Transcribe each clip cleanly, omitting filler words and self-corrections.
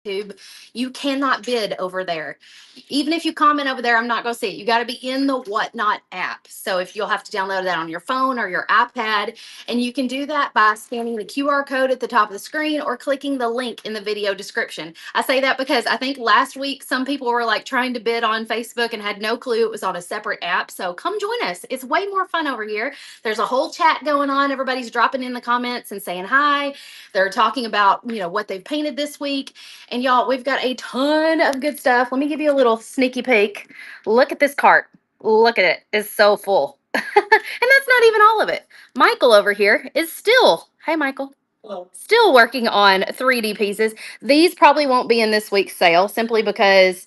YouTube, you cannot bid over there. Even if you comment over there, I'm not going to see it. You got to be in the Whatnot app. So if you'll have to download that on your phone or your iPad, and you can do that by scanning the QR code at the top of the screen or clicking the link in the video description. I say that because I think last week some people were like trying to bid on Facebook and had no clue it was on a separate app. So come join us. It's way more fun over here. There's a whole chat going on. Everybody's dropping in the comments and saying hi. They're talking about, what they've painted this week. And y'all, we've got a ton of good stuff. Let me give you a little sneaky peek. Look at this cart. Look at it. It's so full. And that's not even all of it. Michael over here is still, hey, Michael. Hello. Still working on 3D pieces. These probably won't be in this week's sale simply because,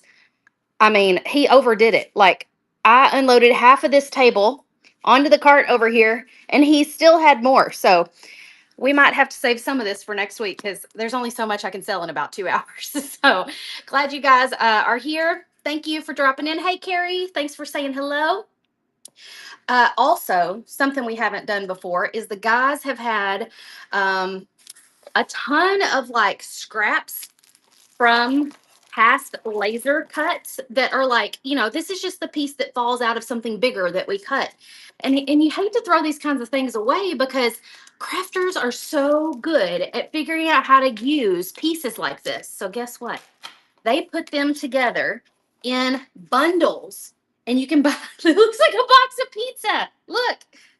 he overdid it. Like, I unloaded half of this table onto the cart over here, and he still had more. So we might have to save some of this for next week because there's only so much I can sell in about 2 hours. So glad you guys are here. Thank you for dropping in. Hey, Carrie, thanks for saying hello. Also, something we haven't done before is the guys have had a ton of like scraps from past laser cuts that are like, this is just the piece that falls out of something bigger that we cut. And you hate to throw these kinds of things away because crafters are so good at figuring out how to use pieces like this. So guess what? They put them together in bundles and you can buy, it looks like a box of pizza. Look,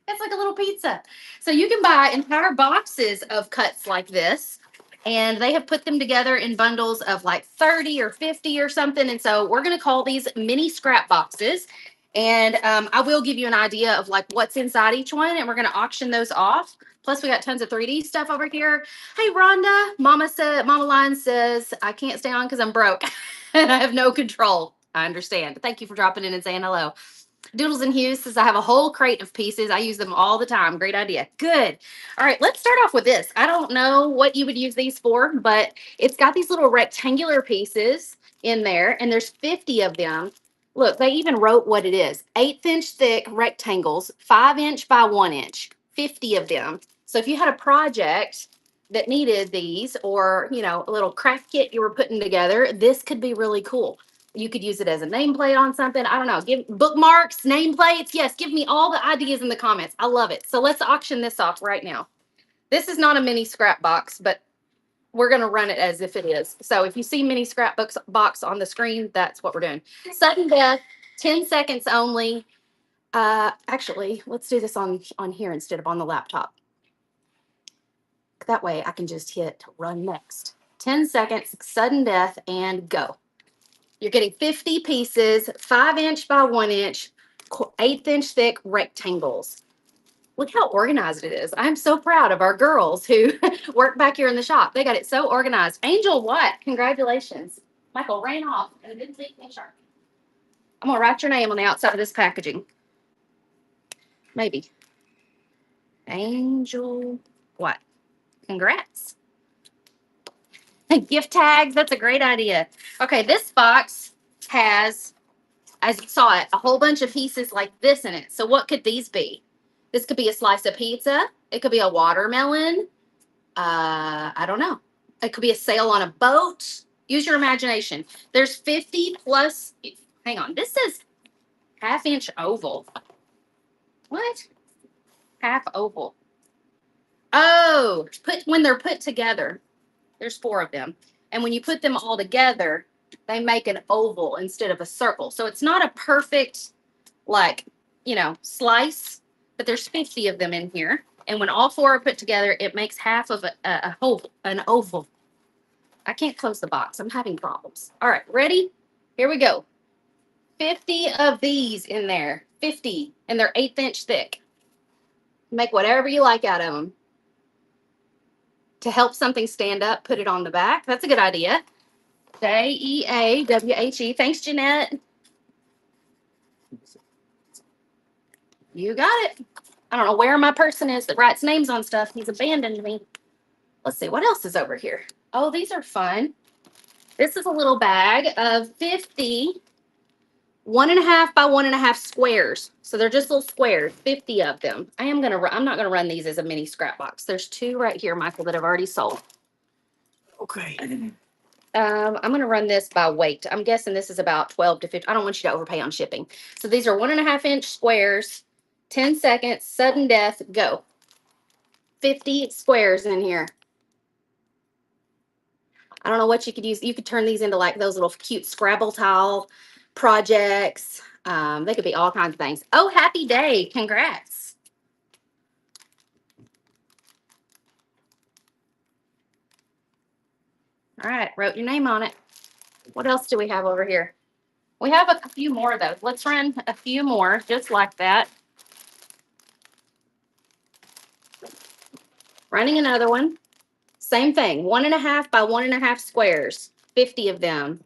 it's like a little pizza. So you can buy entire boxes of cuts like this. And they have put them together in bundles of like 30 or 50 or something. And so we're going to call these mini scrap boxes. And I will give you an idea of like what's inside each one. And we're going to auction those off. Plus, we got tons of 3D stuff over here. Hey, Rhonda, Mama Lion says, I can't stay on because I'm broke and I have no control. I understand. But thank you for dropping in and saying hello. Doodles and Hughes says, I have a whole crate of pieces. I use them all the time. Great idea. Good. All right, let's start off with this. I don't know what you would use these for, but it's got these little rectangular pieces in there, and there's 50 of them. Look, they even wrote what it is. 1/8-inch thick rectangles, 5-inch by 1-inch, 50 of them. So if you had a project that needed these or, a little craft kit you were putting together, this could be really cool. You could use it as a nameplate on something. I don't know. Give bookmarks, nameplates. Yes, give me all the ideas in the comments. I love it. So let's auction this off right now. This is not a mini scrap box, but we're going to run it as if it is. So if you see mini scrap box on the screen, that's what we're doing. Sudden death, 10 seconds only. Actually, let's do this on here instead of on the laptop. That way I can just hit run next. 10 seconds, sudden death, and go. You're getting 50 pieces, 5-inch by 1-inch, 1/8-inch thick rectangles. Look how organized it is. I'm so proud of our girls who work back here in the shop. They got it so organized. Angel Watt, congratulations. Michael ran off and didn't take me sharp. I'm going to write your name on the outside of this packaging. Maybe. Angel Watt. Congrats. Gift tags. That's a great idea. Okay, this box has, as you saw it, a whole bunch of pieces like this in it. So what could these be? This could be a slice of pizza. It could be a watermelon. I don't know. It could be a sail on a boat. Use your imagination. There's 50 plus. Hang on. This says 1/2-inch oval. What? Half oval. Oh, when they're put together. There's 4 of them. And when you put them all together, they make an oval instead of a circle. So it's not a perfect, slice, but there's 50 of them in here. And when all 4 are put together, it makes half of an oval. I can't close the box. I'm having problems. All right, ready? Here we go. 50 of these in there. 50. And they're 1/8-inch thick. Make whatever you like out of them. To help something stand up, put it on the back. That's a good idea. JEAWHE. Thanks, Jeanette. You got it. I don't know where my person is that writes names on stuff. He's abandoned me. Let's see. What else is over here? Oh, these are fun. This is a little bag of 50 1.5 by 1.5 squares. So they're just little squares, 50 of them. I'm not going to run these as a mini scrap box. There's 2 right here, Michael, that I've already sold. Okay. I'm going to run this by weight. I'm guessing this is about 12 to 15. I don't want you to overpay on shipping. So these are 1.5-inch squares, 10 seconds, sudden death, go. 50 squares in here. I don't know what you could use. You could turn these into like those little cute Scrabble tile projects. They could be all kinds of things. Oh, happy day. Congrats. All right, wrote your name on it. What else do we have over here? We have a few more of those. Let's run a few more just like that. Running another one. Same thing, 1.5 by 1.5 squares, 50 of them.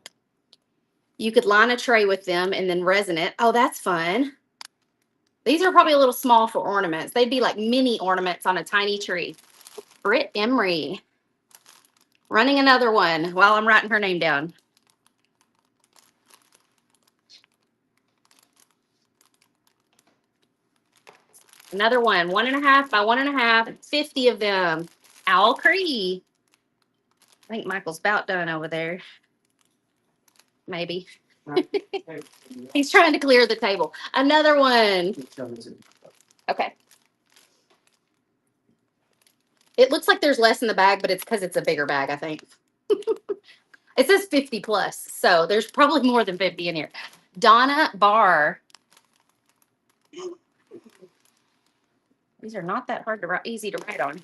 You could line a tray with them and then resin it. Oh, that's fun. These are probably a little small for ornaments. They'd be like mini ornaments on a tiny tree. Britt Emery. Running another one while I'm writing her name down. Another one, 1.5 by 1.5, 50 of them. Owl Cree. I think Michael's about done over there. Maybe. He's trying to clear the table. Another one. Okay. It looks like there's less in the bag, but it's because it's a bigger bag, I think. It says 50 plus, so there's probably more than 50 in here. Donna Barr. These are not that hard to write, easy to write on.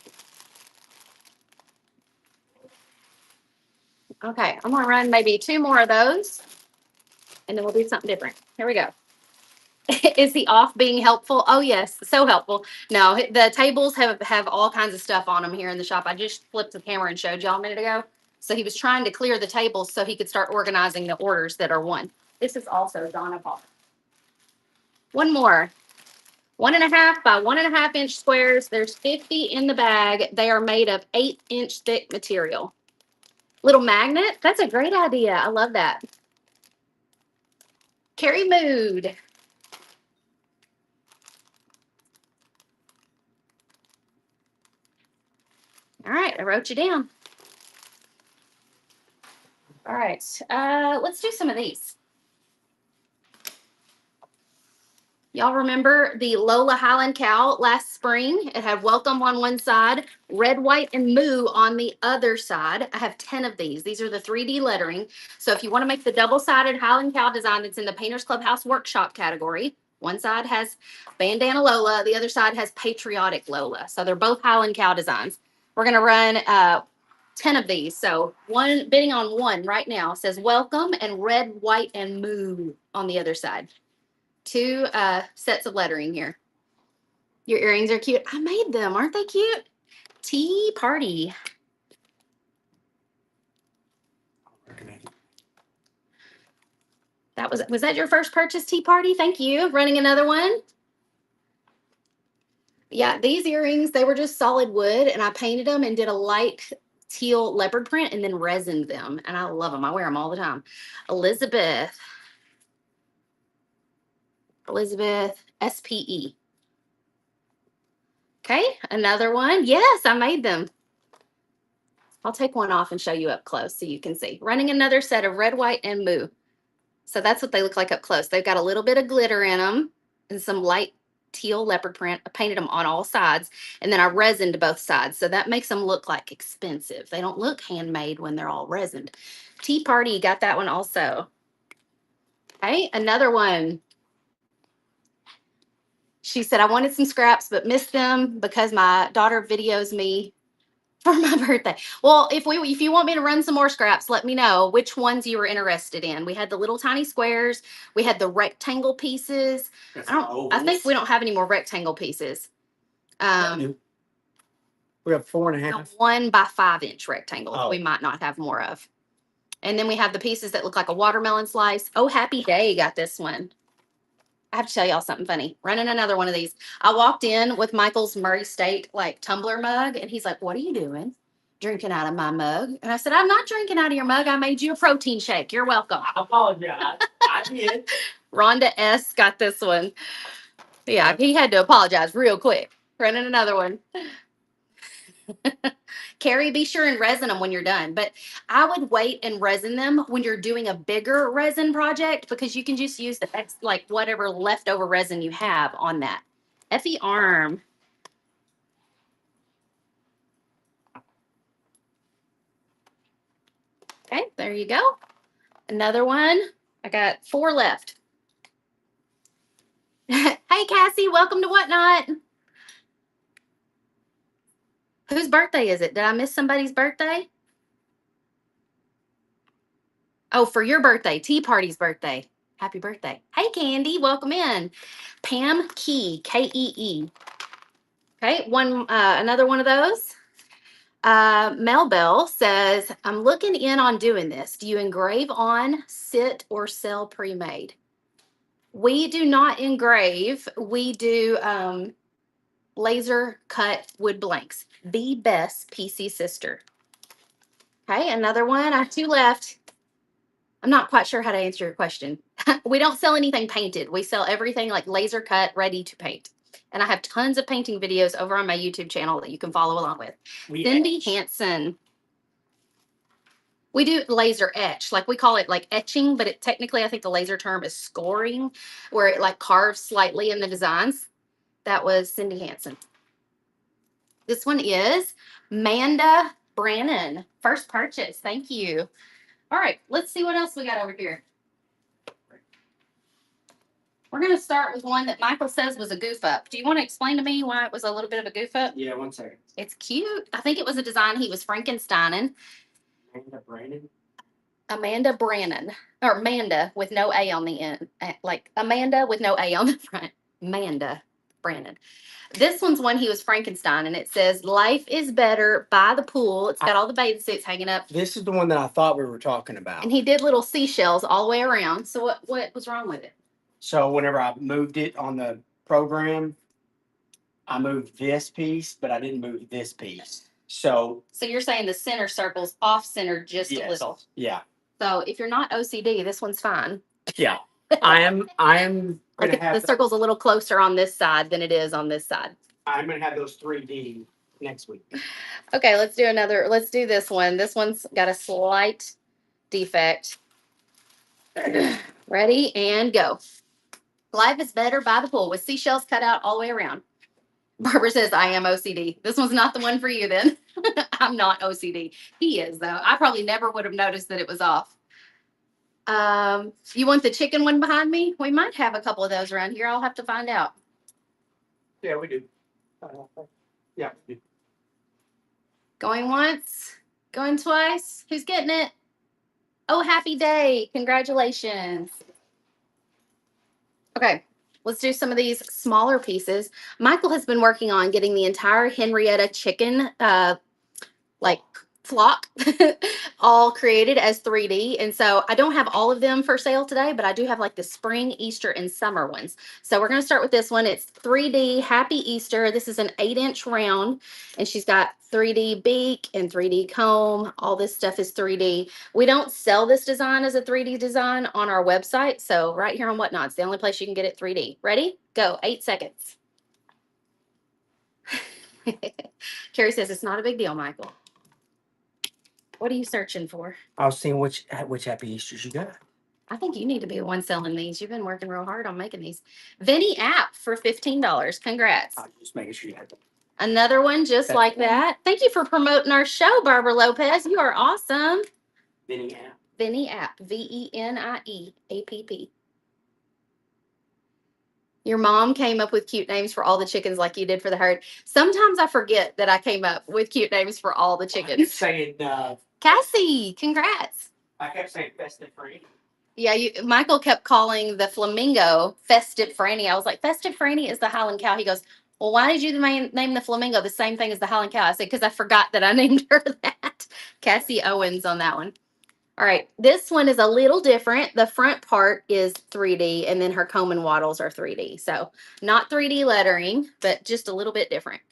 Okay, I'm gonna run maybe 2 more of those, and then we'll do something different. Here we go. Is the off being helpful? Oh yes, so helpful. No, the tables have all kinds of stuff on them here in the shop. I just flipped the camera and showed y'all a minute ago. So he was trying to clear the tables so he could start organizing the orders that are won. This is also Donna Barr. One more. 1.5 by 1.5 inch squares. There's 50 in the bag. They are made of 8-inch thick material. Little magnet. That's a great idea. I love that. Carrie Mood. All right, I wrote you down. All right, let's do some of these. Y'all remember the Lola Highland cow last spring? It had welcome on one side, red, white, and moo on the other side. I have 10 of these. These are the 3D lettering. So if you want to make the double-sided Highland cow design that's in the Painters Clubhouse workshop category, one side has Bandana Lola, the other side has Patriotic Lola. So they're both Highland cow designs. We're going to run 10 of these. So one bidding on one right now says welcome and red, white, and moo on the other side. 2 sets of lettering here. Your earrings are cute. I made them. Aren't they cute? Tea Party. Was that your first purchase, Tea Party? Thank you. Running another one. Yeah, these earrings, they were just solid wood, and I painted them and did a light teal leopard print and then resined them. And I love them. I wear them all the time. Elizabeth SPE. Okay, another one. Yes, I made them. I'll take one off and show you up close so you can see. Running another set of red, white, and moo. So that's what they look like up close. They've got a little bit of glitter in them and some light teal leopard print. I painted them on all sides, and then I resined both sides. So that makes them look like expensive. They don't look handmade when they're all resined. Tea Party got that one also. Okay, another one. She said, I wanted some scraps, but missed them because my daughter videos me for my birthday. Well, if you want me to run some more scraps, let me know which ones you were interested in. We had the little tiny squares. We had the rectangle pieces. I think we don't have any more rectangle pieces. We have 4.5. The 1 by 5 inch rectangle. We might not have more of. And then we have the pieces that look like a watermelon slice. Oh, Happy Day got this one. I have to tell y'all something funny. Running another one of these. I walked in with Michael's Murray State like tumbler mug, and he's like, "What are you doing? Drinking out of my mug?" And I said, "I'm not drinking out of your mug. I made you a protein shake. You're welcome." I apologize. I did. Rhonda S. got this one. Yeah, he had to apologize real quick. Running another one. Carrie, be sure and resin them when you're done. But I would wait and resin them when you're doing a bigger resin project because you can just use the like whatever leftover resin you have on that. Effie arm. Okay, there you go. Another one. I got 4 left. Hey, Cassie, welcome to Whatnot. Whose birthday is it? Did I miss somebody's birthday? Oh, for your birthday, Tea Party's birthday. Happy birthday. Hey, Candy, welcome in. Pam Key, Kee. Okay, another one of those. Mel Bell says, I'm looking in on doing this. Do you engrave on, sit, or sell pre-made? We do not engrave. We do laser cut wood blanks. The best PC sister. Okay, another one. I have 2 left. I'm not quite sure how to answer your question. We don't sell anything painted. We sell everything like laser cut, ready to paint. And I have tons of painting videos over on my YouTube channel that you can follow along with. Cindy Hansen. We do laser etch. Like we call it like etching, but technically I think the laser term is scoring, where it like carves slightly in the designs. That was Cindy Hansen. This one is Manda Brannon. First purchase. Thank you. All right, let's see what else we got over here. We're going to start with one that Michael says was a goof up. Do you want to explain to me why it was a little bit of a goof up? Yeah, 1 second. It's cute. I think it was a design he was Frankensteining. Amanda Brannon. Or Amanda with no A on the end. Like Amanda with no A on the front. Amanda Brannon. This one's one he was Frankenstein, and it says, life is better by the pool. It's got all the bathing suits hanging up. This is the one that I thought we were talking about. And he did little seashells all the way around. So what was wrong with it? So whenever I moved it on the program, I moved this piece, but I didn't move this piece. So you're saying the center circle's off center just a little. Yeah. So if you're not OCD, this one's fine. Yeah. I am like the circle's a little closer on this side than it is on this side. I'm gonna have those 3D next week. Okay, let's do this one. This one's got a slight defect. Ready and go. Life is better by the pool with seashells cut out all the way around. Barbara says, I am OCD. This one's not the one for you then. I'm not OCD. He is, though. I probably never would have noticed that it was off. You want the chicken one behind me? We might have a couple of those around here. I'll have to find out. Yeah, we do. Yeah, we do. Going once, going twice. Who's getting it? Oh, happy day. Congratulations. Okay, let's do some of these smaller pieces. Michael has been working on getting the entire Henrietta chicken like flock all created as 3D. And so I don't have all of them for sale today, but I do have like the spring, Easter, and summer ones. So we're going to start with this one. It's 3D Happy Easter. This is an 8-inch round, and she's got 3D beak and 3D comb. All this stuff is 3D. We don't sell this design as a 3D design on our website. So right here on Whatnot, it's the only place you can get it 3D. Ready? Go. 8 seconds. Carrie says it's not a big deal, Michael. What are you searching for? I was seeing which Happy Easters you got. I think you need to be the one selling these. You've been working real hard on making these. Vinny app for $15. Congrats. I'm just making sure you had them. Another one just like that. Thank you for promoting our show, Barbara Lopez. You are awesome. Vinny app. Vinny app. VENIE-APP. Your mom came up with cute names for all the chickens like you did for the herd. Sometimes I forget that I came up with cute names for all the chickens. I kept saying, Cassie, congrats. I kept saying Festive Franny. Yeah, Michael kept calling the flamingo Festive Franny. I was like, Festive Franny is the Highland cow. He goes, well, why did you name the flamingo the same thing as the Highland cow? I said, because I forgot that I named her that. Cassie Owens on that one. All right, this one is a little different. The front part is 3D, and then her comb and wattles are 3D. So not 3D lettering, but just a little bit different.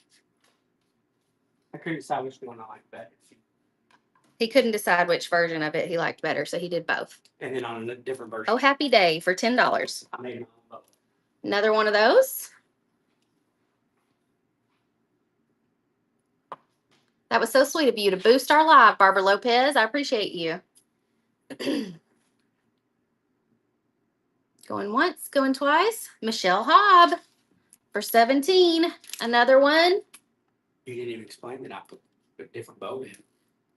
I couldn't decide which one I liked better. He couldn't decide which version of it he liked better, so he did both. And then on a different version. Oh, happy day for $10. I made them both. Another one of those. That was so sweet of you to boost our live, Barbara Lopez. I appreciate you. Going once, going twice. Michelle Hobb for 17. Another one. You didn't even explain that I put a different bow in.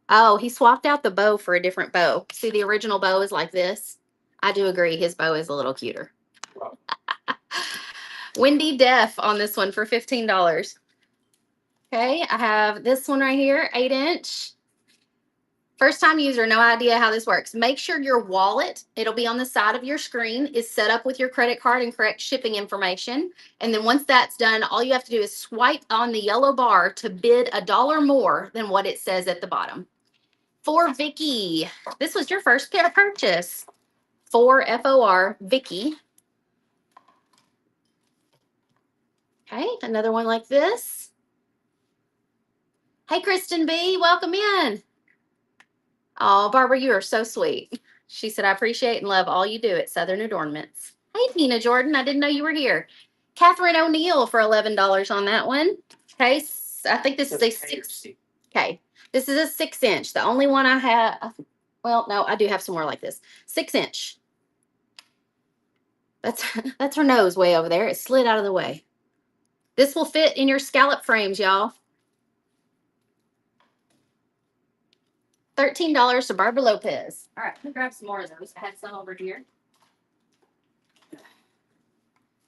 Oh, he swapped out the bow for a different bow. See, the original bow is like this. I do agree. His bow is a little cuter. Wow. Windy Deaf on this one for $15. Okay, I have this one right here, 8-inch. First time user, no idea how this works. Make sure your wallet, it'll be on the side of your screen, is set up with your credit card and correct shipping information. And then once that's done, all you have to do is swipe on the yellow bar to bid $1 more than what it says at the bottom. For Vicky, this was your first purchase. For FOR, Vicky. Okay, another one like this. Hey, Kristen B, welcome in. Oh, Barbara, you are so sweet. She said, I appreciate and love all you do at Southern Adornments. Hey, Tina Jordan, I didn't know you were here. Catherine O'Neill for $11 on that one. Okay, I think this is a 6. Okay, this is a 6-inch. The only one I have, well, no, I do have some more like this. 6-inch. That's her nose way over there. It slid out of the way. This will fit in your scallop frames, y'all. $13 to Barbara Lopez. All right, let me grab some more of those. I had some over here.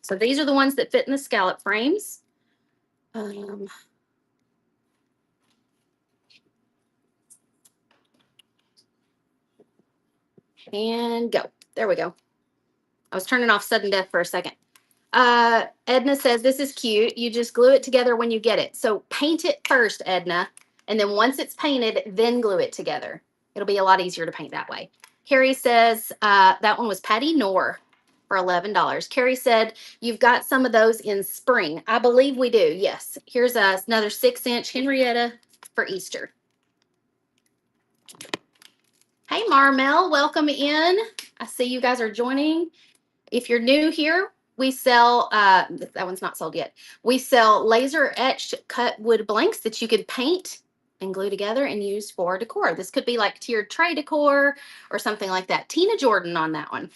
So these are the ones that fit in the scallop frames. And go. There we go. I was turning off sudden death for a second. Edna says, this is cute. You just glue it together when you get it. So paint it first, Edna. And then once it's painted, then glue it together. It'll be a lot easier to paint that way. Carrie says, that one was Patty Knorr for $11. Carrie said, you've got some of those in spring. I believe we do. Yes. Here's another 6-inch Henrietta for Easter. Hey, Marmel, welcome in. I see you guys are joining. If you're new here, we sell, that one's not sold yet. We sell laser etched cut wood blanks that you could paint and glue together and use for decor. This could be like tiered tray decor or something like that. Tina Jordan on that one.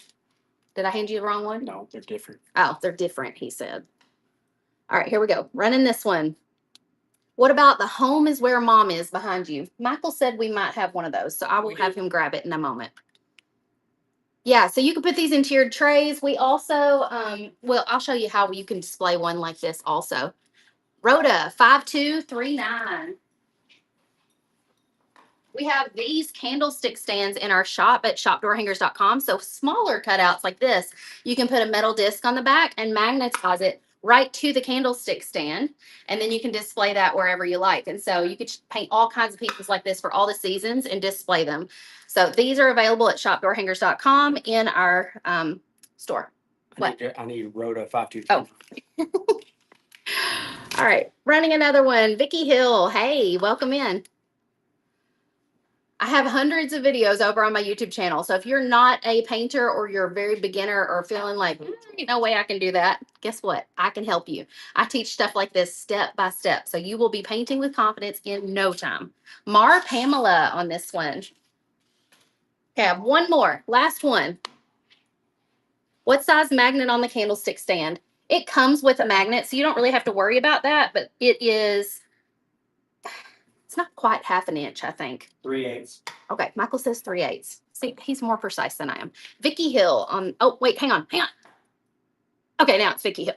Did I hand you the wrong one? No, they're different. Oh, they're different, he said. All right, here we go. Running this one. What about the home is where mom is behind you? Michael said we might have one of those, so I will have him grab it in a moment. Yeah, so you can put these in tiered trays. We also, well, I'll show you how you can display one like this also. Rhoda, 5239. We have these candlestick stands in our shop at shopdoorhangers.com. So smaller cutouts like this, you can put a metal disc on the back and magnetize it right to the candlestick stand. And then you can display that wherever you like. And so you could paint all kinds of pieces like this for all the seasons and display them. So these are available at shopdoorhangers.com in our store. I need Rhoda 523. Oh. All right, running another one. Vicky Hill, hey, welcome in. I have hundreds of videos over on my YouTube channel. So if you're not a painter or you're a very beginner or feeling like, no way I can do that, guess what? I can help you. I teach stuff like this step by step. So you will be painting with confidence in no time. Mar Pamela on this one. Okay, I have one more. Last one. What size magnet on the candlestick stand? It comes with a magnet, so you don't really have to worry about that, but it is, it's not quite 1/2 inch, I think. 3/8. Okay, Michael says 3/8. See, he's more precise than I am. Vicky Hill on, oh, wait, hang on. Okay, now it's Vicky Hill.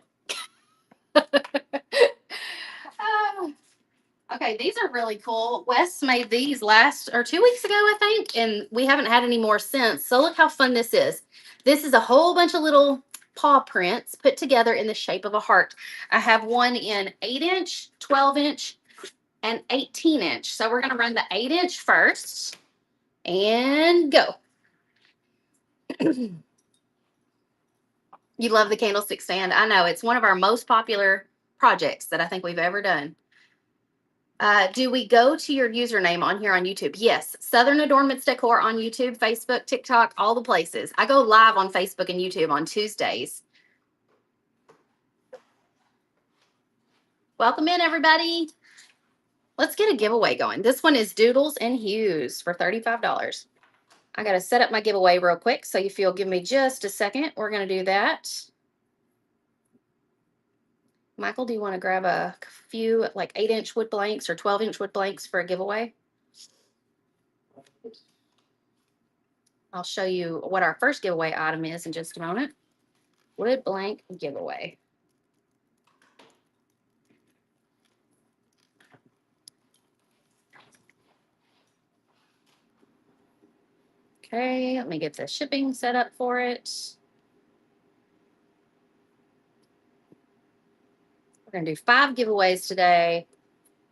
Okay, these are really cool. Wes made these 2 weeks ago, I think, and we haven't had any more since. So look how fun this is. This is a whole bunch of little paw prints put together in the shape of a heart. I have one in 8-inch, 12-inch, and 18-inch. So we're going to run the 8-inch first and go. You love the candlestick stand. I know. It's one of our most popular projects that I think we've ever done. Do we go to your username on here on YouTube? Yes. Southern Adornments Decor on YouTube, Facebook, TikTok, all the places. I go live on Facebook and YouTube on Tuesdays. Welcome in, everybody. Let's get a giveaway going. This one is Doodles and Hues for $35. I got to set up my giveaway real quick. So if you'll give me just a second, we're going to do that. Michael, do you want to grab a few like 8-inch wood blanks or 12-inch wood blanks for a giveaway? I'll show you what our first giveaway item is in just a moment. Wood blank giveaway. Okay, let me get the shipping set up for it. We're going to do 5 giveaways today.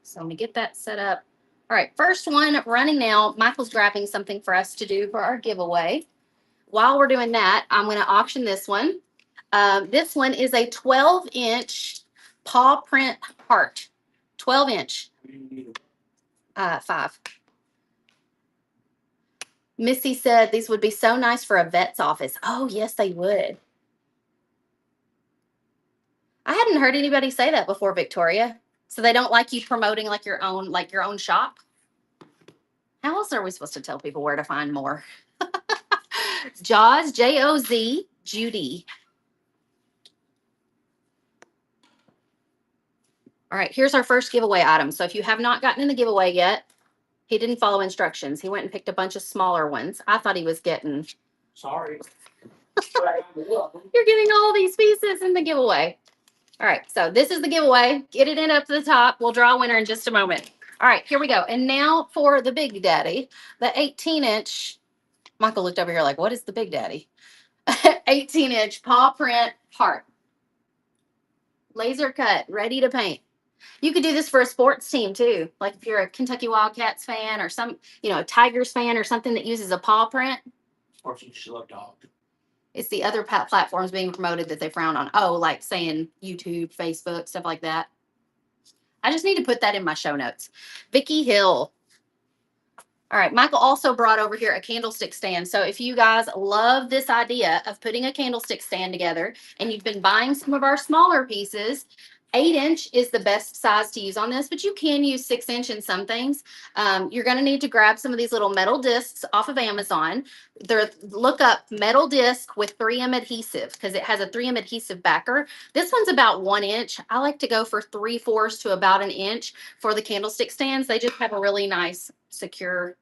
So let me get that set up. All right, first one running now. Michael's grabbing something for us to do for our giveaway. While we're doing that, I'm going to auction this one. This one is a 12-inch paw print heart. 12-inch. 5. Missy said these would be so nice for a vet's office. Oh, yes, they would. I hadn't heard anybody say that before, Victoria. So they don't like you promoting like your own shop? How else are we supposed to tell people where to find more? Joz, J-O-Z, Judy. All right, here's our first giveaway item. So if you have not gotten in the giveaway yet, he didn't follow instructions. He went and picked a bunch of smaller ones. I thought he was getting. Sorry. You're getting all these pieces in the giveaway. All right, so this is the giveaway. Get it in up to the top. We'll draw a winner in just a moment. All right, here we go. And now for the Big Daddy, the 18-inch. Michael looked over here like, what is the Big Daddy? 18-inch paw print heart. Laser cut, ready to paint. You could do this for a sports team too. Like if you're a Kentucky Wildcats fan or some, Tigers fan or something that uses a paw print. Or if you just love dogs. It's the other platforms being promoted that they frown on. Oh, like saying YouTube, Facebook, stuff like that. I just need to put that in my show notes. Vicky Hill. All right, Michael also brought over here a candlestick stand. So if you guys love this idea of putting a candlestick stand together and you've been buying some of our smaller pieces, 8-inch is the best size to use on this, but you can use 6-inch in some things. You're going to need to grab some of these little metal discs off of Amazon. Look up metal disc with 3M adhesive because it has a 3M adhesive backer. This one's about 1 inch. I like to go for 3/4 to about 1 inch for the candlestick stands. They just have a really nice, secure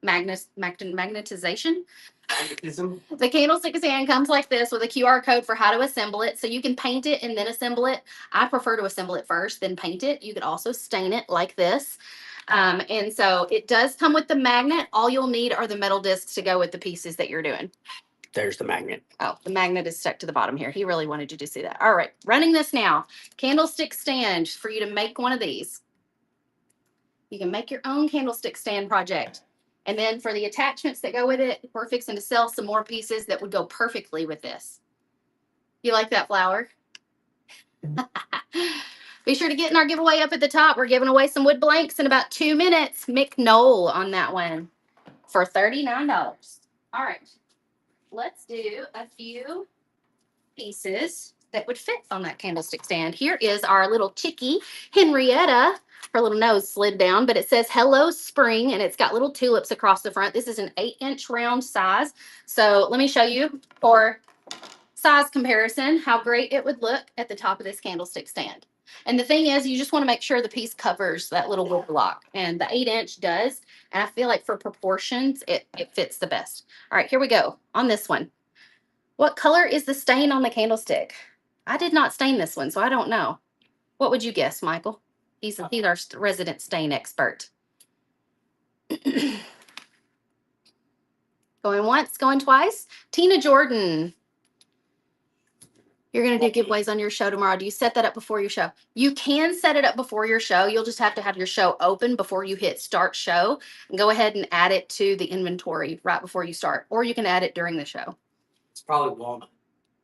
magnetization. The candlestick stand comes like this with a QR code for how to assemble it. So you can paint it and then assemble it. I prefer to assemble it first, then paint it. You could also stain it like this. And so it does come with the magnet. All you'll need are the metal discs to go with the pieces that you're doing. There's the magnet. Oh, the magnet is stuck to the bottom here. He really wanted you to see that. All right, running this now. Candlestick stand for you to make one of these. You can make your own candlestick stand project. And then for the attachments that go with it, we're fixing to sell some more pieces that would go perfectly with this. You like that flower? Be sure to get in our giveaway up at the top. We're giving away some wood blanks in about 2 minutes. Mick Knoll on that one for $39. All right, let's do a few pieces that would fit on that candlestick stand. Here is our little chickie, Henrietta. Her little nose slid down, but it says Hello Spring, and it's got little tulips across the front. This is an 8-inch round size. So let me show you for size comparison how great it would look at the top of this candlestick stand. And the thing is, you just want to make sure the piece covers that little wood block, and the 8-inch does. And I feel like for proportions, it fits the best. All right, here we go on this one. What color is the stain on the candlestick? I did not stain this one, so I don't know. What would you guess, Michael? He's our resident stain expert. Going once, going twice. Tina Jordan. You're going to do giveaways on your show tomorrow. Do you set that up before your show? You can set it up before your show. You'll just have to have your show open before you hit start show and go ahead and add it to the inventory right before you start. Or you can add it during the show. It's probably walnut,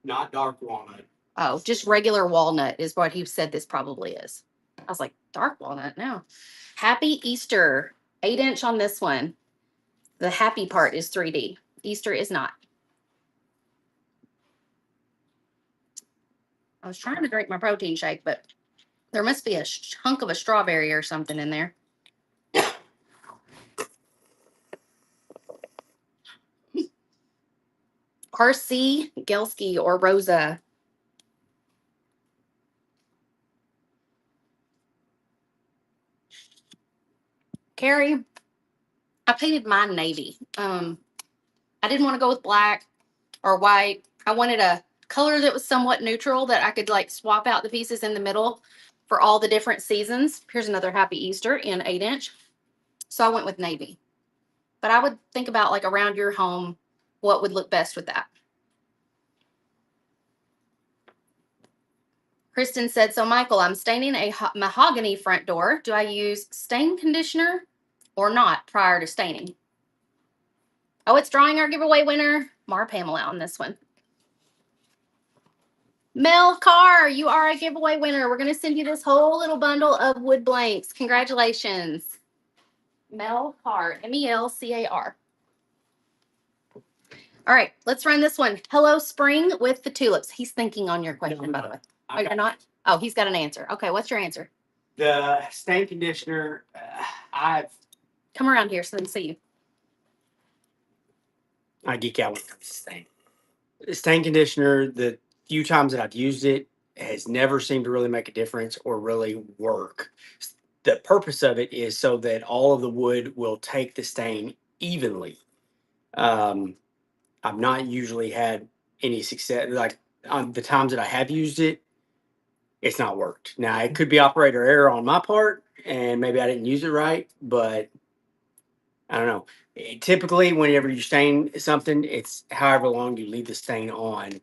not dark walnut. Oh, just regular walnut is what he said this probably is. I was like, dark walnut? No. Happy Easter. 8-inch on this one. The happy part is 3D. Easter is not. I was trying to drink my protein shake, but there must be a chunk of a strawberry or something in there. RC Gelski or Rosa. Carrie, I painted mine navy. I didn't want to go with black or white. I wanted a color that was somewhat neutral that I could like swap out the pieces in the middle for all the different seasons. Here's another Happy Easter in 8-inch. So I went with navy. But I would think about like around your home, what would look best with that. Kristen said, so Michael, I'm staining a mahogany front door. Do I use stain conditioner or not prior to staining? Oh, it's drawing our giveaway winner, Mar Pamela on this one. Mel Carr, you are a giveaway winner. We're going to send you this whole little bundle of wood blanks. Congratulations. Mel Carr, Melcar. All right, let's run this one. Hello, Spring with the tulips. He's thinking on your question, by the way. Oh, you're not? Oh, he's got an answer. Okay, what's your answer? The stain conditioner, I've Come around here so they can see you. I geek out when it comes to stain. Stain conditioner, the few times that I've used it, has never seemed to really make a difference or really work. The purpose of it is so that all of the wood will take the stain evenly. I've not usually had any success. Like on the times that I have used it, it's not worked. Now it could be operator error on my part, and maybe I didn't use it right, but I don't know. Typically, whenever you stain something, it's however long you leave the stain on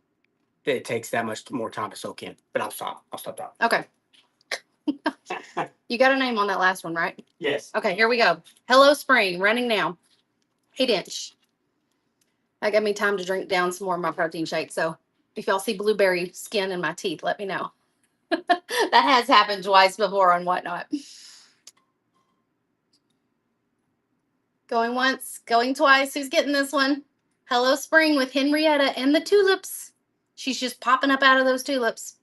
that it takes that much more time to soak in. But I'll stop. I'll stop talking. Okay. You got a name on that last one, right? Yes. Okay, here we go. Hello, Spring, running now. 8-inch. That gave me time to drink down some more of my protein shake. So if y'all see blueberry skin in my teeth, let me know. That has happened twice before on Whatnot. Going once, going twice. Who's getting this one? Hello, Spring with Henrietta and the tulips. She's just popping up out of those tulips.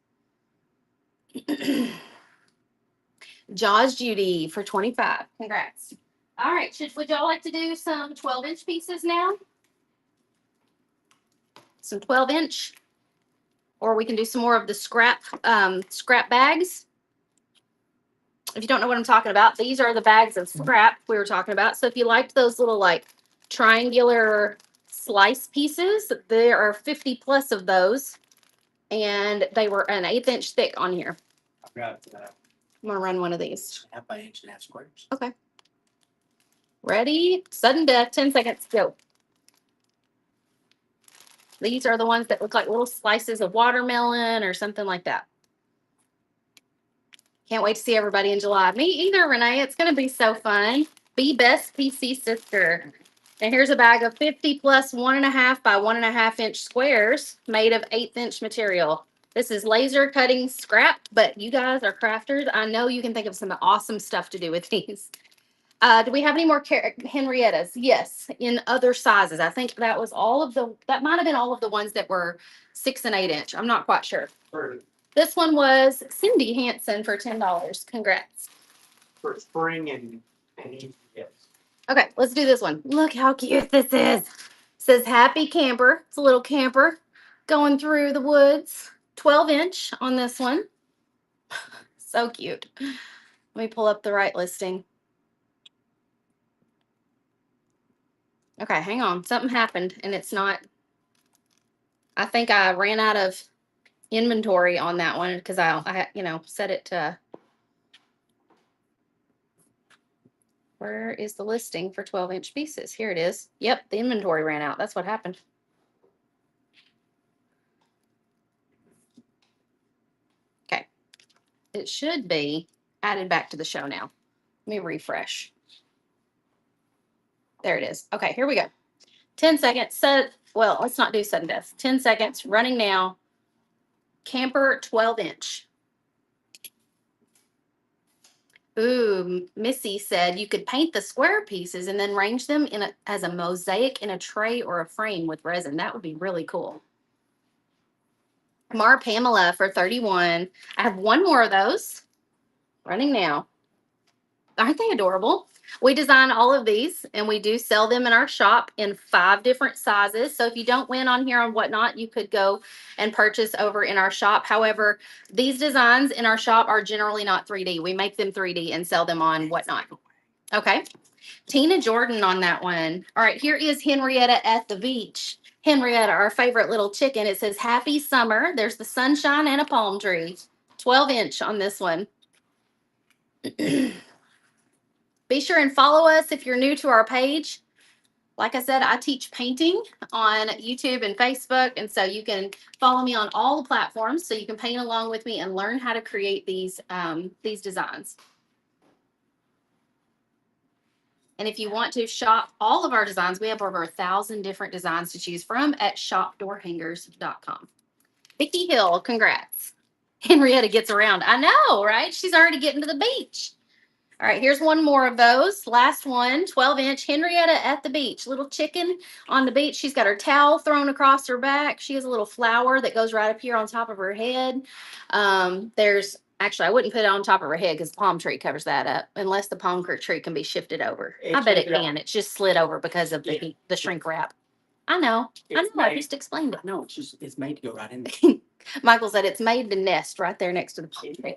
Jaws Judy for 25. Congrats. All right, would y'all like to do some 12-inch pieces now? Some 12-inch? Or we can do some more of the scrap bags. If you don't know what I'm talking about, these are the bags of scrap we were talking about. So if you liked those little like triangular slice pieces, there are 50 plus of those. And they were an 1/8 inch thick on here. I've got I'm gonna run one of these. 1/2 by inch and 1/2 squares. Okay. Ready? Sudden death, 10 seconds, go. These are the ones that look like little slices of watermelon or something like that. Can't wait to see everybody in July. Me either, Renee. It's going to be so fun. Be best PC sister. And here's a bag of 50 plus 1.5 by 1.5 inch squares made of 1/8 inch material. This is laser cutting scrap, but you guys are crafters. I know you can think of some awesome stuff to do with these. Do we have any more Henriettas? Yes, in other sizes. I think that was that might have been all of the ones that were 6 and 8 inch. I'm not quite sure. This one was Cindy Hansen for $10. Congrats. For Spring and yes. Okay, let's do this one. Look how cute this is. It says Happy Camper. It's a little camper going through the woods. 12-inch on this one. So cute. Let me pull up the right listing. Okay, hang on. Something happened and it's not. I think I ran out of inventory on that one because I set it to. Where is the listing for 12-inch pieces? Here it is. Yep, the inventory ran out. That's what happened. Okay. It should be added back to the show now. Let me refresh. There it is. Okay, here we go. 10 seconds. Well, let's not do sudden death. 10 seconds. Running now. Camper 12-inch. Ooh, Missy said you could paint the square pieces and then arrange them as a mosaic in a tray or a frame with resin. That would be really cool. Mar Pamela for 31. I have one more of those. Running now. Aren't they adorable? We design all of these and we do sell them in our shop in 5 different sizes. So if you don't win on here on Whatnot, you could go and purchase over in our shop. However, these designs in our shop are generally not 3D. We make them 3D and sell them on Whatnot. Okay. Tina Jordan on that one. All right, here is Henrietta at the beach. Henrietta, our favorite little chicken. It says happy summer. There's the sunshine and a palm tree. 12-inch on this one. Be sure and follow us if you're new to our page. Like I said, I teach painting on YouTube and Facebook, and so you can follow me on all the platforms so you can paint along with me and learn how to create these designs. And if you want to shop all of our designs, we have over 1,000 different designs to choose from at shopdoorhangers.com. Vicki Hill, congrats. Henrietta gets around. I know, right? She's already getting to the beach. All right, here's one more of those. Last one, 12-inch Henrietta at the beach. Little chicken on the beach. She's got her towel thrown across her back. She has a little flower that goes right up here on top of her head. There's actually, I wouldn't put it on top of her head because the palm tree covers that up, unless the palm tree can be shifted over. I bet it can. It's just slid over because of the shrink wrap. I know. I just explained it. No, it's made to go right in there. Michael said it's made to nest right there next to the palm tree.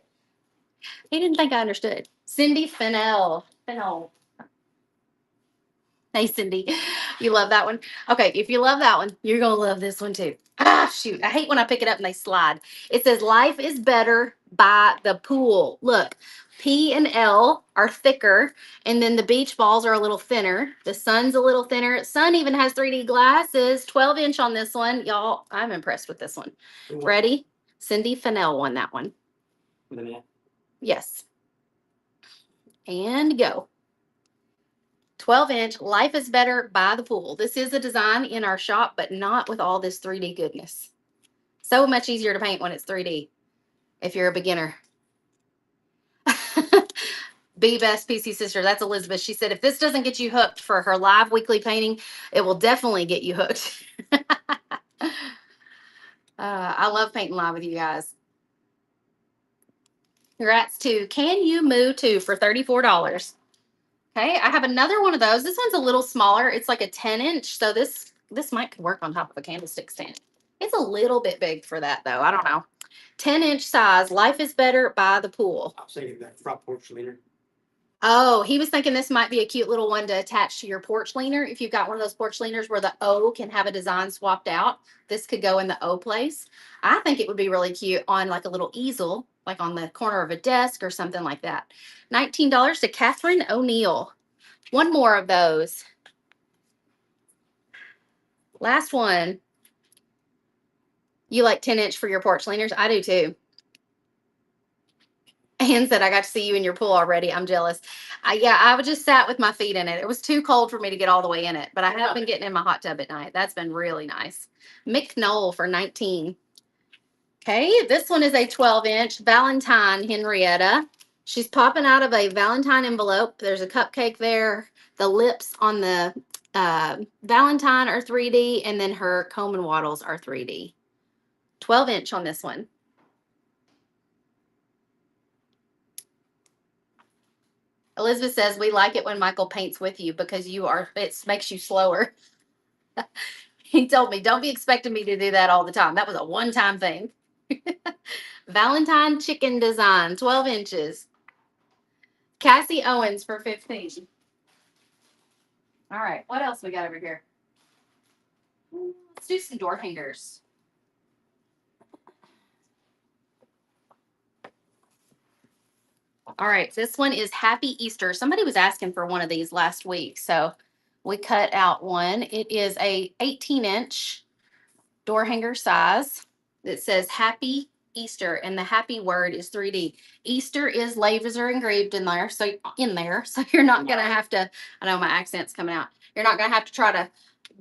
He didn't think I understood. Cindy Fennell. Hey, Cindy. You love that one? Okay, if you love that one, you're going to love this one too. Ah, shoot. I hate when I pick it up and they slide. It says, life is better by the pool. Look, P and L are thicker, and then the beach balls are a little thinner. The sun's a little thinner. Sun even has 3D glasses. 12-inch on this one. Y'all, I'm impressed with this one. Ready? Cindy Fennell won that one. Yes. And go. 12-inch, life is better by the pool. This is a design in our shop, but not with all this 3D goodness. So much easier to paint when it's 3D if you're a beginner. Be best PC sister. That's Elizabeth. She said, if this doesn't get you hooked for her live weekly painting, it will definitely get you hooked. I love painting live with you guys. Congrats to Can You Moo Too for $34. Okay, I have another one of those. This one's a little smaller. It's like a 10-inch, so this might work on top of a candlestick stand. It's a little bit big for that, though. I don't know. 10-inch size. Life is better by the pool. I was thinking that front porch leaner. Oh, he was thinking this might be a cute little one to attach to your porch leaner. If you've got one of those porch leaners where the O can have a design swapped out, this could go in the O place. I think it would be really cute on like a little easel, like on the corner of a desk or something like that. $19 to Catherine O'Neill. One more of those. Last one. You like 10-inch for your porch leaners? I do too. Ann said, I got to see you in your pool already. I'm jealous. Yeah, I just sat with my feet in it. It was too cold for me to get all the way in it, but I have been getting in my hot tub at night. That's been really nice. Mick Knoll for 19. Okay, this one is a 12-inch Valentine Henrietta. She's popping out of a Valentine envelope. There's a cupcake there. The lips on the Valentine are 3D, and then her comb and wattles are 3D. 12-inch on this one. Elizabeth says, we like it when Michael paints with you because it makes you slower. He told me, don't be expecting me to do that all the time. That was a one-time thing. Valentine chicken design, 12 inches. Cassie Owens for 15. All right, what else we got over here? Let's do some door hangers. All right, this one is Happy Easter. Somebody was asking for one of these last week, so we cut out one. It is a 18-inch door hanger size. It says Happy Easter, and the happy word is 3D. Easter is laser engraved in there, so you're not gonna have to. I know my accent's coming out. You're not gonna have to try to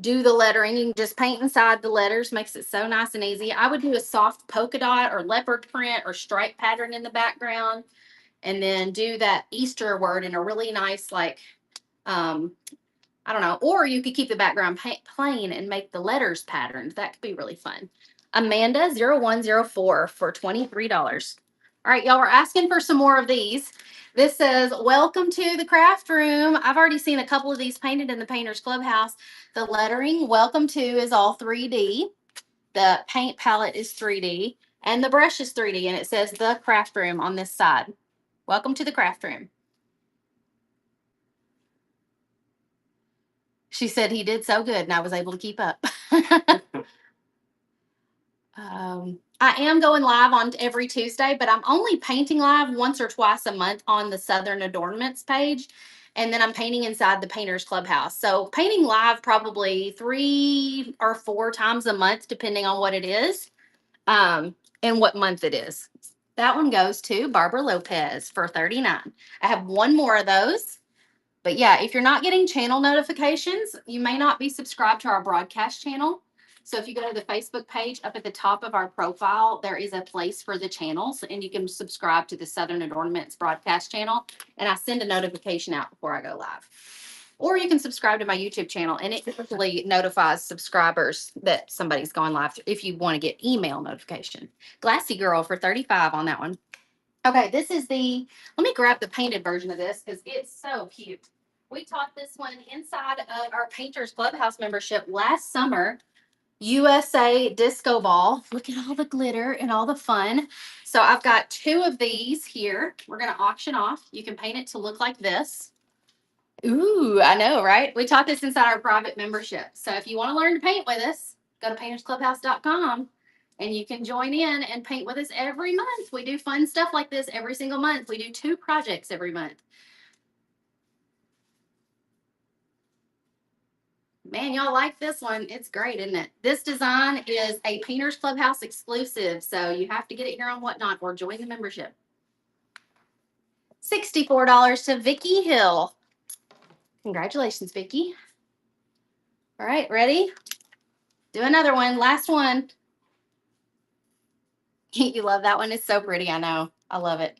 do the lettering. You can just paint inside the letters. Makes it so nice and easy. I would do a soft polka dot or leopard print or stripe pattern in the background, and then do that Easter word in a really nice, like, I don't know, or you could keep the background plain and make the letters patterned. That could be really fun. Amanda 0104 for $23. All right, y'all were asking for some more of these. This says, welcome to the craft room. I've already seen a couple of these painted in the Painters Clubhouse. The lettering, welcome to, is all 3D. The paint palette is 3D. And the brush is 3D. And it says the craft room on this side. Welcome to the craft room. She said he did so good and I was able to keep up. I am going live on every Tuesday, but I'm only painting live once or twice a month on the Southern Adornments page. And then I'm painting inside the Painters Clubhouse. So painting live probably 3 or 4 times a month, depending on what it is, and what month it is. That one goes to Barbara Lopez for 39. I have one more of those. But yeah, if you're not getting channel notifications, you may not be subscribed to our broadcast channel. So if you go to the Facebook page, up at the top of our profile, there is a place for the channels, and you can subscribe to the Southern Adornments broadcast channel. And I send a notification out before I go live. Or you can subscribe to my YouTube channel, and it usually notifies subscribers that somebody's going live if you want to get email notification. Glassy Girl for 35 on that one. Okay, this is the, let me grab the painted version of this because it's so cute. We taught this one inside of our Painters Clubhouse membership last summer. USA Disco Ball. Look at all the glitter and all the fun. So I've got 2 of these here. We're going to auction off. You can paint it to look like this. Ooh, I know, right? We taught this inside our private membership. So if you want to learn to paint with us, go to paintersclubhouse.com and you can join in and paint with us every month. We do fun stuff like this every single month. We do 2 projects every month. Man, y'all like this one. It's great, isn't it? This design is a Painters Clubhouse exclusive, so you have to get it here on Whatnot or join the membership. $64 to Vicky Hill. Congratulations, Vicky. All right, ready? Do another one. Last one. You love that one. It's so pretty. I know. I love it.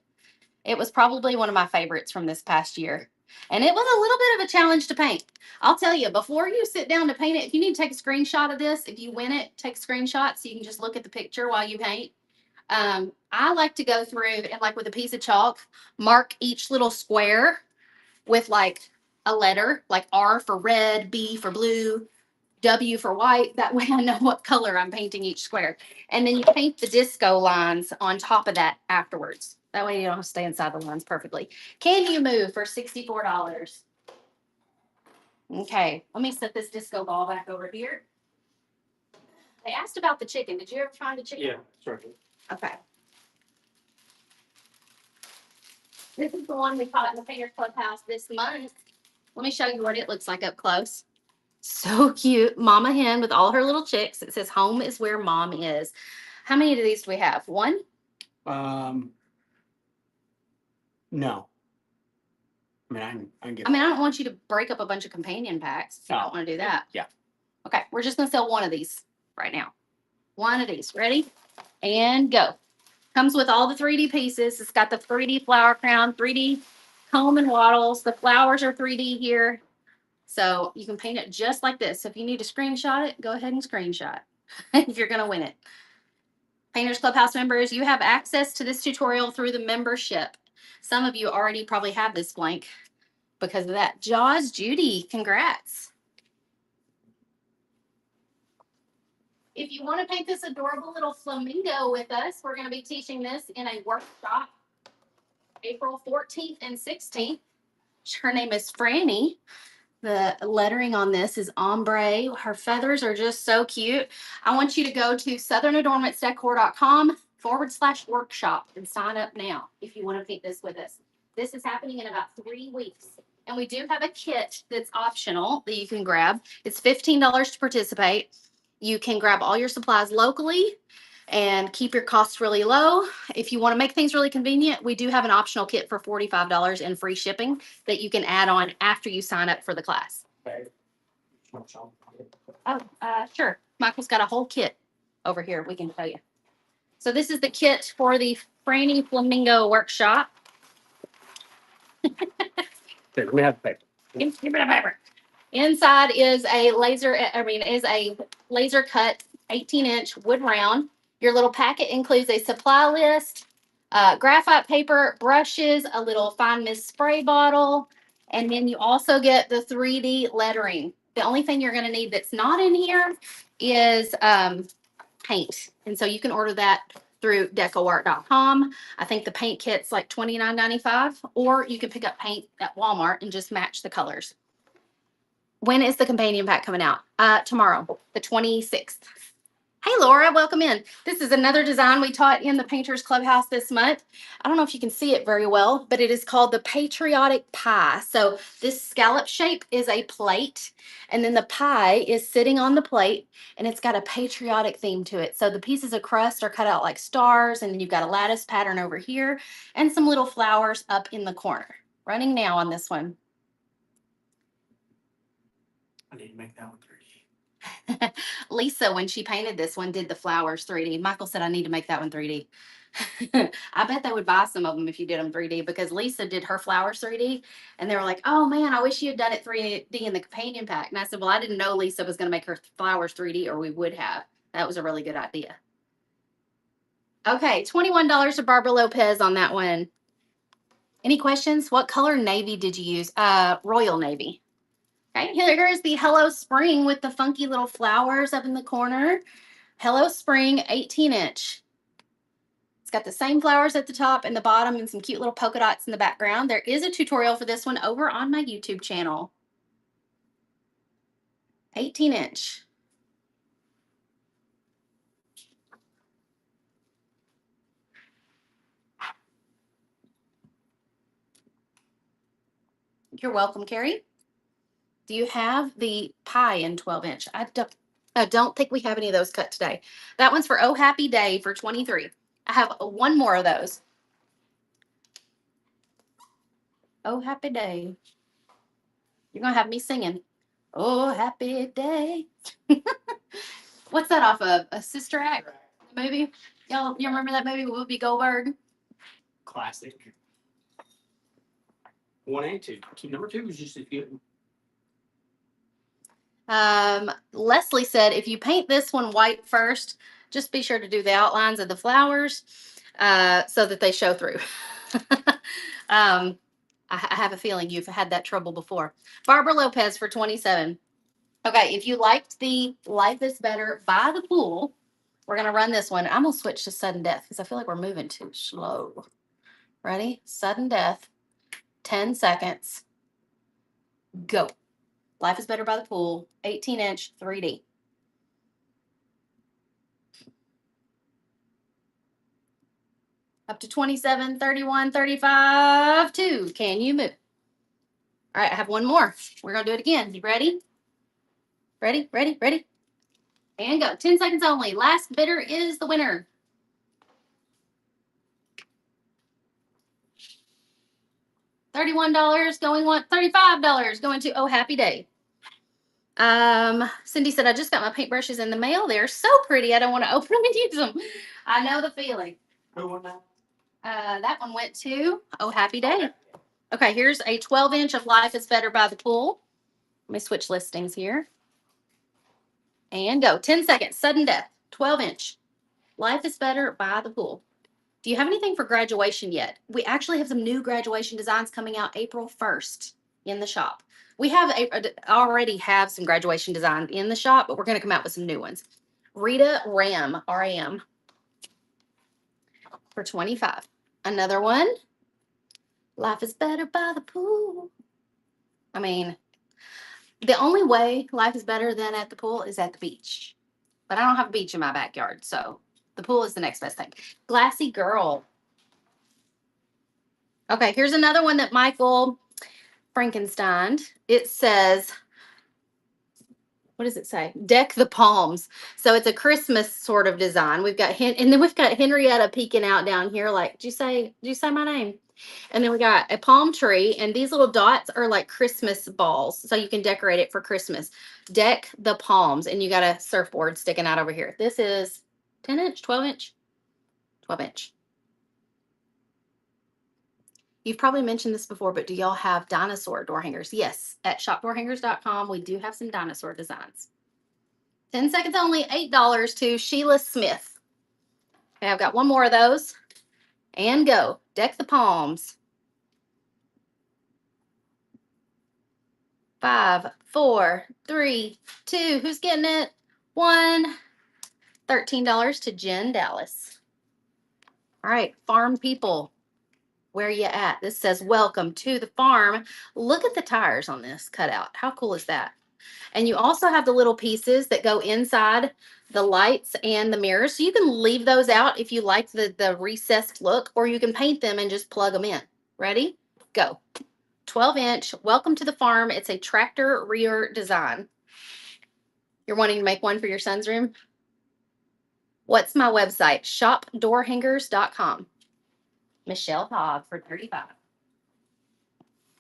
It was probably one of my favorites from this past year. And it was a little bit of a challenge to paint. I'll tell you, before you sit down to paint it, if you need to take a screenshot of this, if you win it, take a screenshot so you can just look at the picture while you paint. I like to go through and, like, with a piece of chalk, mark each little square with like a letter, like R for red, B for blue, W for white. That way I know what color I'm painting each square. And then you paint the disco lines on top of that afterwards. That way you don't have to stay inside the lines perfectly. Can you move for $64? Okay, let me set this disco ball back over here. They asked about the chicken. Did you ever find a chicken? Yeah, sorry. Okay. This is the one we caught in the Painters Clubhouse this month. Let me show you what it looks like up close. So cute. Mama hen with all her little chicks. It says home is where mom is. How many of these do we have? 1? No. I mean, I can get. I mean, I don't want you to break up a bunch of companion packs. If you don't want to do that. Yeah. Okay, we're just going to sell 1 of these right now. 1 of these. Ready? And go. Comes with all the 3D pieces. It's got the 3D flower crown, 3D comb and wattles. The flowers are 3D here. So you can paint it just like this. So if you need to screenshot it, go ahead and screenshot if you're going to win it. Painters Clubhouse members, you have access to this tutorial through the membership. Some of you already probably have this blank because of that. Jaws Judy, congrats. If you want to paint this adorable little flamingo with us, we're going to be teaching this in a workshop April 14th and 16th. Her name is Franny. The lettering on this is ombre. Her feathers are just so cute. I want you to go to southernadornmentsdecor.com/workshop and sign up now if you want to paint this with us. This is happening in about 3 weeks. And we do have a kit that's optional that you can grab. It's $15 to participate. You can grab all your supplies locally and keep your costs really low. If you want to make things really convenient, we do have an optional kit for $45 and free shipping that you can add on after you sign up for the class. Oh, sure. Michael's got a whole kit over here. We can show you. So this is the kit for the Franny Flamingo workshop. Here, we have paper. Give me the paper. Inside is a laser cut 18-inch wood round. Your little packet includes a supply list, graphite paper, brushes, a little fine mist spray bottle, and then you also get the 3D lettering. The only thing you're going to need that's not in here is paint. And so you can order that through decoart.com. I think the paint kit's like $29.95, or you can pick up paint at Walmart and just match the colors. When is the companion pack coming out? Tomorrow, the 26th. Hey, Laura, welcome in. This is another design we taught in the Painters Clubhouse this month. I don't know if you can see it very well, but it is called the Patriotic Pie. So this scallop shape is a plate, and then the pie is sitting on the plate, and it's got a patriotic theme to it. So the pieces of crust are cut out like stars, and then you've got a lattice pattern over here, and some little flowers up in the corner. Running now on this one. I need to make that one 3D. Lisa, when she painted this one, did the flowers 3D. Michael said, I need to make that one 3D. I bet they would buy some of them if you did them 3D, because Lisa did her flowers 3D and they were like, oh man, I wish you had done it 3D in the companion pack. And I said, well, I didn't know Lisa was going to make her flowers 3D, or we would have. That was a really good idea. Okay, $21 to Barbara Lopez on that one. Any questions? What color navy did you use? Royal navy. Okay, here's the Hello Spring with the funky little flowers up in the corner. Hello Spring 18-inch. It's got the same flowers at the top and the bottom and some cute little polka dots in the background. There is a tutorial for this one over on my YouTube channel. 18-inch. You're welcome, Carrie. Do you have the pie in 12-inch? I don't think we have any of those cut today. That one's for Oh Happy Day for 23. I have one more of those. Oh Happy Day. You're going to have me singing. Oh Happy Day. What's that off of? A Sister Act movie? You remember that movie with Whoopi Goldberg? Classic. 1 and 2. Number 2 was just as good. Leslie said, if you paint this one white first, just be sure to do the outlines of the flowers so that they show through. I have a feeling you've had that trouble before. Barbara Lopez for 27. Okay, if you liked the Life is Better by the Pool, we're going to run this one. I'm going to switch to sudden death because I feel like we're moving too slow. Ready? Sudden death. 10 seconds. Go. Life is Better by the Pool. 18-inch 3D. Up to 27, 31, 35, 2. Can you move? All right, I have one more. We're going to do it again. You ready? Ready, ready, ready. And go. 10 seconds only. Last bidder is the winner. $31 going on, $35 going to Oh Happy Day. Cindy said, I just got my paintbrushes in the mail. They're so pretty. I don't want to open them and use them. I know the feeling. Who won that? That one went to Oh Happy Day. Okay, here's a 12-inch of Life is Better by the Pool. Let me switch listings here. And go. 10 seconds. Sudden death. 12-inch. Life is Better by the Pool. Do you have anything for graduation yet? We actually have some new graduation designs coming out April 1st in the shop. We already have some graduation designs in the shop, but we're going to come out with some new ones. Rita Ram, R-A-M, for 25. Another one. Life is Better by the Pool. I mean, the only way life is better than at the pool is at the beach. But I don't have a beach in my backyard, so the pool is the next best thing. Glassy Girl. Okay, here's another one that Michael Frankenstein. It says, what does it say? Deck the Palms. So it's a Christmas sort of design. We've got and then we've got Henrietta peeking out down here. Like, did you say my name? And then we got a palm tree, and these little dots are like Christmas balls. So you can decorate it for Christmas. Deck the Palms, and you got a surfboard sticking out over here. This is 10-inch, 12-inch, 12-inch. You've probably mentioned this before, but do y'all have dinosaur door hangers? Yes, at shopdoorhangers.com, we do have some dinosaur designs. 10 seconds only, $8 to Sheila Smith. Okay, I've got one more of those. and go. Deck the palms. 5, 4, 3, 2. Who's getting it? 1. $13 to Jen Dallas. All right, farm people, where you at? This says, welcome to the farm. Look at the tires on this cutout. How cool is that? And you also have the little pieces that go inside the lights and the mirrors. So you can leave those out if you like the recessed look, or you can paint them and just plug them in. Ready? Go. 12-inch. Welcome to the farm. It's a tractor rear design. You're wanting to make one for your son's room? What's my website? Shopdoorhangers.com. Michelle Hogg for $35.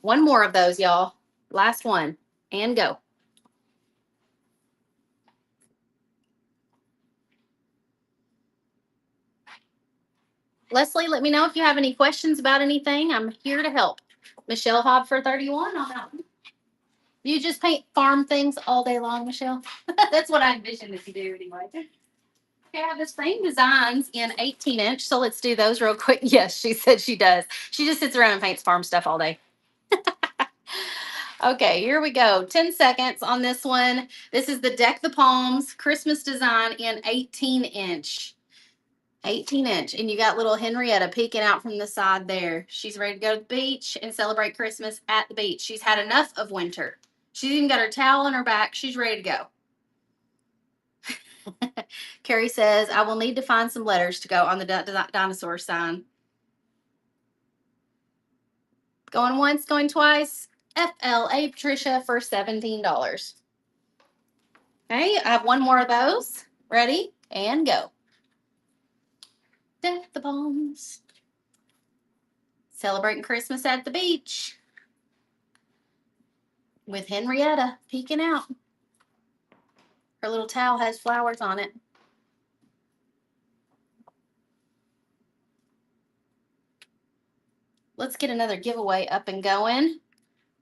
One more of those, y'all. Last one. And go. Leslie, let me know if you have any questions about anything. I'm here to help. Michelle Hobb for 31 on that one. You just paint farm things all day long, Michelle? That's what I envision that you do anyway. Okay, I have the same designs in 18-inch, so let's do those real quick. Yes, she said she does. She just sits around and paints farm stuff all day. Okay, here we go. 10 seconds on this one. This is the Deck the Palms Christmas design in 18-inch. 18-inch, and you got little Henrietta peeking out from the side there. She's ready to go to the beach and celebrate Christmas at the beach. She's had enough of winter. She's even got her towel on her back. She's ready to go. Carrie says, I will need to find some letters to go on the dinosaur sign. Going once, going twice. FLA Patricia for $17. Okay, I have one more of those. Ready? And go. Deck the palms. Celebrating Christmas at the beach with Henrietta peeking out. Her little towel has flowers on it. Let's get another giveaway up and going.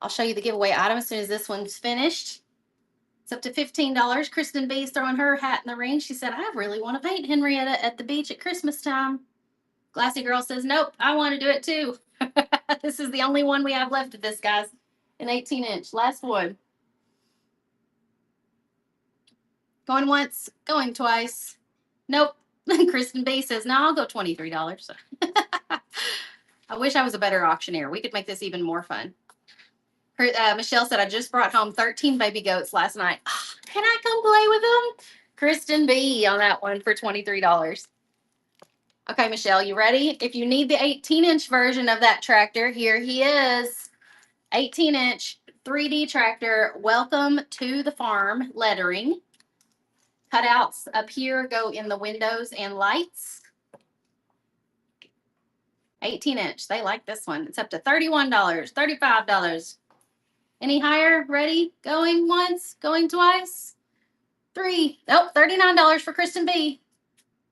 I'll show you the giveaway item as soon as this one's finished. It's up to $15. Kristen B is throwing her hat in the ring. She said, I really want to paint Henrietta at the beach at Christmas time. Glassy Girl says, nope, I want to do it too. This is the only one we have left of this, guys. An 18-inch. Last one. Going once, going twice. Nope. Kristen B says, no, I'll go $23. I wish I was a better auctioneer. We could make this even more fun. Michelle said, I just brought home 13 baby goats last night. Oh, can I come play with them? Kristen B on that one for $23. Okay, Michelle, you ready? If you need the 18-inch version of that tractor, here he is. 18-inch 3D tractor. Welcome to the farm lettering. Cutouts up here go in the windows and lights. 18-inch. They like this one. It's up to $31, $35. Any higher? Ready? Going once, going twice. 3. Nope, $39 for Kristen B.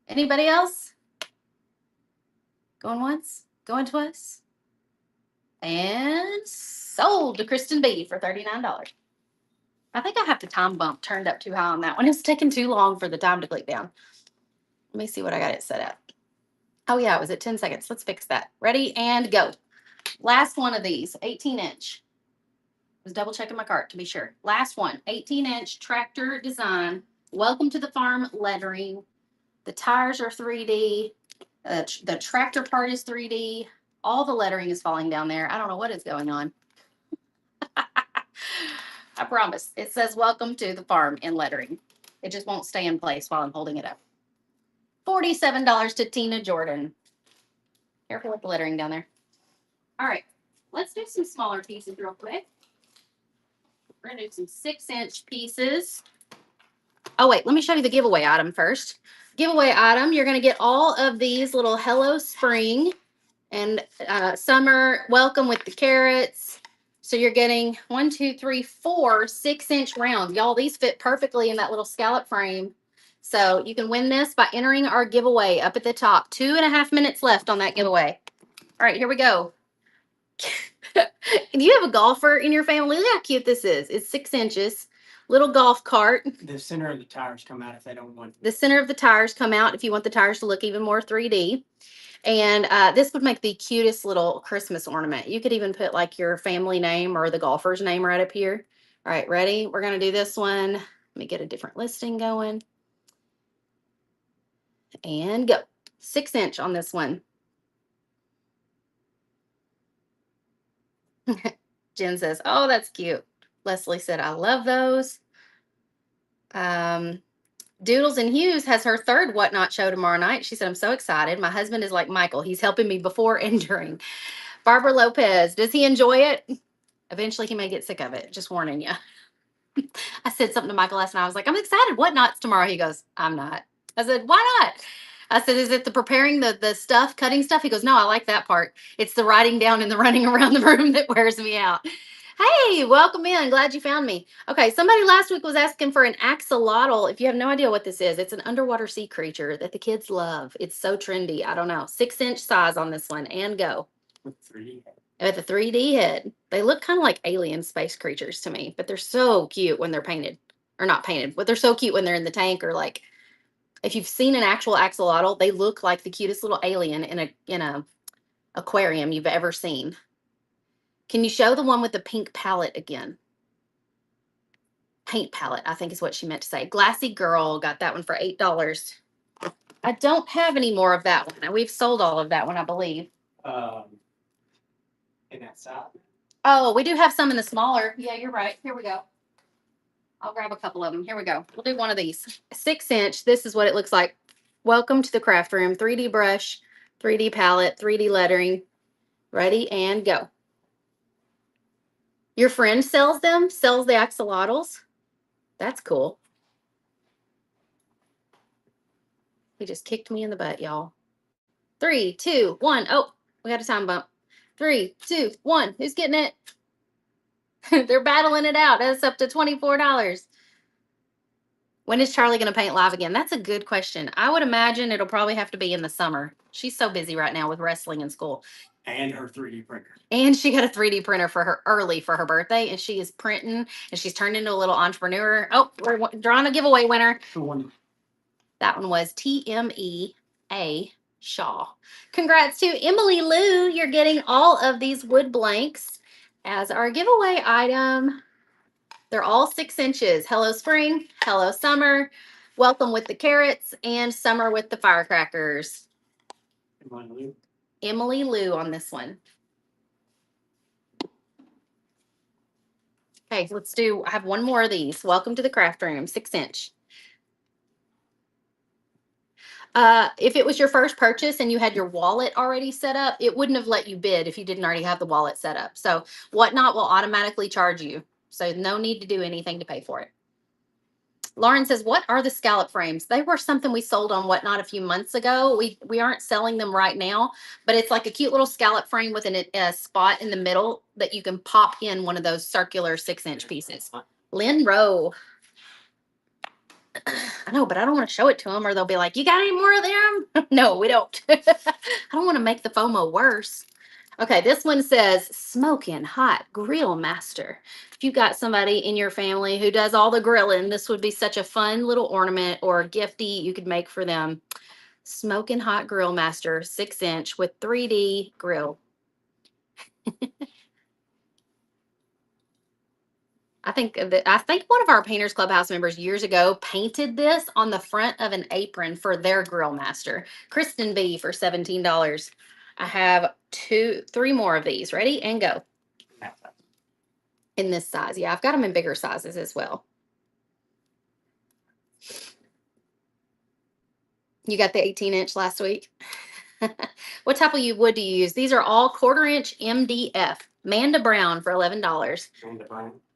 Anybody else? Going once, going twice. And sold to Kristen B for $39. I think I have the time bump turned up too high on that one. It's taking too long for the time to click down. Let me see what I got it set at. Oh yeah, it was at 10 seconds. Let's fix that. Ready and go. Last one of these, 18-inch. I was double checking my cart to be sure. Last one, 18-inch tractor design. Welcome to the farm lettering. The tires are 3D. The tractor part is 3D. All the lettering is falling down there. I don't know what is going on. I promise. It says welcome to the farm in lettering. It just won't stay in place while I'm holding it up. $47 to Tina Jordan. Careful with the lettering down there. All right, let's do some smaller pieces real quick. We're gonna do some 6-inch pieces. Oh wait, let me show you the giveaway item first. Giveaway item, you're gonna get all of these little Hello Spring and Summer Welcome with the carrots. So you're getting 4 6-inch rounds. Y'all, these fit perfectly in that little scallop frame. So you can win this by entering our giveaway up at the top. 2.5 minutes left on that giveaway. All right, here we go. Do you have a golfer in your family? Look how cute this is. It's 6 inches. Little golf cart. The center of the tires come out if they don't want. The center of the tires come out if you want the tires to look even more 3D. And this would make the cutest little Christmas ornament. You could even put like your family name or the golfer's name right up here. All right, ready? We're going to do this one. Let me get a different listing going. And go. 6-inch on this one. Jen says, oh, that's cute. Leslie said, I love those. Doodles and Hughes has her third Whatnot show tomorrow night. She said, I'm so excited. My husband is like Michael. He's helping me before and during. Barbara Lopez, does he enjoy it? Eventually he may get sick of it. Just warning you. I said something to Michael last night. I was like, I'm excited. Whatnot's tomorrow? He goes, I'm not. I said, why not? I said, is it the preparing the stuff, cutting stuff? He goes, no, I like that part. It's the writing down and the running around the room that wears me out. Hey, welcome in. Glad you found me. Okay, somebody last week was asking for an axolotl. If you have no idea what this is, it's an underwater sea creature that the kids love. It's so trendy. I don't know. 6-inch size on this one, and go. With 3D. With a 3D head. They look kind of like alien space creatures to me, but they're so cute when they're painted. Or not painted, but they're so cute when they're in the tank, or like if you've seen an actual axolotl, they look like the cutest little alien in a aquarium you've ever seen. Can you show the one with the pink palette again? Paint palette, I think is what she meant to say. Glassy Girl, got that one for $8. I don't have any more of that one. We've sold all of that one, I believe. In that side. Oh, we do have some in the smaller. Yeah, you're right. Here we go. I'll grab a couple of them. Here we go. We'll do one of these. 6-inch. This is what it looks like. Welcome to the craft room. 3D brush, 3D palette, 3D lettering. Ready and go. Your friend sells them? Sells the axolotls? That's cool. He just kicked me in the butt, y'all. 3, 2, 1. Oh, we got a time bump. 3, 2, 1. Who's getting it? They're battling it out. That's up to $24. When is Charlie going to paint live again? That's a good question. I would imagine it'll probably have to be in the summer. She's so busy right now with wrestling and school. And her 3D printer. And she got a 3D printer for her early for her birthday, and she is printing, and she's turned into a little entrepreneur. Oh, we're drawing a giveaway winner. That one was TMEA Shaw. Congrats to Emily Lou. You're getting all of these wood blanks as our giveaway item. They're all 6 inches. Hello spring, hello summer, welcome with the carrots, and summer with the firecrackers. Emily Lou on this one. Okay, let's do, I have one more of these. Welcome to the craft room, 6-inch. If it was your first purchase and you had your wallet already set up, it wouldn't have let you bid if you didn't already have the wallet set up. So Whatnot will automatically charge you. So no need to do anything to pay for it. Lauren says, what are the scallop frames? They were something we sold on Whatnot a few months ago. We aren't selling them right now, but it's like a cute little scallop frame with a spot in the middle that you can pop in one of those circular 6-inch pieces. Lynn Rowe. I know, but I don't want to show it to them or they'll be like, you got any more of them? No, we don't. I don't want to make the FOMO worse. Okay, this one says Smoking Hot Grill Master. If you've got somebody in your family who does all the grilling, this would be such a fun little ornament or gifty you could make for them. Smoking Hot Grill Master, 6-inch with 3D grill. I think one of our Painters Clubhouse members years ago painted this on the front of an apron for their grill master. Kristen B for $17. I have 3 more of these. Ready and go. In this size. Yeah, I've got them in bigger sizes as well. You got the 18-inch last week. What type of wood do you use? These are all 1/4-inch MDF. Manda Brown for $11.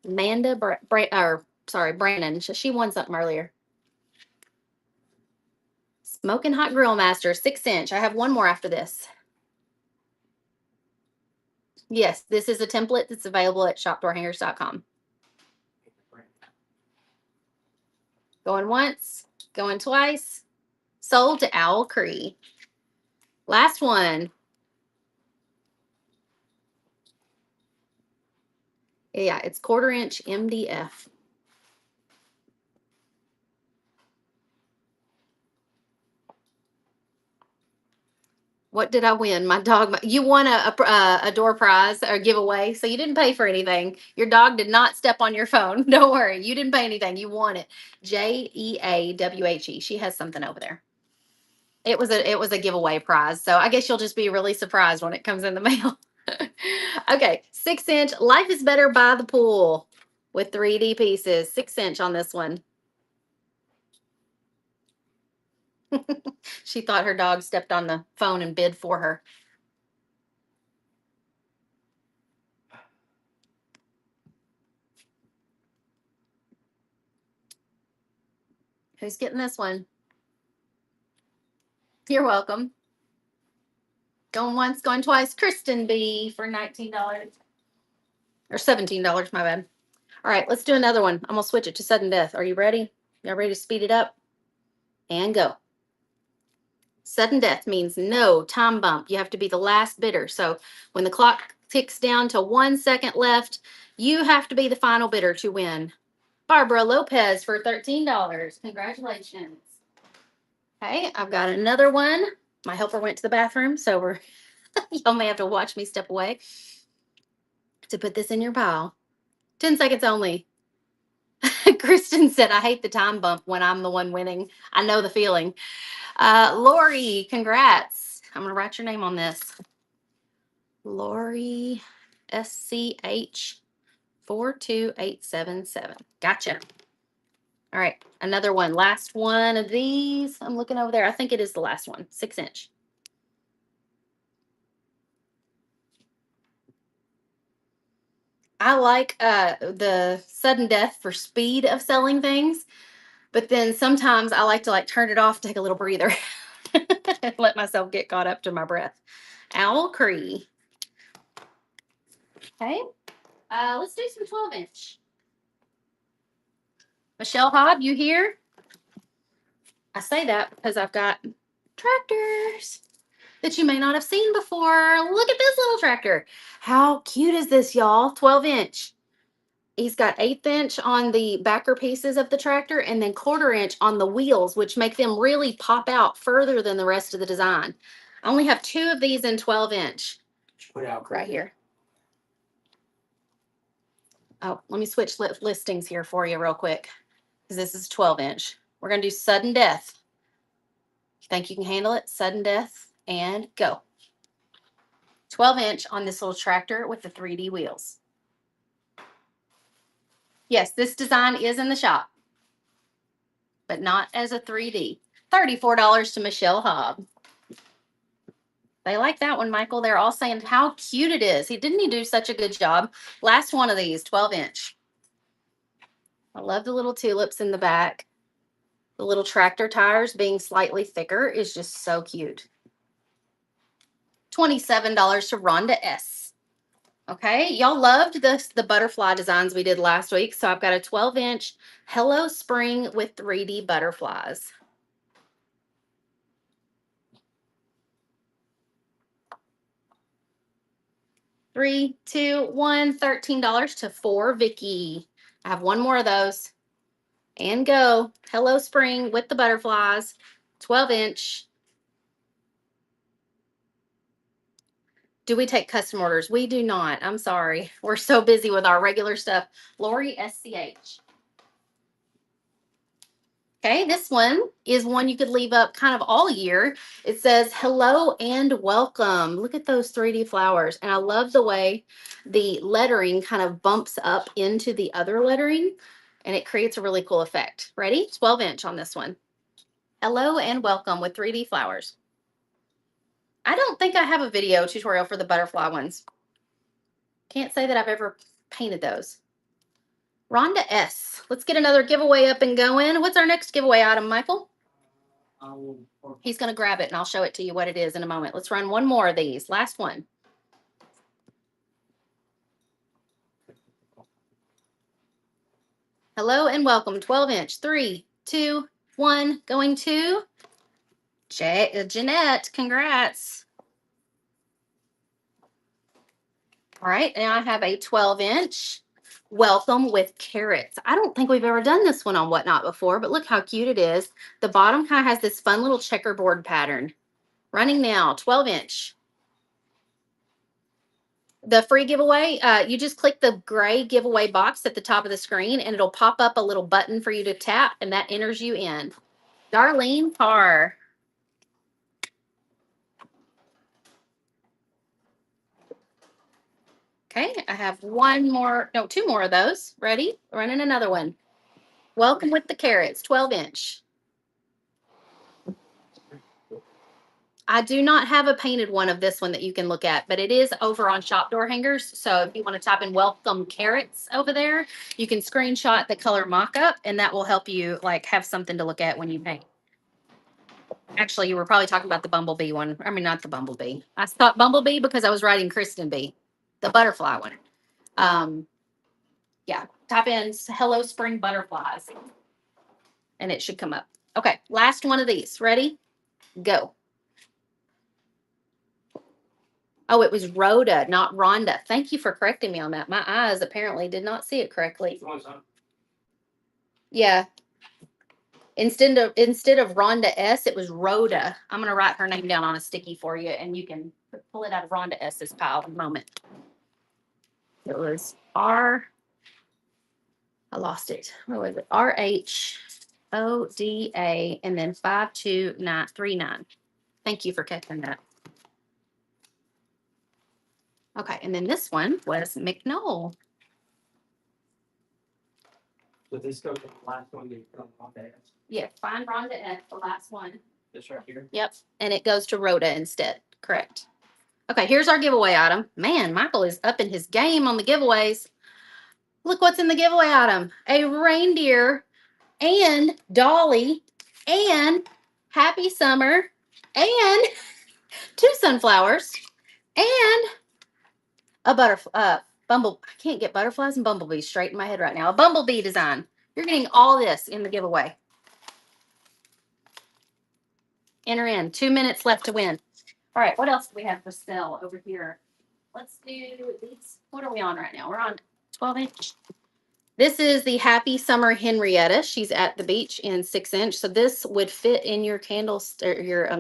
Manda Brown. Brandon. She won something earlier. Smoking Hot Grill Master, 6-inch. I have one more after this. Yes, this is a template that's available at shopdoorhangers.com. Going once, going twice. Sold to Owl Cree. Last one. Yeah, it's 1/4-inch MDF. What did I win? My dog. You won a door prize or giveaway, so you didn't pay for anything. Your dog did not step on your phone. Don't worry, you didn't pay anything. You won it. JEAWHE. She has something over there. It was a giveaway prize, so I guess you'll just be really surprised when it comes in the mail. Okay, 6-inch. Life is better by the pool with 3D pieces. 6-inch on this one. She thought her dog stepped on the phone and bid for her. Who's getting this one? You're welcome. Going once, going twice. Kristen B for $19 or $17. My bad. All right, let's do another one. I'm gonna switch it to sudden death. Are you ready? Y'all ready to speed it up? And go. Sudden death means no time bump. You have to be the last bidder. So when the clock ticks down to 1 second left, you have to be the final bidder to win. Barbara Lopez for $13. Congratulations. Okay, I've got another one. My helper went to the bathroom, so y'all may have to watch me step away to put this in your pile. 10 seconds only. Kristen said, I hate the time bump when I'm the one winning. I know the feeling. Lori, congrats. I'm going to write your name on this. Lori SCH 42877. Gotcha. All right, another one. Last one of these. I'm looking over there. I think it is the last one. 6-inch. I like the sudden death for speed of selling things, but then sometimes I like to turn it off, take a little breather, and let myself get caught up to my breath. Owl Cree. Okay, let's do some 12-inch. Michelle Hobb, you here? I say that because I've got tractors that you may not have seen before. Look at this little tractor. How cute is this, y'all? 12-inch. He's got 1/8 inch on the backer pieces of the tractor and then 1/4 inch on the wheels, which make them really pop out further than the rest of the design. I only have 2 of these in 12-inch. Put out Right here. Oh, let me switch listings here for you real quick because this is 12-inch. We're going to do sudden death. You think you can handle it? Sudden death and go. 12-inch on this little tractor with the 3D wheels. Yes, this design is in the shop, but not as a 3D. $34 to Michelle Hobb. They like that one, Michael. They're all saying how cute it is. Didn't he do such a good job? Last one of these, 12-inch. I love the little tulips in the back. The little tractor tires being slightly thicker is just so cute. $27 to Rhonda S. Okay, y'all loved the butterfly designs we did last week. So I've got a 12-inch Hello Spring with 3D butterflies. Three, two, one, $13 to 4 Vicky. I have one more of those. And go. Hello Spring with the butterflies. 12-inch. Do we take custom orders? We do not. I'm sorry. We're so busy with our regular stuff. Lori SCH. Okay, this one is one you could leave up kind of all year. It says hello and welcome. Look at those 3D flowers. And I love the way the lettering kind of bumps up into the other lettering and it creates a really cool effect. Ready? 12-inch on this one. Hello and welcome with 3D flowers. I don't think I have a video tutorial for the butterfly ones. Can't say that I've ever painted those. Rhonda S. Let's get another giveaway up and going. What's our next giveaway item, Michael? He's going to grab it and I'll show it to you what it is in a moment. Let's run one more of these. Last one. Hello and welcome. 12-inch. 3, 2, 1. Going to Jeanette. Congrats. All right. Now I have a 12-inch. Welcome with carrots. I don't think we've ever done this one on Whatnot before, but look how cute it is. The bottom kind of has this fun little checkerboard pattern. Running now, 12-inch. The free giveaway, you just click the gray giveaway box at the top of the screen and it'll pop up a little button for you to tap and that enters you in. Darlene Parr. Okay, I have two more of those. Ready? Running another one. Welcome with the Carrots, 12-inch. I do not have a painted one of this one that you can look at, but it is over on Shop Door Hangers. So if you want to type in Welcome Carrots over there, you can screenshot the color mock-up and that will help you like have something to look at when you paint. Actually, you were probably talking about the Bumblebee one. I mean, not the Bumblebee. I thought Bumblebee because I was writing Kristen Bee, the butterfly one. Yeah, type in Hello Spring Butterflies and it should come up. Okay, last one of these. Ready? Go. Oh, it was Rhoda, not Rhonda. Thank you for correcting me on that. My eyes apparently did not see it correctly. Yeah. Instead of Rhonda S, it was Rhoda. I'm gonna write her name down on a sticky for you, and you can pull it out of Rhonda S's pile in a moment. It was R. I lost it. Where was it? RHODA and then 52939. Thank you for catching that. Okay, and then this one was McNoll. So this goes to the last one you put on the S. Yeah, find Rhonda S, the last one. This right here. Yep, and it goes to Rhoda instead. Correct. Okay, here's our giveaway item. Man, Michael is up in his game on the giveaways. Look what's in the giveaway item. A reindeer and Dolly and Happy Summer and 2 sunflowers and a butterfly. I can't get butterflies and bumblebees straight in my head right now. A bumblebee design. You're getting all this in the giveaway. Enter in. 2 minutes left to win. All right, what else do we have for sale over here? Let's do these. What are we on right now? We're on 12-inch. This is the Happy Summer Henrietta. She's at the beach in 6-inch. So this would fit in your candlestick,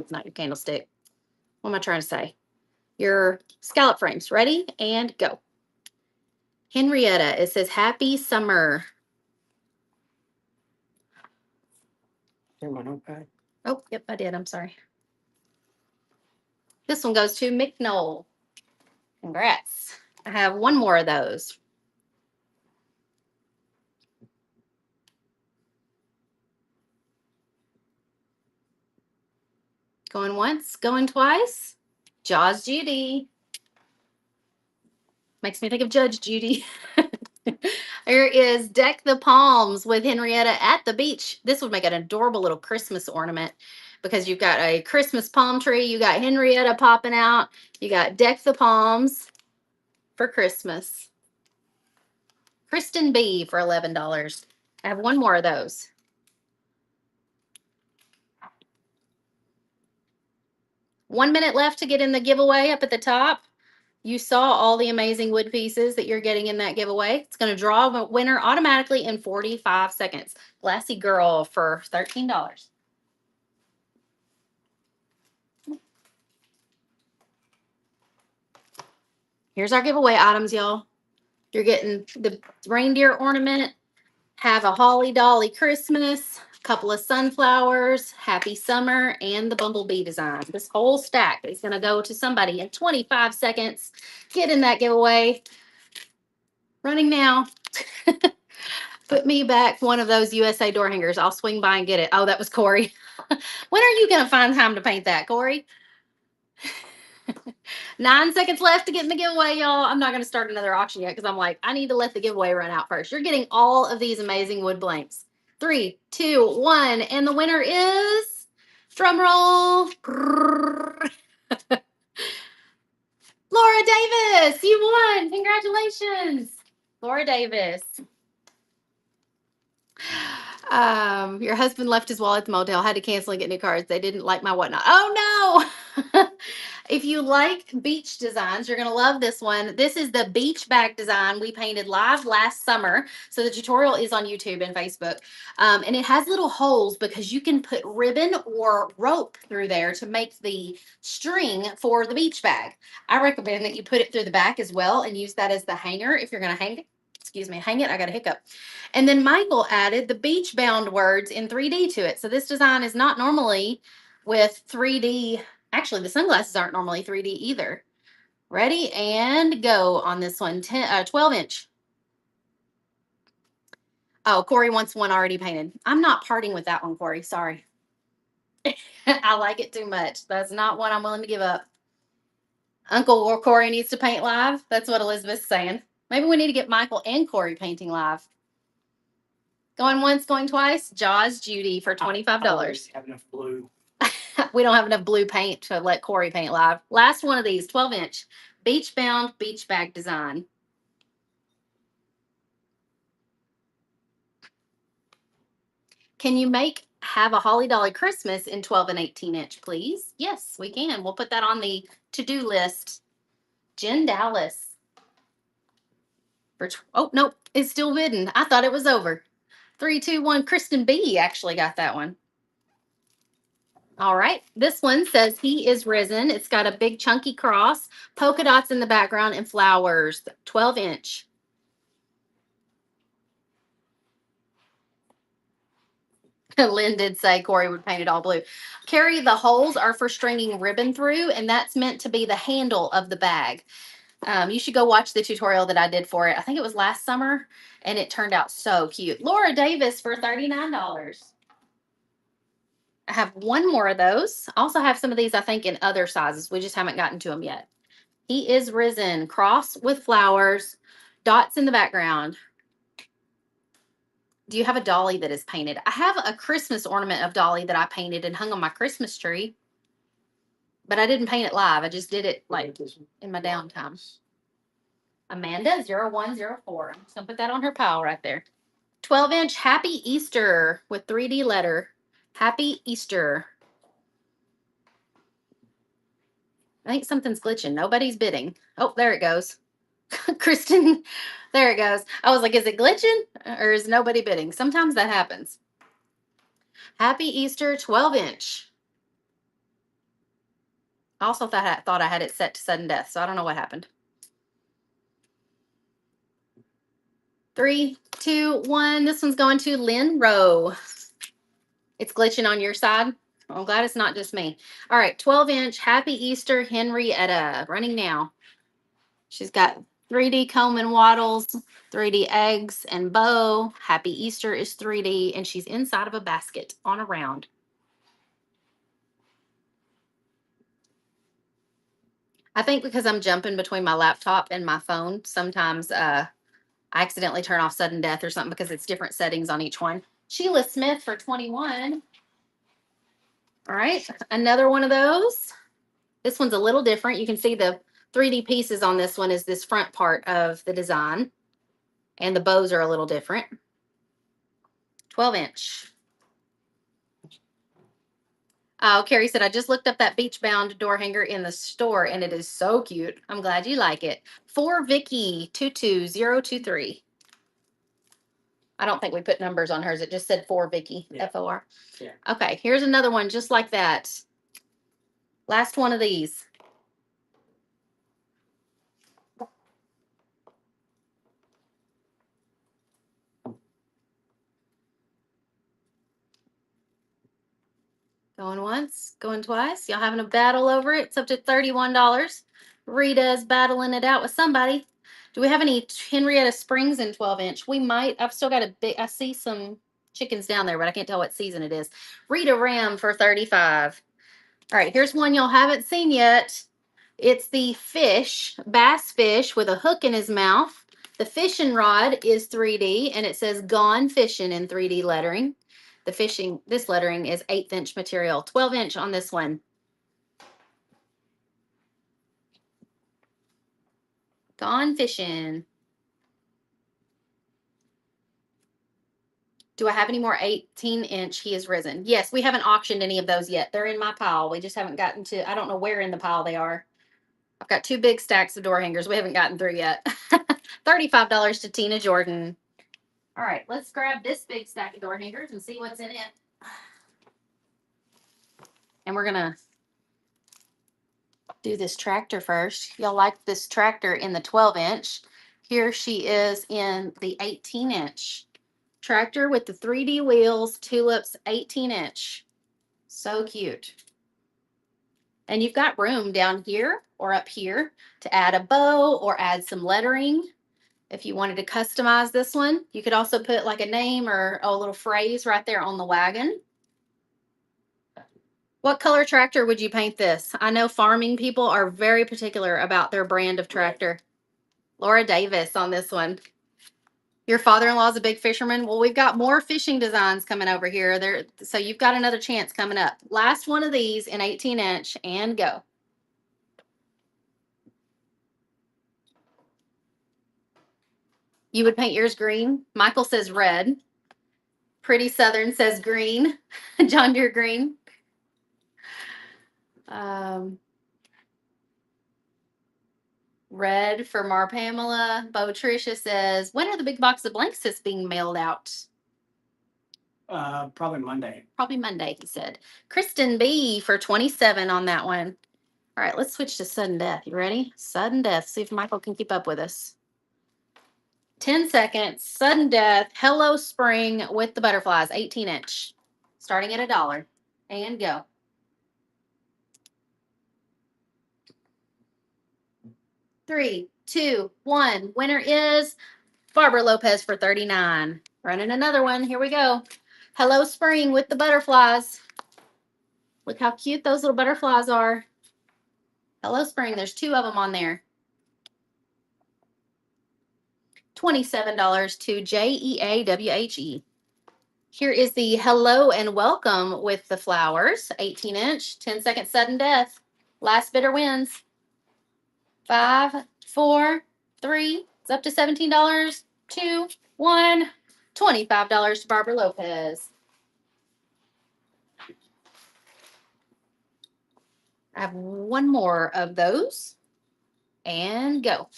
not your candlestick. What am I trying to say? Your scallop frames. Ready? And go. Henrietta. It says Happy Summer. Here's my notepad. Oh, yep, I did. I'm sorry. This one goes to McNoll. Congrats. I have one more of those. Going once, going twice. Jaws Judy. Makes me think of Judge Judy. Here is Deck the Palms with Henrietta at the beach. This would make an adorable little Christmas ornament because you've got a Christmas palm tree. You got Henrietta popping out. You got Deck the Palms for Christmas. Kristen B for $11. I have one more of those. One minute left to get in the giveaway up at the top. You saw all the amazing wood pieces that you're getting in that giveaway. It's going to draw a winner automatically in 45 seconds. Glassy Girl for $13. Here's our giveaway items, y'all. You're getting the reindeer ornament, have a holly dolly Christmas, a couple of sunflowers, Happy Summer, and the bumblebee design. This whole stack is going to go to somebody in 25 seconds. Get in that giveaway. Running now. Put me back one of those USA door hangers. I'll swing by and get it. Oh, that was Corey. When are you going to find time to paint that, Corey? 9 seconds left to get in the giveaway, y'all. I'm not going to start another auction yet because I'm like, I need to let the giveaway run out first. You're getting all of these amazing wood blanks. 3, 2, 1. And the winner is, drum roll. Laura Davis, you won. Congratulations. Laura Davis. Your husband left his wallet at the motel, had to cancel and get new cards. They didn't like my whatnot. Oh no. If you like beach designs, you're going to love this one. This is the beach bag design we painted live last summer. So the tutorial is on YouTube and Facebook. And it has little holes because you can put ribbon or rope through there to make the string for the beach bag. I recommend that you put it through the back as well and use that as the hanger if you're going to hang it. Excuse me, hang it. I got a hiccup. And then Michael added the beach bound words in 3D to it. So this design is not normally with 3D. Actually, the sunglasses aren't normally 3D either. Ready and go on this one. 12 inch. Oh, Corey wants one already painted. I'm not parting with that one, Corey. Sorry. I like it too much. That's not one I'm willing to give up. Uncle Corey needs to paint live. That's what Elizabeth's saying. Maybe we need to get Michael and Corey painting live. Going once, going twice. Jaws Judy for $25. Have enough blue. We don't have enough blue paint to let Corey paint live. Last one of these, 12 inch. Beach bound beach bag design. Can you have a Holly Dolly Christmas in 12 and 18 inch, please? Yes, we can. We'll put that on the to-do list. Jen Dallas. Oh, nope. It's still bidden. I thought it was over. 3, 2, 1. Kristen B actually got that one. All right. This one says he is risen. It's got a big chunky cross, polka dots in the background, and flowers. 12 inch. Lynn did say Corey would paint it all blue. Carrie, the holes are for stringing ribbon through, and that's meant to be the handle of the bag. You should go watch the tutorial that I did for it. I think it was last summer, and it turned out so cute. Laura Davis for $39. I have one more of those. I also have some of these, I think, in other sizes. We just haven't gotten to them yet. He is risen. Cross with flowers, dots in the background. Do you have a dolly that is painted? I have a Christmas ornament of dolly that I painted and hung on my Christmas tree, but I didn't paint it live. I just did it like in my downtime. Amanda 0104. I'm just gonna put that on her pile right there. 12 inch Happy Easter with 3D letter. Happy Easter. I think something's glitching. Nobody's bidding. Oh, there it goes. Kristen, there it goes. I was like, is it glitching or is nobody bidding? Sometimes that happens. Happy Easter 12 inch. I also thought I had it set to sudden death, so I don't know what happened. 3, 2, 1. This one's going to Lynn Rowe. It's glitching on your side. I'm glad it's not just me. All right, 12 inch Happy Easter Henrietta running now. She's got 3D comb and wattles, 3D eggs and bow. Happy Easter is 3D, and she's inside of a basket on a round. I think because I'm jumping between my laptop and my phone, sometimes I accidentally turn off sudden death or something because it's different settings on each one. Sheila Smith for 21. All right, another one of those. This one's a little different. You can see the 3D pieces on this one is this front part of the design, and the bows are a little different. 12 inch. Oh, Carrie said, I just looked up that beach bound door hanger in the store and it is so cute. I'm glad you like it. For Vicky 22023. I don't think we put numbers on hers. It just said for Vicky, Yeah. FOR. Yeah. Okay, here's another one just like that. Last one of these. Going once, going twice. Y'all having a battle over it? It's up to $31. Rita's battling it out with somebody. Do we have any Henrietta Springs in 12 inch? We might. I've still got a big, I see some chickens down there, but I can't tell what season it is. Rita Ram for 35. All right, here's one y'all haven't seen yet. It's the fish, bass fish with a hook in his mouth. The fishing rod is 3D and it says Gone Fishing in 3D lettering. This lettering is 1/8 inch material, 12 inch on this one. Gone Fishing. Do I have any more 18-inch He Is Risen? Yes, we haven't auctioned any of those yet. They're in my pile. We just haven't gotten to, I don't know where in the pile they are. I've got 2 big stacks of door hangers we haven't gotten through yet. $35 to Tina Jordan. All right, let's grab this big stack of door hangers and see what's in it. And we're going to do this tractor first. Y'all like this tractor in the 12-inch. Here she is in the 18-inch. Tractor with the 3D wheels, tulips, 18-inch. So cute. And you've got room down here or up here to add a bow or add some lettering. If you wanted to customize this one, you could also put like a name or a little phrase right there on the wagon. What color tractor would you paint this? I know farming people are very particular about their brand of tractor. Laura Davis on this one. Your father-in-law is a big fisherman. Well, we've got more fishing designs coming over here. So you've got another chance coming up. Last one of these in 18-inch and go. You would paint yours green. Michael says red. Pretty Southern says green. John Deere green. Red for Mar Pamela. Bo Tricia says, when are the big box of blank sets being mailed out? Probably Monday. Probably Monday, he said. Kristen B for 27 on that one. All right, let's switch to sudden death. You ready? Sudden death. See if Michael can keep up with us. 10 seconds. Sudden death. Hello Spring with the butterflies. 18-inch. Starting at $1. And go. Three, two, one. Winner is Barbara Lopez for 39. Running another one. Here we go. Hello Spring with the butterflies. Look how cute those little butterflies are. Hello Spring. There's 2 of them on there. $27 to JEAWHE. Here is the hello and welcome with the flowers. 18-inch. 10-second sudden death. Last bidder wins. 5, 4, 3. It's up to $17. 2, 1. $25 to Barbara Lopez. I have one more of those. And go.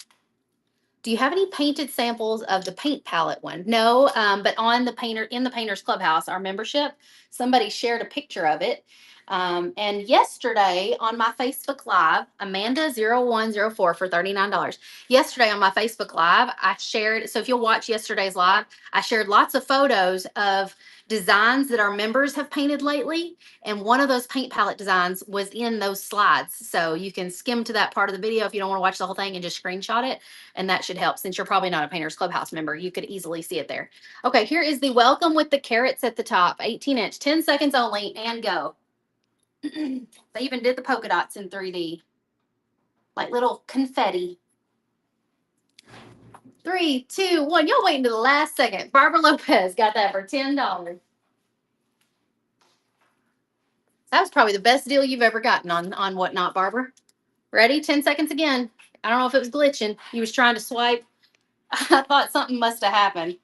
Do you have any painted samples of the paint palette one? No, but on the Painters Clubhouse, our membership, somebody shared a picture of it. And yesterday on my Facebook Live, Amanda0104 for $39. Yesterday on my Facebook Live, I shared, so if you'll watch yesterday's live, I shared lots of photos of designs that our members have painted lately. And one of those paint palette designs was in those slides. So you can skim to that part of the video if you don't want to watch the whole thing and just screenshot it. And that should help since you're probably not a Painters Clubhouse member. You could easily see it there. Okay, here is the welcome with the carrots at the top. 18-inch, 10 seconds only, and go. They even did the polka dots in 3D. Like little confetti. 3, 2, 1. Y'all wait until the last second. Barbara Lopez got that for $10. That was probably the best deal you've ever gotten on Whatnot, Barbara. Ready? 10 seconds again. I don't know if it was glitching. You was trying to swipe. I thought something must have happened.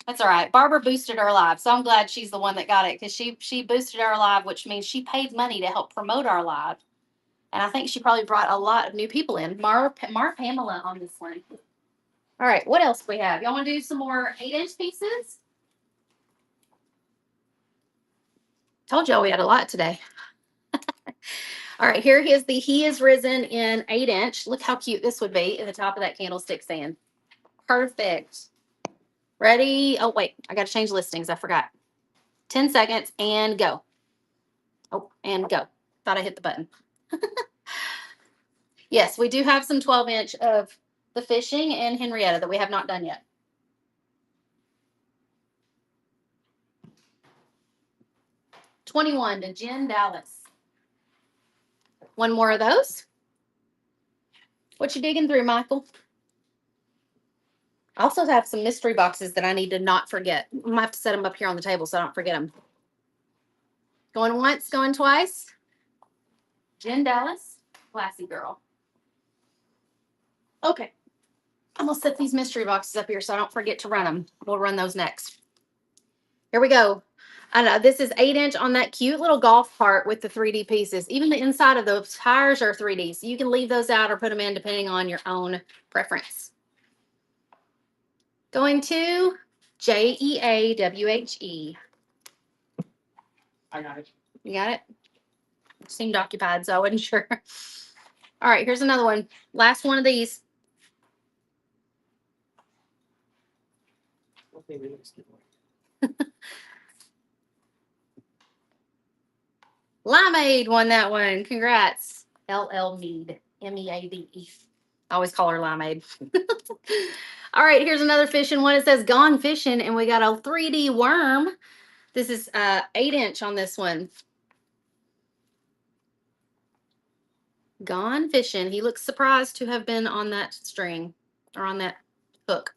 That's all right. Barbara boosted our live, so I'm glad she's the one that got it because she boosted our live, which means she paid money to help promote our live. And I think she probably brought a lot of new people in. Mar Pamela on this one. All right, what else do we have? Y'all want to do some more 8-inch pieces? Told y'all we had a lot today. All right, here is the He Is Risen in 8-inch. Look how cute this would be at the top of that candlestick stand. Perfect. Ready? Oh, wait, I got to change listings. I forgot. 10 seconds and go. Oh, and go. Thought I hit the button. Yes, we do have some 12-inch of the fishing and Henrietta that we have not done yet. $21 to Jen Dallas. One more of those. What you digging through, Michael? I also have some mystery boxes that I need to not forget. I'm gonna have to set them up here on the table so I don't forget them. Going once, going twice. Jen Dallas, classy girl. Okay, I'm gonna set these mystery boxes up here so I don't forget to run them. We'll run those next. Here we go. I know this is 8-inch on that cute little golf cart with the 3D pieces. Even the inside of those tires are 3D. So you can leave those out or put them in depending on your own preference. Going to JEAWHE. I got it. You got it? Seemed occupied, so I wasn't sure. All right, here's another one. Last one of these. Limeade won that one. Congrats. LL Mead. MEADE. I always call her Limeade. All right, here's another fishing one. It says Gone Fishing, and we got a 3D worm. This is 8-inch on this one. Gone Fishing. He looks surprised to have been on that string or on that hook.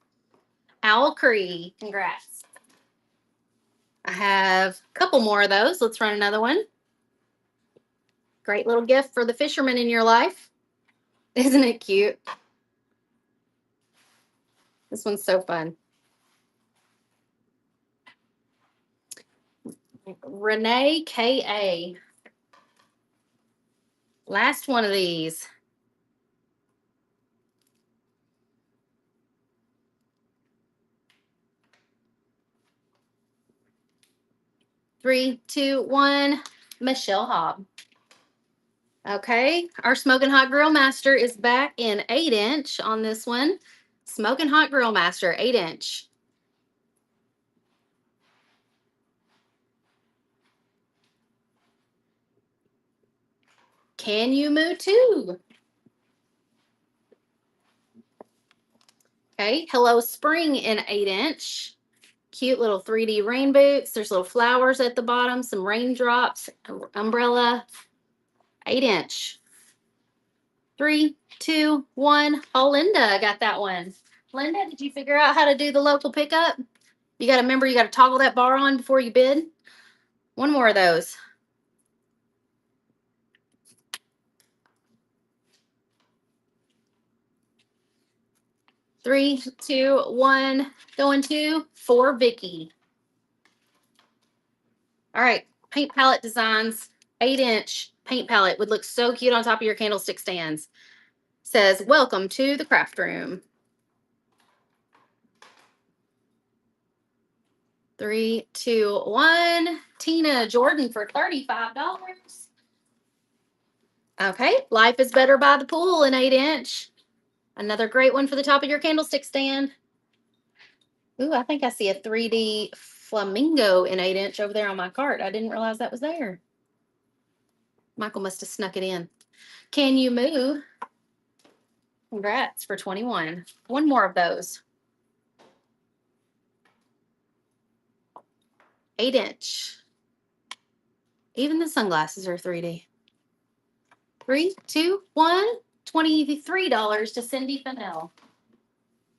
Owl Cree. Congrats. I have a couple more of those. Let's run another one. Great little gift for the fisherman in your life. Isn't it cute? This one's so fun. Renee K.A. Last one of these. Three, two, one. Michelle Hobb. Okay, our Smoking Hot Grill Master is back in 8-inch on this one. Smoking Hot Grill Master, 8-inch. Can You Moo Too? Okay, Hello Spring in 8-inch. Cute little 3D rain boots. There's little flowers at the bottom, some raindrops, umbrella, 8-inch. 3, 2, 1. Oh, Linda got that one. Linda, did you figure out how to do the local pickup? You got to remember, you got to toggle that bar on before you bid. One more of those. Three, two, one. Going to for Vicky. All right, paint palette designs. 8-inch paint palette would look so cute on top of your candlestick stands. Says, welcome to the craft room. 3, 2, 1. Tina Jordan for $35. Okay, Life is Better by the Pool in 8-inch. Another great one for the top of your candlestick stand. Ooh, I think I see a 3D flamingo in 8-inch over there on my cart. I didn't realize that was there. Michael must have snuck it in. Can You Moo? Congrats for 21. One more of those. 8-inch. Even the sunglasses are 3D. 3, 2, 1. $23 to Cindy Fennell.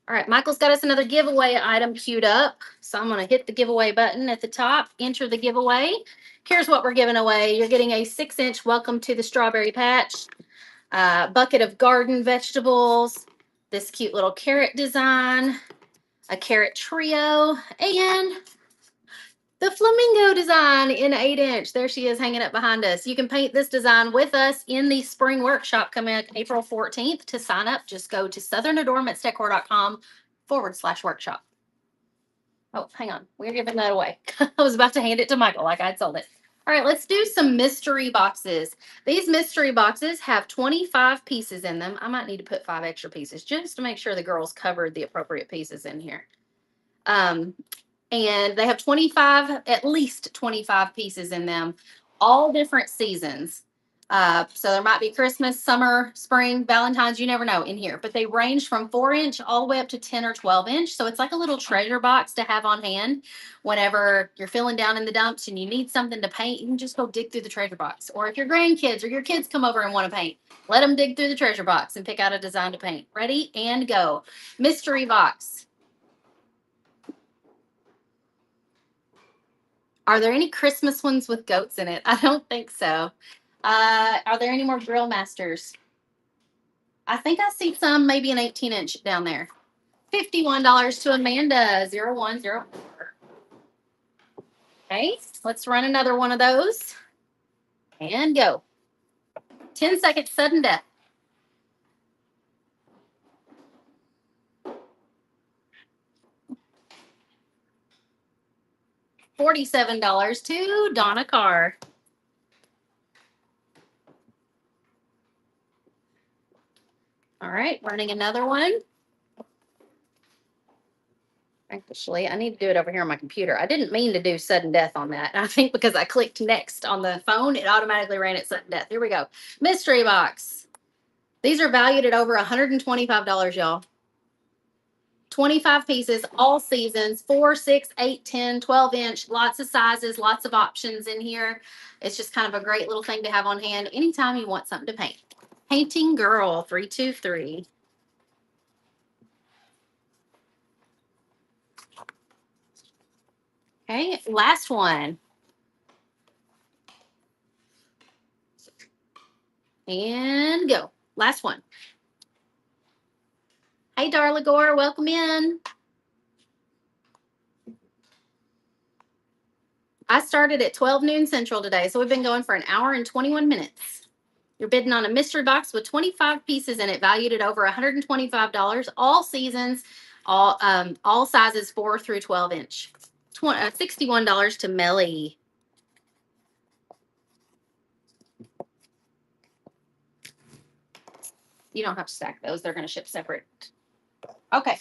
All right, Michael's got us another giveaway item queued up. So I'm going to hit the giveaway button at the top, enter the giveaway. Here's what we're giving away. You're getting a 6-inch Welcome to the Strawberry Patch, bucket of garden vegetables, this cute little carrot design, a carrot trio, and the flamingo design in 8-inch. There she is hanging up behind us. You can paint this design with us in the spring workshop coming up April 14th. To sign up, just go to southernadornmentsdecor.com/workshop. Oh, hang on. We're giving that away. I was about to hand it to Michael like I'd sold it. All right, let's do some mystery boxes. These mystery boxes have 25 pieces in them. I might need to put 5 extra pieces just to make sure the girls covered the appropriate pieces in here. And they have 25, at least 25 pieces in them, all different seasons. So there might be Christmas, summer, spring, Valentine's, you never know in here. But they range from 4-inch all the way up to 10 or 12-inch. So it's like a little treasure box to have on hand whenever you're feeling down in the dumps and you need something to paint. You can just go dig through the treasure box. Or if your grandkids or your kids come over and want to paint, let them dig through the treasure box and pick out a design to paint. Ready and go. Mystery box. Are there any Christmas ones with goats in it? I don't think so. Are there any more Grill Masters? I think I see some, maybe an 18-inch down there. $51 to Amanda 0104. Okay, let's run another one of those. And go. 10 seconds, sudden death. $47 to Donna Carr. All right, running another one. Actually, I need to do it over here on my computer. I didn't mean to do sudden death on that. I think because I clicked next on the phone, it automatically ran it sudden death. Here we go. Mystery box. These are valued at over $125, y'all. 25 pieces, all seasons, 4, 6, 8, 10, 12-inch, lots of sizes, lots of options in here. It's just kind of a great little thing to have on hand anytime you want something to paint. Painting Girl 323. Okay, last one. And go. Last one. Hey, Darla Gore, welcome in. I started at 12 noon Central today, so we've been going for an hour and 21 minutes. You're bidding on a mystery box with 25 pieces in it, valued at over $125, all seasons, all sizes 4 through 12 inch. $61 to Melly. You don't have to stack those; they're going to ship separate. Okay,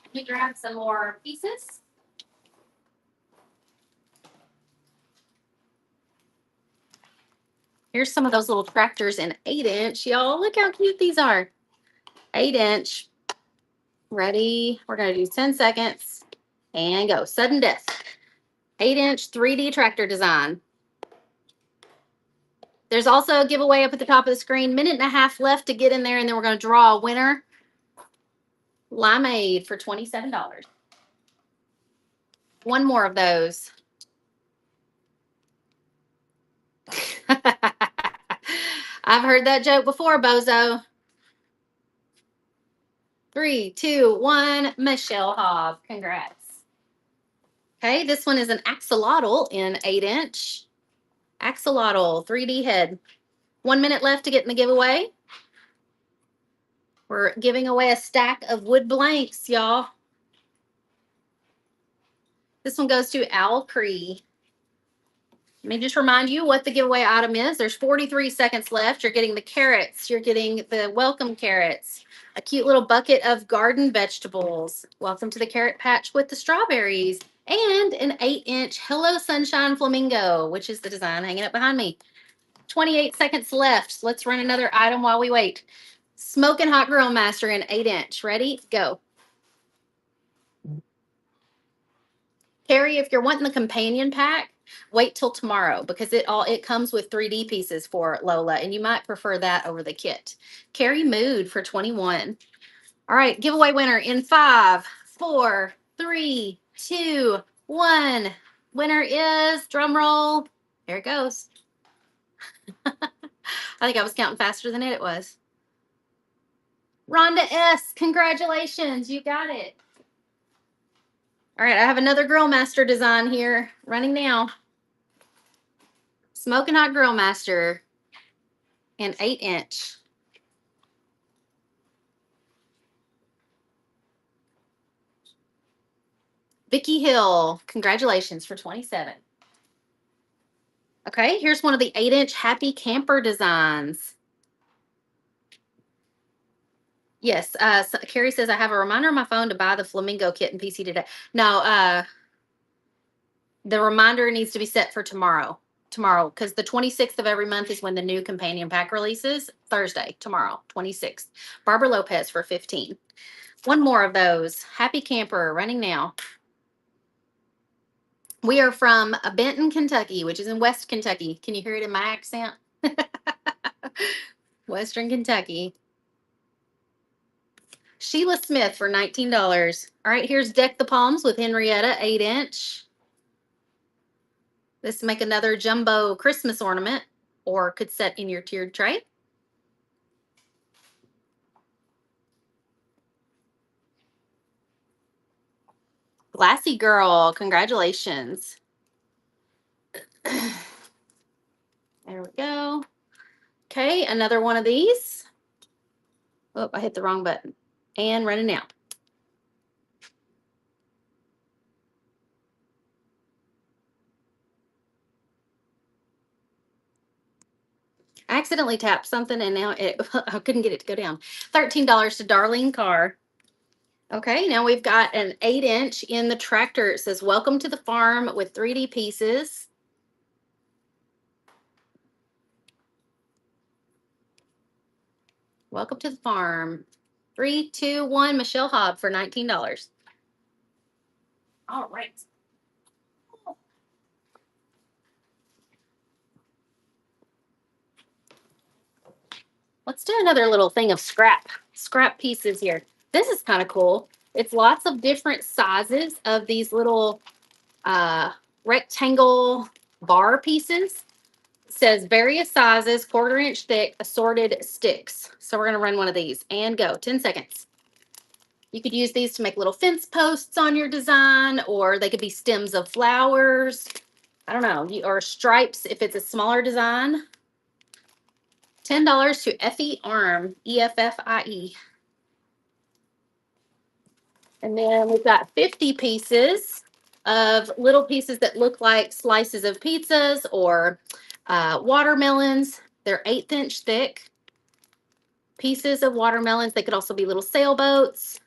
let me grab some more pieces. Here's some of those little tractors in 8-inch. Y'all, look how cute these are. 8-inch. Ready? We're going to do 10 seconds and go. Sudden death. 8-inch 3D tractor design. There's also a giveaway up at the top of the screen. Minute and a half left to get in there, and then we're going to draw a winner. Limeade for $27. One more of those. I've heard that joke before, Bozo. 3, 2, 1. Michelle Hobb. Congrats. Okay, this one is an axolotl in 8-inch. Axolotl 3D head. 1 minute left to get in the giveaway. We're giving away a stack of wood blanks, y'all. This one goes to Al Cree. Let me just remind you what the giveaway item is. There's 43 seconds left. You're getting the carrots. You're getting the welcome carrots. A cute little bucket of garden vegetables. Welcome to the carrot patch with the strawberries. And an 8-inch Hello Sunshine Flamingo, which is the design hanging up behind me. 28 seconds left. Let's run another item while we wait. Smoking Hot Grill Master in 8-inch. Ready? Go. Carrie, if you're wanting the companion pack, wait till tomorrow because it comes with 3D pieces for Lola, and you might prefer that over the kit. Carrie Mood for 21. All right, giveaway winner in 5, 4, 3, 2, 1. Winner is, drum roll. Here it goes. I think I was counting faster than it was. Rhonda S., congratulations, you got it. All right, I have another Grill Master design here running now. Smoking Hot Grill Master in 8-inch. Vicky Hill, congratulations for 27. Okay, here's one of the 8-inch Happy Camper designs. Yes, Carrie says, I have a reminder on my phone to buy the Flamingo kit in PC today. No, the reminder needs to be set for tomorrow. Tomorrow, because the 26th of every month is when the new companion pack releases. Thursday, tomorrow, 26th. Barbara Lopez for 15. One more of those. Happy Camper, running now. We are from Benton, Kentucky, which is in West Kentucky. Can you hear it in my accent? Western Kentucky. Sheila Smith for $19. All right, here's Deck the Palms with Henrietta, 8-inch. This make another jumbo Christmas ornament or could set in your tiered tray. Glassy Girl, congratulations. There we go. Okay, another one of these. Oh, I hit the wrong button. And running out. I accidentally tapped something and now I couldn't get it to go down. $13 to Darlene Carr. Okay, now we've got an 8-inch in the tractor. It says, "Welcome to the farm" with 3D pieces. Welcome to the farm. 3, 2, 1, Michelle Hobb for $19. All right. Let's do another little thing of scrap pieces here. This is kind of cool. It's lots of different sizes of these little rectangle bar pieces. It says various sizes, 1/4 inch thick, assorted sticks. So we're going to run one of these and go. 10 seconds. You could use these to make little fence posts on your design, or they could be stems of flowers. I don't know, or stripes if it's a smaller design. $10 to Effie Arm, EFFIE. And then we've got 50 pieces of little pieces that look like slices of pizzas or watermelons. They're 1/8 inch thick pieces of watermelons. They could also be little sailboats.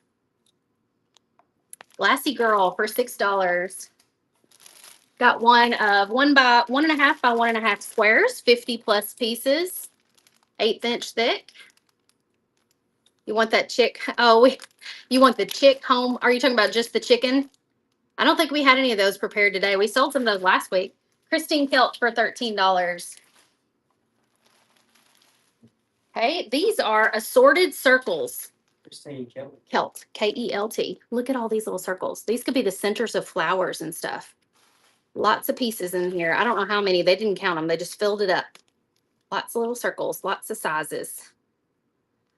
Glassy Girl for $6. Got one of 1.5 by 1.5 squares, 50 plus pieces, 1/8 inch thick. You want that chick? Oh, you want the chick home? Are you talking about just the chicken? I don't think we had any of those prepared today. We sold some of those last week. Christine Kelt for $13. Okay, these are assorted circles. Christine Kelly. Kelt, Kelt. Look at all these little circles. These could be the centers of flowers and stuff. Lots of pieces in here. I don't know how many. They didn't count them. They just filled it up. Lots of little circles, lots of sizes.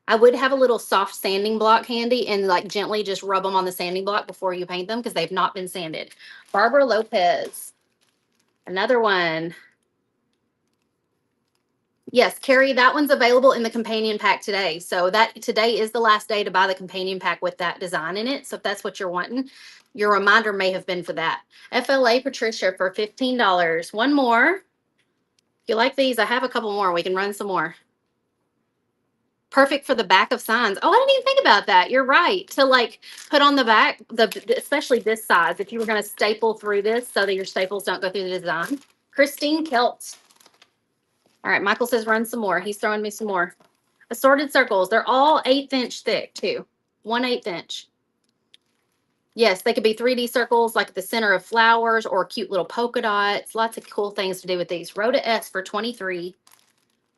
I would have a little soft sanding block handy and like gently just rub them on the sanding block before you paint them because they've not been sanded. Barbara Lopez. Another one. Yes, Carrie, that one's available in the companion pack today. So that today is the last day to buy the companion pack with that design in it. So if that's what you're wanting, your reminder may have been for that. FLA Patricia for $15. One more. If you like these, I have a couple more. We can run some more. Perfect for the back of signs. Oh, I didn't even think about that. You're right. To like put on the back, especially this size, if you were going to staple through this so that your staples don't go through the design. Christine Kelt. All right, Michael says run some more. He's throwing me some more. Assorted circles. They're all 1/8 inch thick too. 1/8 inch. Yes, they could be 3D circles like the center of flowers or cute little polka dots. Lots of cool things to do with these. Rhoda S for 23.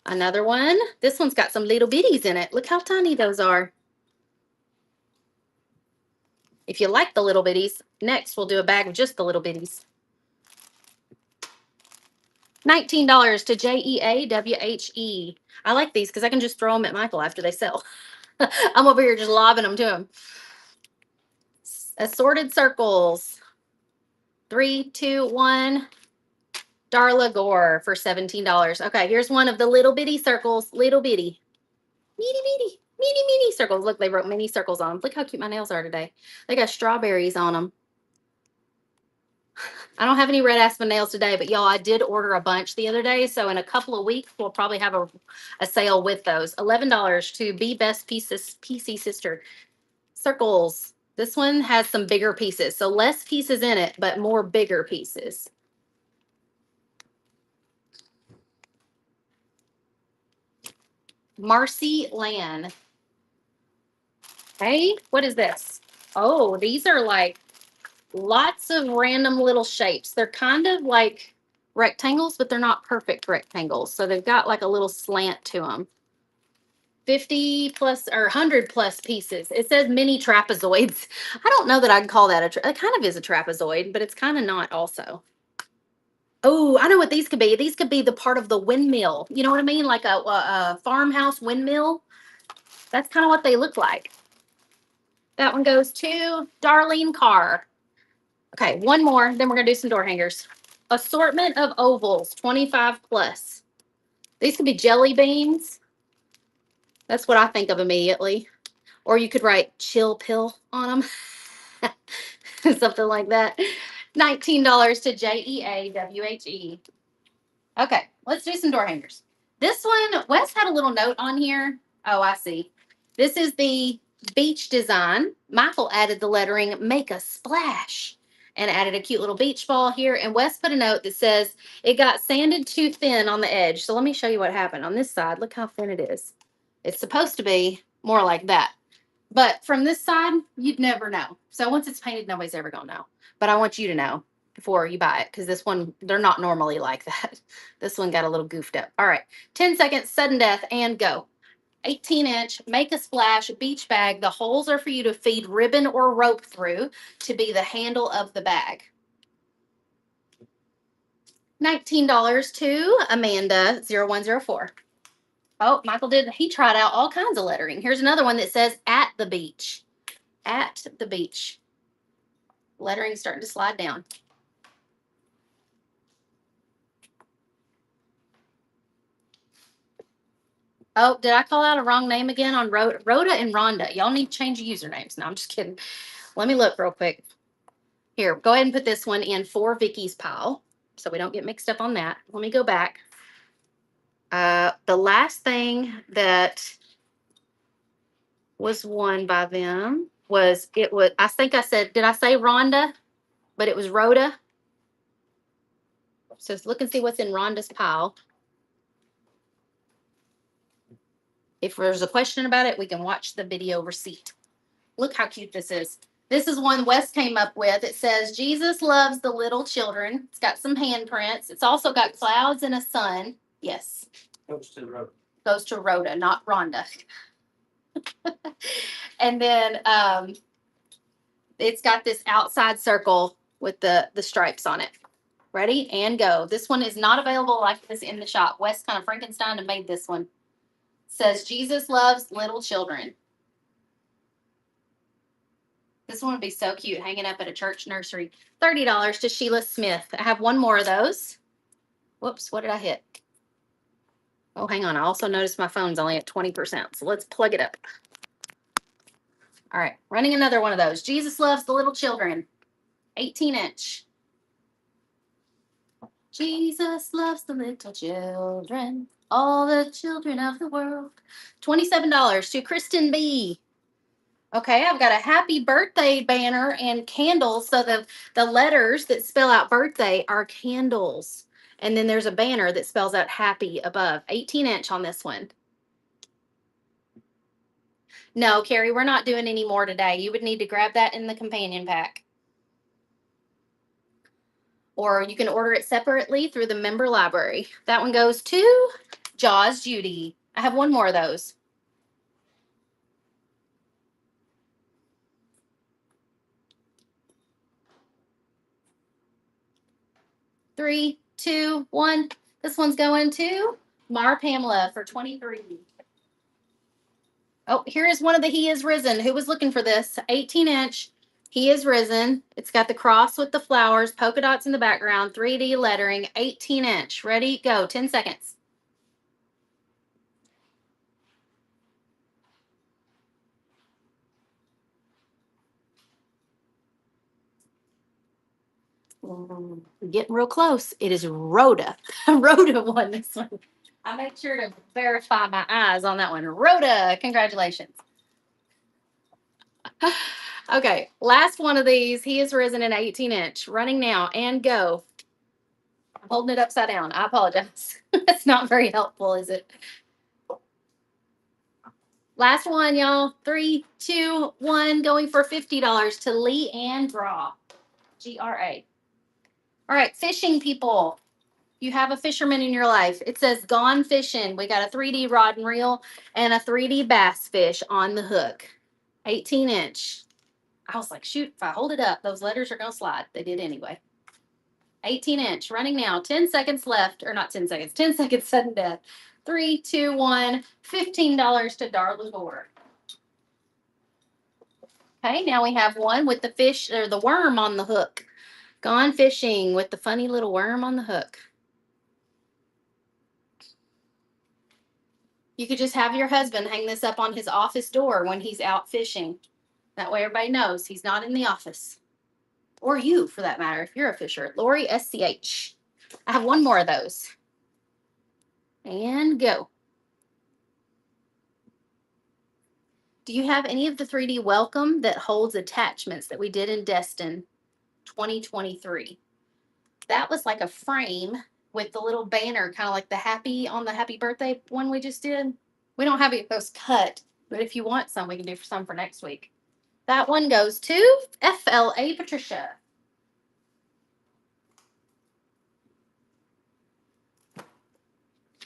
Another one. This one's got some little bitties in it. Look how tiny those are. If you like the little bitties, next we'll do a bag of just the little bitties. $19 to JEAWHE. I like these because I can just throw them at Michael after they sell. I'm over here just lobbing them to him. Assorted circles. 3, 2, 1. Darla Gore for $17. Okay, here's one of the little bitty circles. Little bitty. Mini circles. Look, they wrote mini circles on them. Look how cute my nails are today. They got strawberries on them. I don't have any red aspen nails today, but y'all, I did order a bunch the other day. So in a couple of weeks, we'll probably have a sale with those. $11 to Be Best Pieces, PC Sister. Circles. This one has some bigger pieces. So less pieces in it, but more bigger pieces. Marcy Lan. Hey, what is this? Oh, these are like lots of random little shapes. They're kind of like rectangles, but they're not perfect rectangles. So they've got like a little slant to them. 50 plus or 100 plus pieces. It says mini trapezoids. I don't know that I'd call that it kind of is a trapezoid, but it's kind of not also. Oh, I know what these could be. These could be the part of the windmill. You know what I mean? Like a farmhouse windmill. That's kind of what they look like. That one goes to Darlene Carr. Okay, one more, then we're gonna do some door hangers. Assortment of ovals, 25 plus. These could be jelly beans. That's what I think of immediately. Or you could write chill pill on them. Something like that. $19 to JEAWHE. Okay, let's do some door hangers. This one, Wes had a little note on here. Oh, I see. This is the beach design. Michael added the lettering, make a splash, and added a cute little beach ball here. And Wes put a note that says, it got sanded too thin on the edge. So let me show you what happened on this side. Look how thin it is. It's supposed to be more like that. But from this side, you'd never know. So once it's painted, nobody's ever going to know. But I want you to know before you buy it, because this one, they're not normally like that. This one got a little goofed up. All right, 10 seconds, sudden death, and go. 18-inch, make a splash, beach bag. The holes are for you to feed ribbon or rope through to be the handle of the bag. $19 to Amanda 0104. Oh, Michael he tried out all kinds of lettering. Here's another one that says at the beach. At the beach. Lettering starting to slide down. Oh, did I call out a wrong name again on Rhoda and Rhonda? Y'all need to change your usernames. No, I'm just kidding. Let me look real quick. Here, go ahead and put this one in for Vicky's pile so we don't get mixed up on that. Let me go back. The last thing that was won by them was, I think I said, did I say Rhonda? But it was Rhoda. So let's look and see what's in Rhonda's pile. If there's a question about it, we can watch the video receipt. Look how cute this is. This is one Wes came up with. It says, Jesus loves the little children. It's got some handprints. It's also got clouds and a sun. Yes. Goes to Rhoda. Goes to Rhoda, not Rhonda. And then it's got this outside circle with the stripes on it. Ready? And go. This one is not available like this in the shop. Wes kind of Frankenstein and made this one. It says, Jesus loves little children. This one would be so cute hanging up at a church nursery. $30 to Sheila Smith. I have one more of those. Whoops, what did I hit? Oh, hang on. I also noticed my phone's only at 20%. So let's plug it up. All right, running another one of those. Jesus loves the little children. 18-inch. Jesus loves the little children. All the children of the world. $27 to Kristen B. Okay, I've got a happy birthday banner and candles. So the letters that spell out birthday are candles. And then there's a banner that spells out happy above. 18-inch on this one. No, Carrie, we're not doing any more today. You would need to grab that in the companion pack. Or you can order it separately through the member library. That one goes to Jaws Judy. I have one more of those. Three, two, one. This one's going to Mara Pamela for 23. Oh, here is one of the He Is Risen. Who was looking for this? 18-inch. He Is Risen. It's got the cross with the flowers, polka dots in the background, 3D lettering, 18-inch. Ready, go. 10 seconds. Getting real close. It is Rhoda. Rhoda won this one. I made sure to verify my eyes on that one. Rhoda, congratulations. Okay, last one of these. He Is Risen in 18-inch. Running now and go. I'm holding it upside down. I apologize. That's not very helpful, is it? Last one, y'all. 3, 2, 1. Going for $50 to Lee Ann Graw. GRA. All right, fishing people. You have a fisherman in your life. It says Gone Fishing. We got a 3D rod and reel and a 3D bass fish on the hook. 18-inch. I was like, shoot, if I hold it up, those letters are going to slide. They did anyway. 18-inch. Running now. 10 seconds left. Or not 10 seconds. 10 seconds sudden death. 3, 2, 1. $15 to Darla Gore. Okay, now we have one with the fish or the worm on the hook. Gone fishing with the funny little worm on the hook. You could just have your husband hang this up on his office door when he's out fishing. That way everybody knows he's not in the office. Or you, for that matter, if you're a fisher. Lori SCH. I have one more of those. And go. Do you have any of the 3D welcome that holds attachments that we did in Destin 2023? That was like a frame with the little banner, kind of like the happy birthday one we just did. We don't have those cut, but if you want some, we can do some for next week. That one goes to FLA Patricia.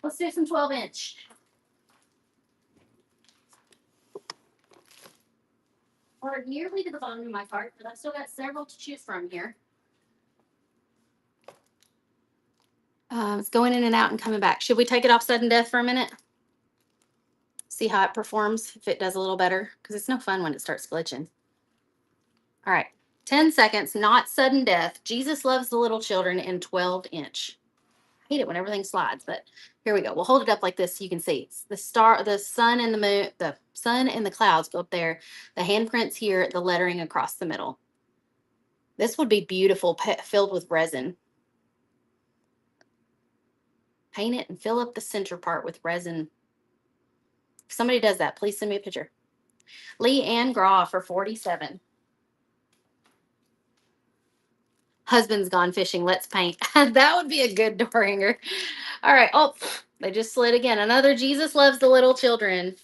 Let's do some 12-inch. We're nearly to the bottom of my cart, but I've still got several to choose from here. It's going in and out and coming back. Should we take it off sudden death for a minute? See how it performs, if it does a little better, because it's no fun when it starts glitching. All right, 10 seconds, not sudden death. Jesus loves the little children in 12-inch. I hate it when everything slides, but here we go. We'll hold it up like this so you can see. It's the star, the sun and the moon, the sun and the clouds go up there. The handprints here, the lettering across the middle. This would be beautiful, filled with resin. Paint it and fill up the center part with resin. If somebody does that, please send me a picture. Lee Ann Graw for 47. Husband's gone fishing. Let's paint. That would be a good door hanger. All right. Oh, they just slid again. Another Jesus loves the little children.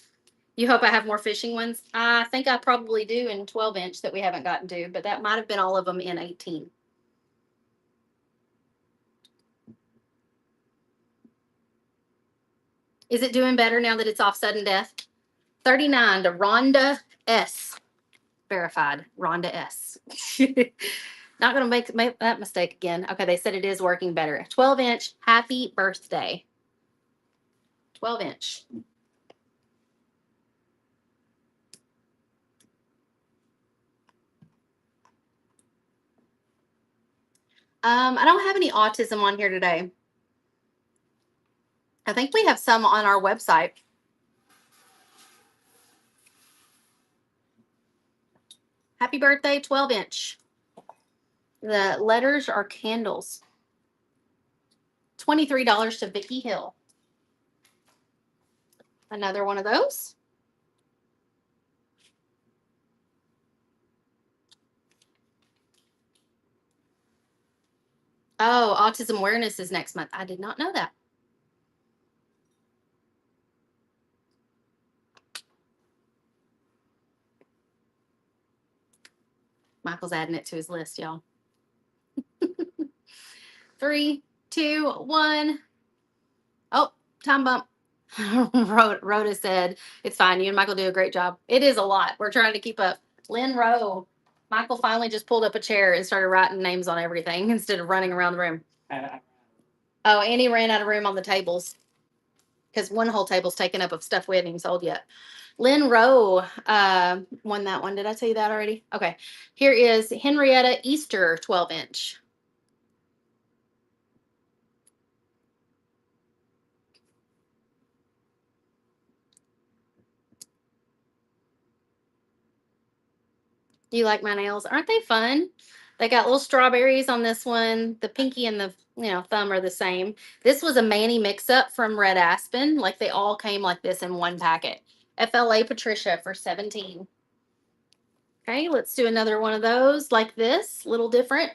You hope I have more fishing ones? I think I probably do in 12-inch that we haven't gotten to, but that might have been all of them in 18. Is it doing better now that it's off sudden death? 39 to Rhonda S. Verified. Rhonda S. Not going to make that mistake again. Okay, they said it is working better. 12-inch, happy birthday. 12-inch. I don't have any autism on here today. I think we have some on our website. Happy birthday, 12-inch. The letters are candles. $23 to Vicky Hill. Another one of those. Oh, autism awareness is next month. I did not know that. Michael's adding it to his list, y'all. 3, 2, 1. Oh, time bump. Rhoda said, it's fine. You and Michael do a great job. It is a lot. We're trying to keep up. Lynn Rowe. Michael finally just pulled up a chair and started writing names on everything instead of running around the room. Oh, and he ran out of room on the tables because one whole table's taken up of stuff we hadn't even sold yet. Lynn Rowe won that one. Did I tell you that already? Okay. Here is Henrietta Easter 12-inch. Do you like my nails? Aren't they fun? They got little strawberries on this one. The pinky and the thumb are the same. This was a Manny mix-up from Red Aspen. Like they all came like this in one packet. FLA Patricia for 17. Okay, let's do another one of those like this. Little different.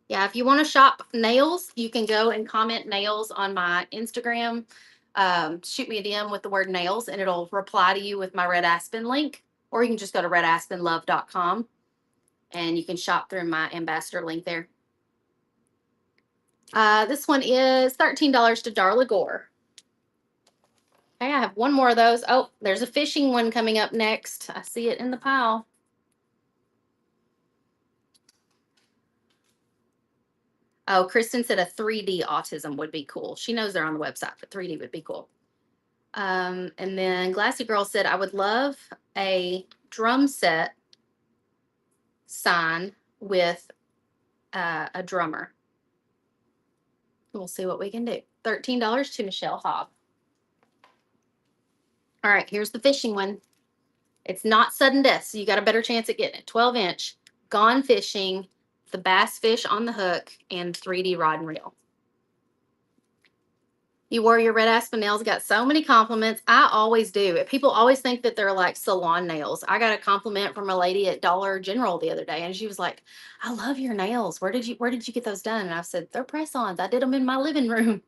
Yeah, if you want to shop nails, you can go and comment nails on my Instagram. Shoot me a DM with the word nails and it'll reply to you with my Red Aspen link. Or you can just go to redaspenlove.com and you can shop through my ambassador link there. This one is $13 to Darla Gore. Okay, I have one more of those. Oh, there's a fishing one coming up next. I see it in the pile. Oh, Kristen said a 3D autism would be cool. She knows they're on the website, but 3D would be cool. And then Glassy Girl said, I would love a drum set sign with a drummer. We'll see what we can do. $13 to Michelle Hobb. All right, here's the fishing one. It's not sudden death, so you got a better chance at getting it. 12-inch, Gone Fishing, the bass fish on the hook, and 3D rod and reel. You wore your red aspen nails, got so many compliments. I always do. People always think that they're like salon nails. I got a compliment from a lady at Dollar General the other day, and she was like, I love your nails. Where did you get those done? And I said, they're press-ons. I did them in my living room.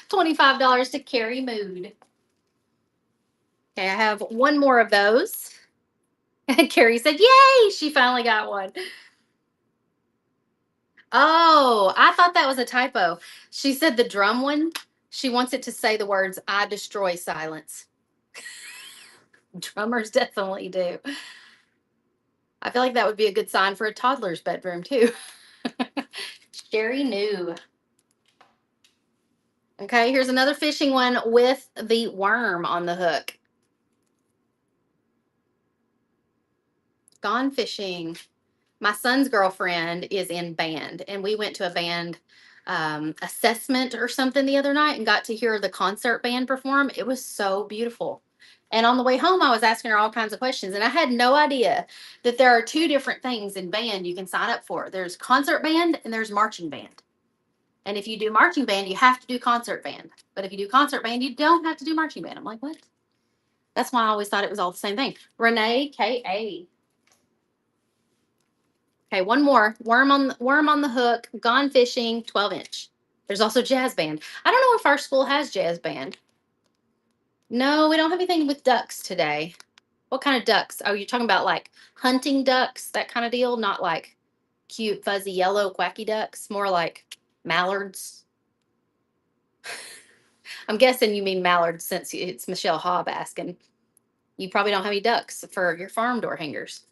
$25 to Carrie Mood. Okay, I have one more of those. And Carrie said, yay, she finally got one. Oh, I thought that was a typo. She said the drum one, she wants it to say the words, I destroy silence. Drummers definitely do. I feel like that would be a good sign for a toddler's bedroom, too. Sherry New. Okay, here's another fishing one with the worm on the hook. Gone Fishing. My son's girlfriend is in band, and we went to a band assessment or something the other night and got to hear the concert band perform. It was so beautiful. And on the way home, I was asking her all kinds of questions, and I had no idea that there are two different things in band you can sign up for. There's concert band and there's marching band. And if you do marching band, you have to do concert band. But if you do concert band, you don't have to do marching band. I'm like, what? That's why I always thought it was all the same thing. Renee K.A. Okay, one more. Worm on the hook, Gone Fishing, 12-inch. There's also jazz band. I don't know if our school has jazz band. No, we don't have anything with ducks today. What kind of ducks? Oh, you're talking about like hunting ducks, that kind of deal? Not like cute, fuzzy, yellow, quacky ducks. More like mallards. I'm guessing you mean mallards since it's Michelle Hobb asking. You probably don't have any ducks for your farm door hangers.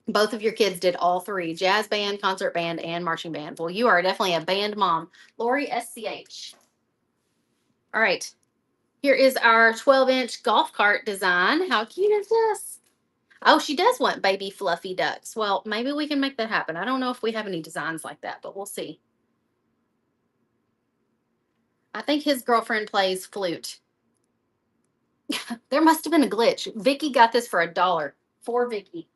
Both of your kids did all three: jazz band, concert band, and marching band. Well, you are definitely a band mom. Lori SCH. All right. Here is our 12-inch golf cart design. How cute is this? Oh, she does want baby fluffy ducks. Well, maybe we can make that happen. I don't know if we have any designs like that, but we'll see. I think his girlfriend plays flute. There must have been a glitch. Vicky got this for $1 for Vicky.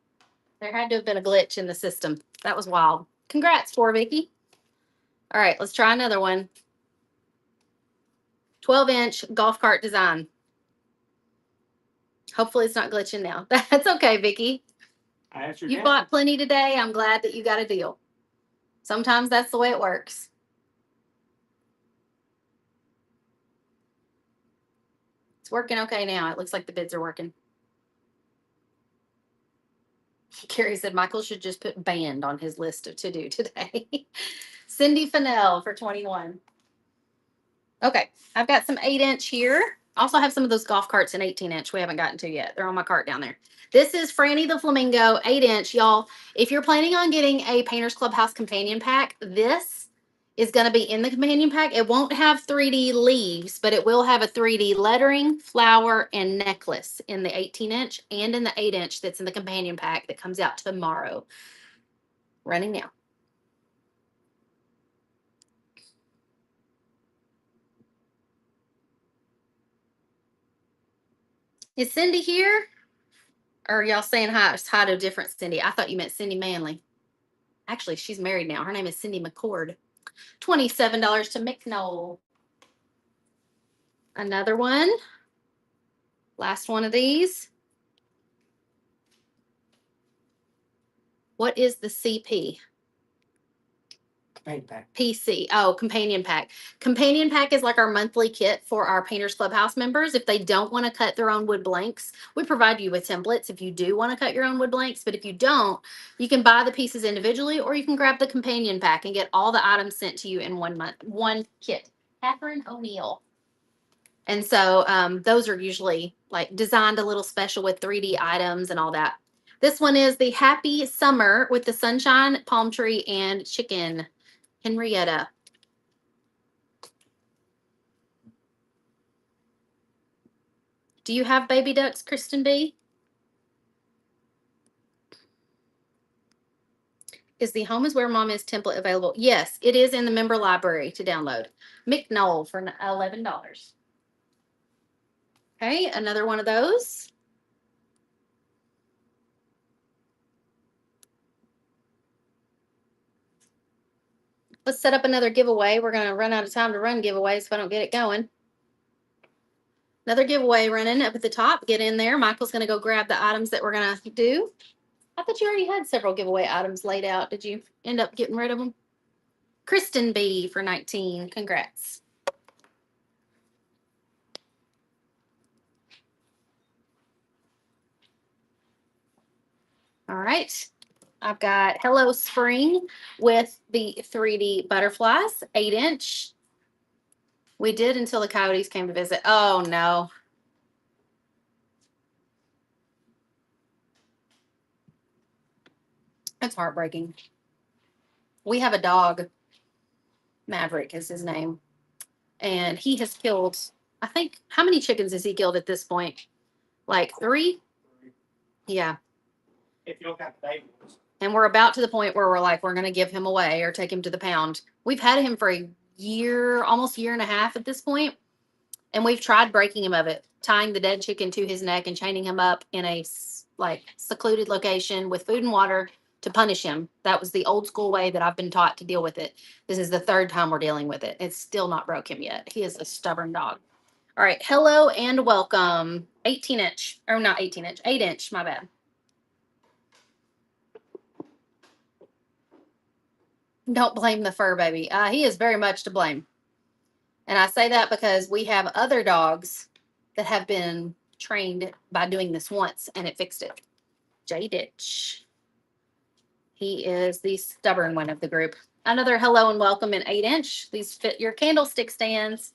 There had to have been a glitch in the system. That was wild. Congrats, for Vicky. All right, let's try another one. 12-inch golf cart design. Hopefully it's not glitching now. That's okay, Vicky. You bought plenty today. I'm glad that you got a deal. Sometimes that's the way it works. It's working okay now. It looks like the bids are working. Carrie said Michael should just put band on his list of to do today. Cindy Fennell for 21. Okay, I've got some 8-inch here. Also have some of those golf carts in 18-inch we haven't gotten to yet. They're on my cart down there. This is Franny the Flamingo 8-inch, y'all. If you're planning on getting a Painters Clubhouse companion pack, this is going to be in the companion pack. It won't have 3D leaves, but it will have a 3D lettering, flower, and necklace in the 18-inch and in the 8-inch that's in the companion pack that comes out tomorrow. Running now. Is Cindy here? Or are y'all saying hi to a different Cindy? I thought you meant Cindy Manley. Actually, she's married now. Her name is Cindy McCord. $27 to McNoll. Another one. Last one of these. What is the CP? Companion pack. PC. Oh, companion pack. Companion pack is like our monthly kit for our Painters Clubhouse members. If they don't want to cut their own wood blanks, we provide you with templates if you do want to cut your own wood blanks. But if you don't, you can buy the pieces individually, or you can grab the companion pack and get all the items sent to you in 1 month, one kit. Catherine O'Neill. And so those are usually like designed a little special with 3D items and all that. This one is the Happy Summer with the sunshine, palm tree, and chicken. Henrietta. Do you have baby ducks, Kristen B? Is the Home is Where Mom Is template available? Yes, it is in the member library to download. McNoll for $11. Okay, another one of those. Let's set up another giveaway. We're going to run out of time to run giveaways if I don't get it going. Another giveaway running up at the top. Get in there. Michael's going to go grab the items that we're going to do. I thought you already had several giveaway items laid out. Did you end up getting rid of them? Kristen B for 19. Congrats. All right. I've got Hello Spring with the 3D butterflies, 8-inch. We did until the coyotes came to visit. Oh, no. That's heartbreaking. We have a dog. Maverick is his name. And he has killed, I think, how many chickens has he killed at this point? Like 3? Yeah. If you don't have babies. And we're about to the point where we're like, we're going to give him away or take him to the pound. We've had him for a year, almost a year and a half at this point. And we've tried breaking him of it, tying the dead chicken to his neck and chaining him up in a like secluded location with food and water to punish him. That was the old school way that I've been taught to deal with it. This is the 3rd time we're dealing with it. It's still not broke him yet. He is a stubborn dog. All right. Hello and welcome. 18-inch, or not 18-inch, 8-inch, my bad. Don't blame the fur baby. He is very much to blame. And I say that because we have other dogs that have been trained by doing this once and it fixed it. Jay Ditch. He is the stubborn one of the group. Another hello and welcome in 8-inch. These fit your candlestick stands.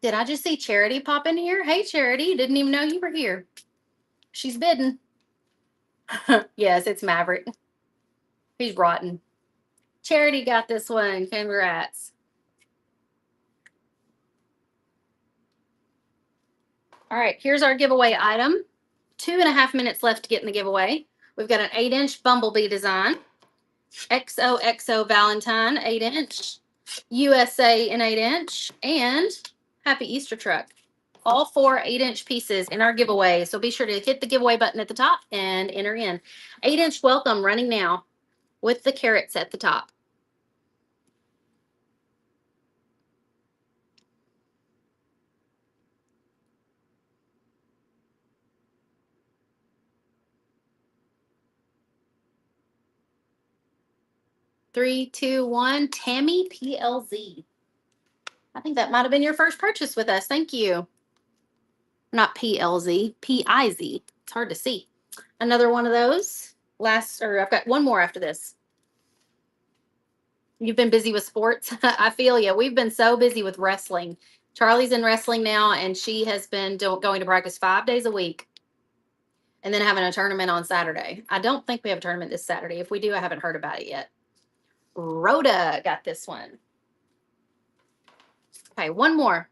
Did I just see Charity pop in here? Hey, Charity. Didn't even know you were here. She's bidden. Yes, it's Maverick. He's rotten. Charity got this one. Congrats. All right, here's our giveaway item. 2.5 minutes left to get in the giveaway. We've got an 8-inch Bumblebee design. XOXO Valentine, 8-inch. USA in 8-inch. And Happy Easter Truck. All 4 8-inch pieces in our giveaway. So be sure to hit the giveaway button at the top and enter in. 8-inch welcome running now with the carrots at the top. Three, two, one. Tammy PLZ. I think that might have been your first purchase with us. Thank you. Not PLZ, PIZ. It's hard to see. Another one of those. I've got one more after this. You've been busy with sports. I feel you. We've been so busy with wrestling. Charlie's in wrestling now, and she has been going to practice 5 days a week and then having a tournament on Saturday. I don't think we have a tournament this Saturday. If we do, I haven't heard about it yet. Rhoda got this one. Okay, one more.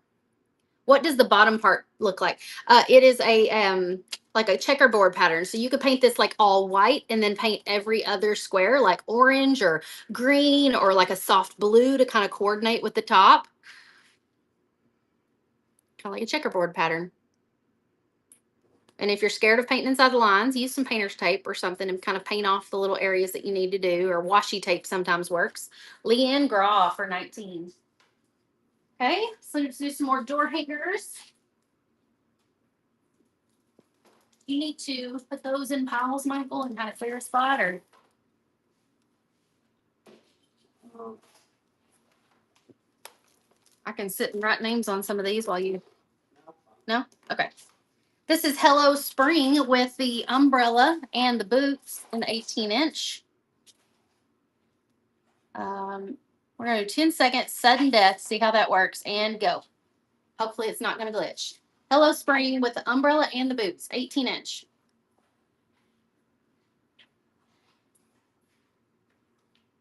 What does the bottom part look like? It is a like a checkerboard pattern. So you could paint this like all white and then paint every other square like orange or green or like a soft blue to kind of coordinate with the top. Kind of like a checkerboard pattern. And if you're scared of painting inside the lines, use some painter's tape or something and kind of paint off the little areas that you need to do, or washi tape sometimes works. Leanne Graw for 19. Okay, so let's do some more door hangers. You need to put those in piles, Michael, and kind of clear a spot, or I can sit and write names on some of these while you. No? Okay. This is Hello Spring with the umbrella and the boots, an 18-inch. We're going to do 10 seconds, sudden death, see how that works, and go. Hopefully it's not going to glitch. Hello Spring with the umbrella and the boots, 18-inch.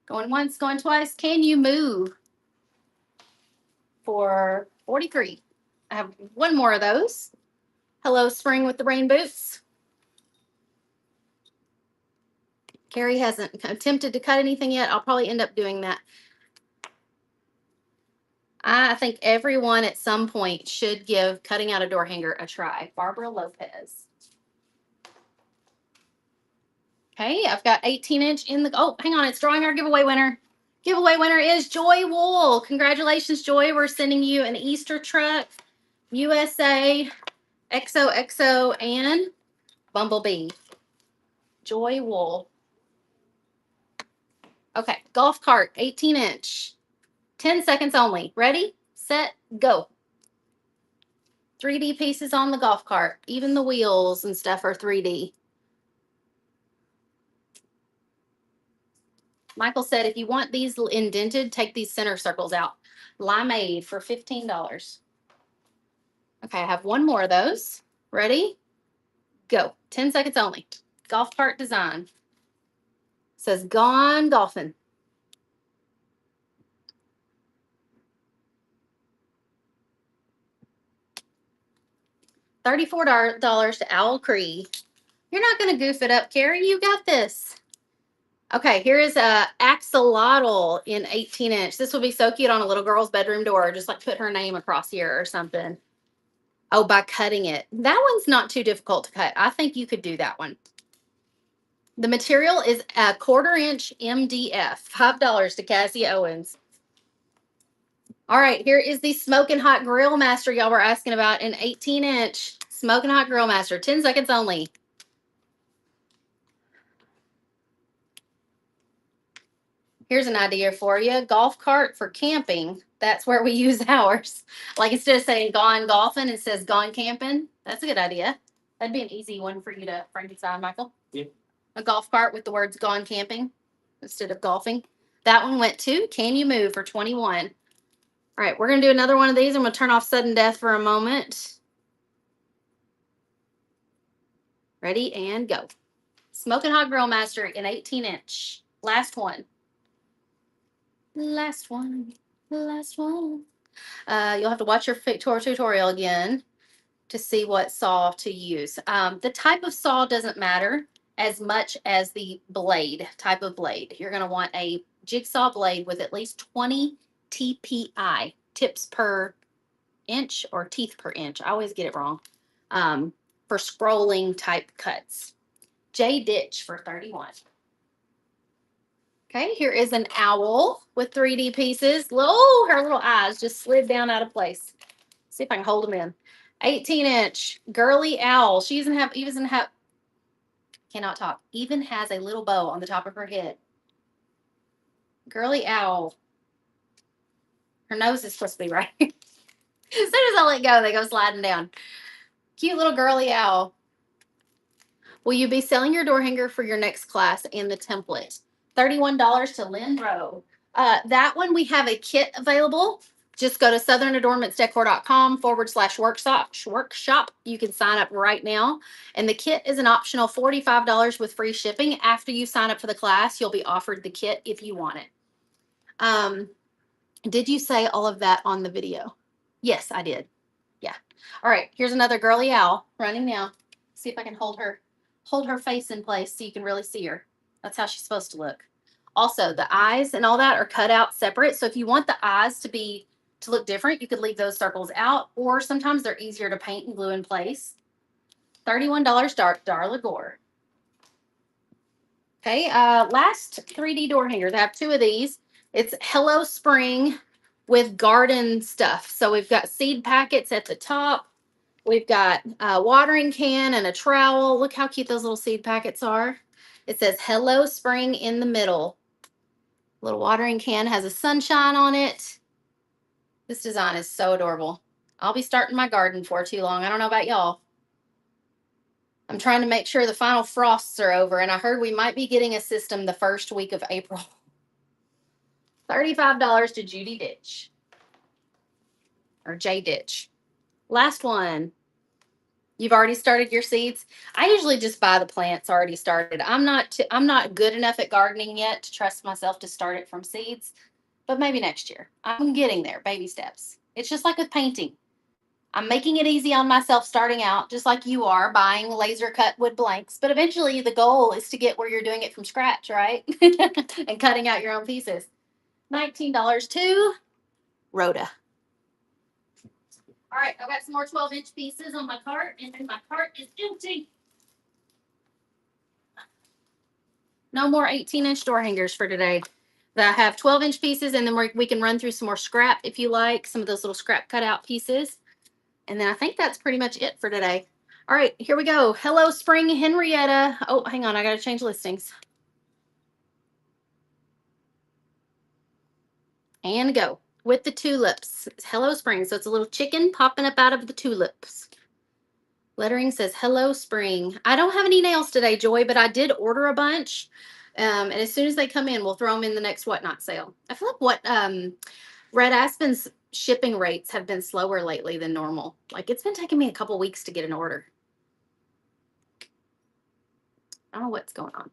Going once, going twice. Can you move? for 43. I have one more of those. Hello Spring with the rain boots. Carrie hasn't attempted to cut anything yet. I'll probably end up doing that. I think everyone at some point should give cutting out a door hanger a try. Barbara Lopez. Okay, I've got 18-inch in the, oh, hang on, it's drawing our giveaway winner. Giveaway winner is Joy Wool. Congratulations, Joy. We're sending you an Easter truck, USA, XOXO, and Bumblebee. Joy Wool. Okay, golf cart, 18-inch. 10 seconds only. Ready, set, go. 3D pieces on the golf cart. Even the wheels and stuff are 3D. Michael said, if you want these indented, take these center circles out. Limeade for $15. Okay, I have one more of those. Ready? Go. 10 seconds only. Golf cart design. Says gone golfing. $34 to Owl Cree. You're not going to goof it up, Carrie. You got this. Okay, here is a axolotl in 18-inch. This will be so cute on a little girl's bedroom door. Just like put her name across here or something. Oh, by cutting it. That one's not too difficult to cut. I think you could do that one. The material is a 1/4-inch MDF. $5 to Cassie Owens. All right, here is the Smoking Hot Grill Master y'all were asking about in 18-inch. Smoking Hot Grill Master, 10 seconds only. Here's an idea for you. Golf cart for camping. That's where we use ours. Like instead of saying gone golfing, it says gone camping. That's a good idea. That'd be an easy one for you to Frankenstein, Michael. Yeah. A golf cart with the words gone camping instead of golfing. That one went to Can You Move for 21. All right, we're going to do another one of these. I'm going to turn off sudden death for a moment. Ready and go. Smoking Hot Grill Master in 18-inch. Last one. Last one. Last one. You'll have to watch your tutorial again to see what saw to use. The type of saw doesn't matter as much as the blade, type of blade. You're going to want a jigsaw blade with at least 20 TPI, tips per inch or teeth per inch. I always get it wrong. For scrolling type cuts. J Ditch for 31. Okay, here is an owl with 3D pieces. Oh, her little eyes just slid down out of place. See if I can hold them in. 18-inch girly owl. She even cannot talk. Even has a little bow on the top of her head. Girly owl. Her nose is supposed to be right. As soon as I let go, they go sliding down. Cute little girly owl. Will you be selling your door hanger for your next class and the template? $31 to Lynn Rowe. That one, we have a kit available. Just go to southernadornmentsdecor.com/workshop. You can sign up right now. And the kit is an optional $45 with free shipping. After you sign up for the class, you'll be offered the kit if you want it. Did you say all of that on the video? Yes, I did. Yeah. All right, here's another girly owl running now. See if I can hold her face in place so you can really see her. That's how she's supposed to look. Also, the eyes and all that are cut out separate. So if you want the eyes to look different, you could leave those circles out, or sometimes they're easier to paint and glue in place. $31 Darla Gore. Okay, last 3D door hanger. They have two of these. It's Hello Spring with garden stuff. So we've got seed packets at the top. We've got a watering can and a trowel. Look how cute those little seed packets are. It says Hello Spring in the middle. Little watering can has a sunshine on it. This design is so adorable. I'll be starting my garden before too long. I don't know about y'all. I'm trying to make sure the final frosts are over, and I heard we might be getting a system the first week of April. $35 to Judy Ditch. Or J Ditch. Last one. You've already started your seeds. I usually just buy the plants already started. I'm not good enough at gardening yet to trust myself to start it from seeds, but maybe next year. I'm getting there, baby steps. It's just like with painting. I'm making it easy on myself starting out, just like you are buying laser cut wood blanks. But eventually, the goal is to get where you're doing it from scratch, right? And cutting out your own pieces. $19 to Rhoda. All right, I've got some more 12-inch pieces on my cart, and then my cart is empty. No more 18-inch door hangers for today. I have 12-inch pieces, and then we can run through some more scrap if you like, some of those little scrap cutout pieces. And then I think that's pretty much it for today. All right, here we go. Hello Spring Henrietta. Oh, hang on, I got to change listings. And go with the tulips. It's Hello Spring, so it's a little chicken popping up out of the tulips. Lettering says Hello Spring. I don't have any nails today, Joy, but I did order a bunch. And as soon as they come in, we'll throw them in the next Whatnot sale. I feel like Red Aspen's shipping rates have been slower lately than normal. Like it's been taking me a couple weeks to get an order. I don't know what's going on.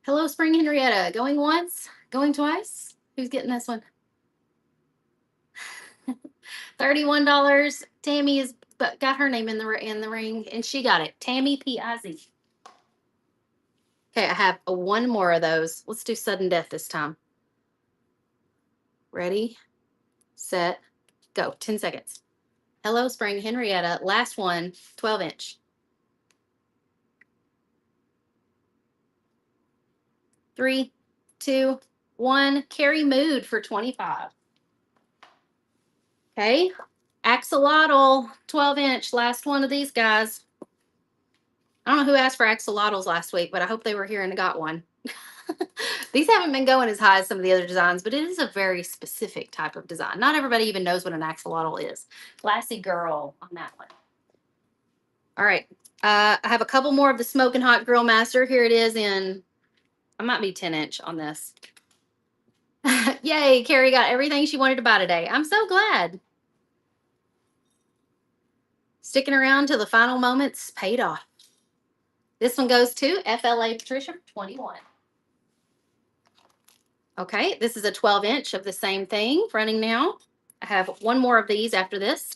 Hello Spring Henrietta. Going once, going twice. Who's getting this one? $31. Tammy has got her name in the ring, and she got it. Tammy Piazzi. Okay, I have one more of those. Let's do sudden death this time. Ready, set, go. 10 seconds. Hello Spring Henrietta. Last one, 12-inch. 3, 2, 1. Carrie Mood for 25. Okay. Axolotl, 12-inch. Last one of these guys. I don't know who asked for axolotls last week, but I hope they were here and got one. These haven't been going as high as some of the other designs, but it is a very specific type of design. Not everybody even knows what an axolotl is. Classy girl on that one. All right. I have a couple more of the Smoking Hot Grill Master. Here it is in, I might be 10-inch on this. Yay, Carrie got everything she wanted to buy today. I'm so glad. Sticking around till the final moments paid off. This one goes to FLA Patricia, 21. Okay, this is a 12-inch of the same thing running now. I have one more of these after this.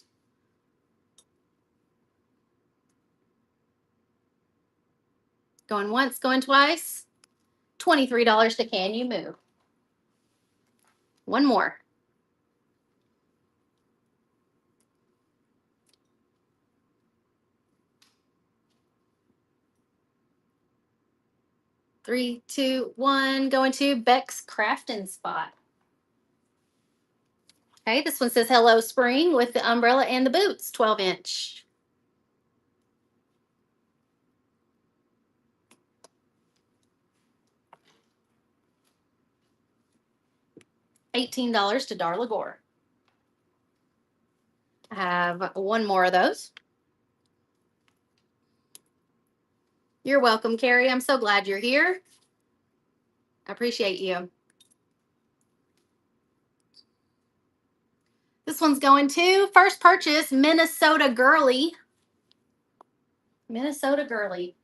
Going once, going twice. $23 to Can You Move? One more. Three, two, one. Going to Beck's Crafting Spot. Okay, this one says Hello Spring with the umbrella and the boots, 12-inch. $18 to Darla Gore. I have one more of those. You're welcome, Carrie. I'm so glad you're here. I appreciate you. This one's going to first purchase, Minnesota Girly. Minnesota Girly.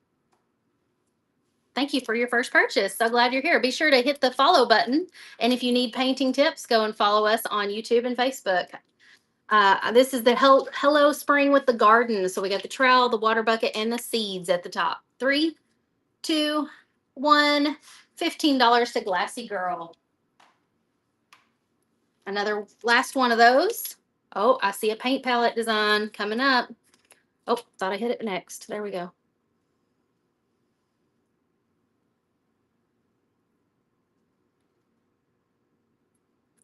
Thank you for your first purchase. So glad you're here. Be sure to hit the follow button. And if you need painting tips, go and follow us on YouTube and Facebook. This is the Hello Spring with the garden. So we got the trowel, the water bucket, and the seeds at the top. 3, 2, 1. $15 to Glassy Girl. Another last one of those. Oh, I see a paint palette design coming up. Oh, thought I hit it next. There we go.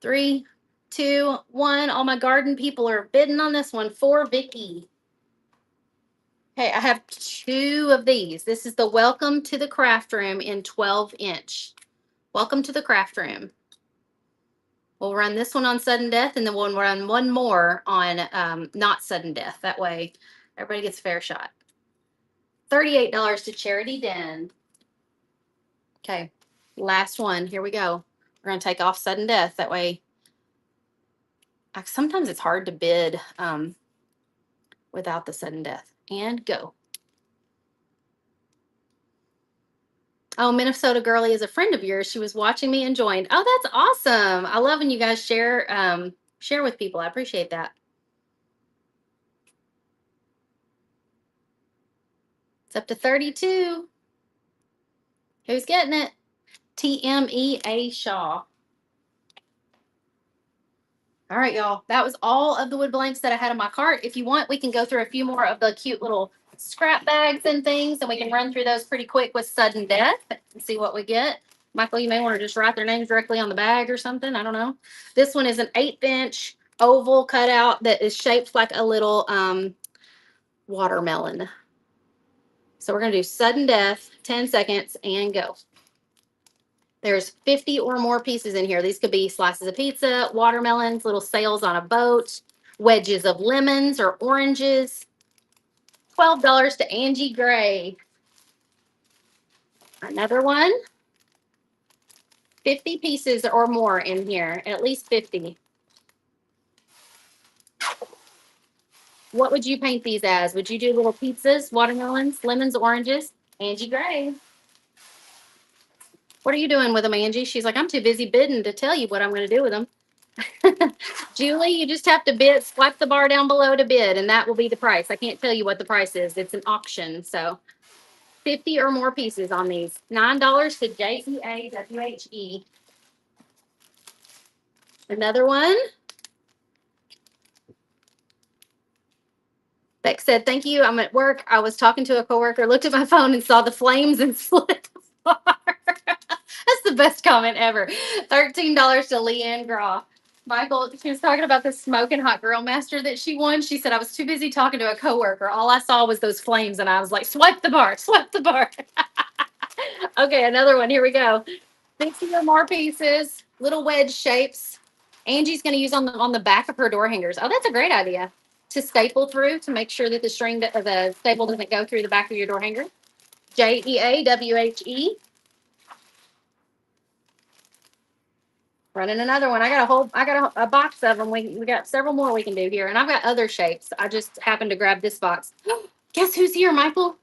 Three, two, one. All my garden people are bidding on this one for Vicky. Okay, I have two of these. This is the Welcome to the Craft Room in 12-inch. Welcome to the Craft Room. We'll run this one on sudden death, and then we'll run one more on not sudden death. That way, everybody gets a fair shot. $38 to Charity Den. Okay, last one. Here we go. We're going to take off sudden death. That way, sometimes it's hard to bid without the sudden death. And go. Oh, Minnesota Girly is a friend of yours. She was watching me and joined. Oh, that's awesome. I love when you guys share Share with people. I appreciate that. It's up to 32. Who's getting it? TMEA Shaw. All right, y'all. That was all of the wood blanks that I had in my cart. If you want, we can go through a few more of the cute little scrap bags and things, and we can run through those pretty quick with sudden death and see what we get. Michael, you may want to just write their names directly on the bag or something. I don't know. This one is an 1/8" oval cutout that is shaped like a little watermelon. So we're going to do sudden death, 10 seconds, and go. There's 50 or more pieces in here. These could be slices of pizza, watermelons, little sails on a boat, wedges of lemons or oranges. $12 to Angie Gray. Another one. 50 pieces or more in here, at least 50. What would you paint these as? Would you do little pizzas, watermelons, lemons, oranges? Angie Gray. What are you doing with them, Angie? She's like, I'm too busy bidding to tell you what I'm going to do with them. Julie, you just have to bid, swipe the bar down below to bid, and that will be the price. I can't tell you what the price is. It's an auction. So 50 or more pieces on these. $9 to JEAWHE. Another one. Beck said, thank you. I'm at work. I was talking to a coworker, looked at my phone and saw the flames and slid the bar. That's the best comment ever. $13 to Leanne Graw. Michael, she was talking about the smoking hot grill master that she won. She said, I was too busy talking to a coworker. All I saw was those flames, and I was like, swipe the bar, swipe the bar. Okay, another one. Here we go. 60 or more pieces, little wedge shapes. Angie's going to use on the back of her door hangers. Oh, that's a great idea. To staple through to make sure that the string that the staple doesn't go through the back of your door hanger. JEAWHE. Running another one. I got a box of them. We got several more we can do here, and I've got other shapes. I just happened to grab this box. Guess who's here, Michael?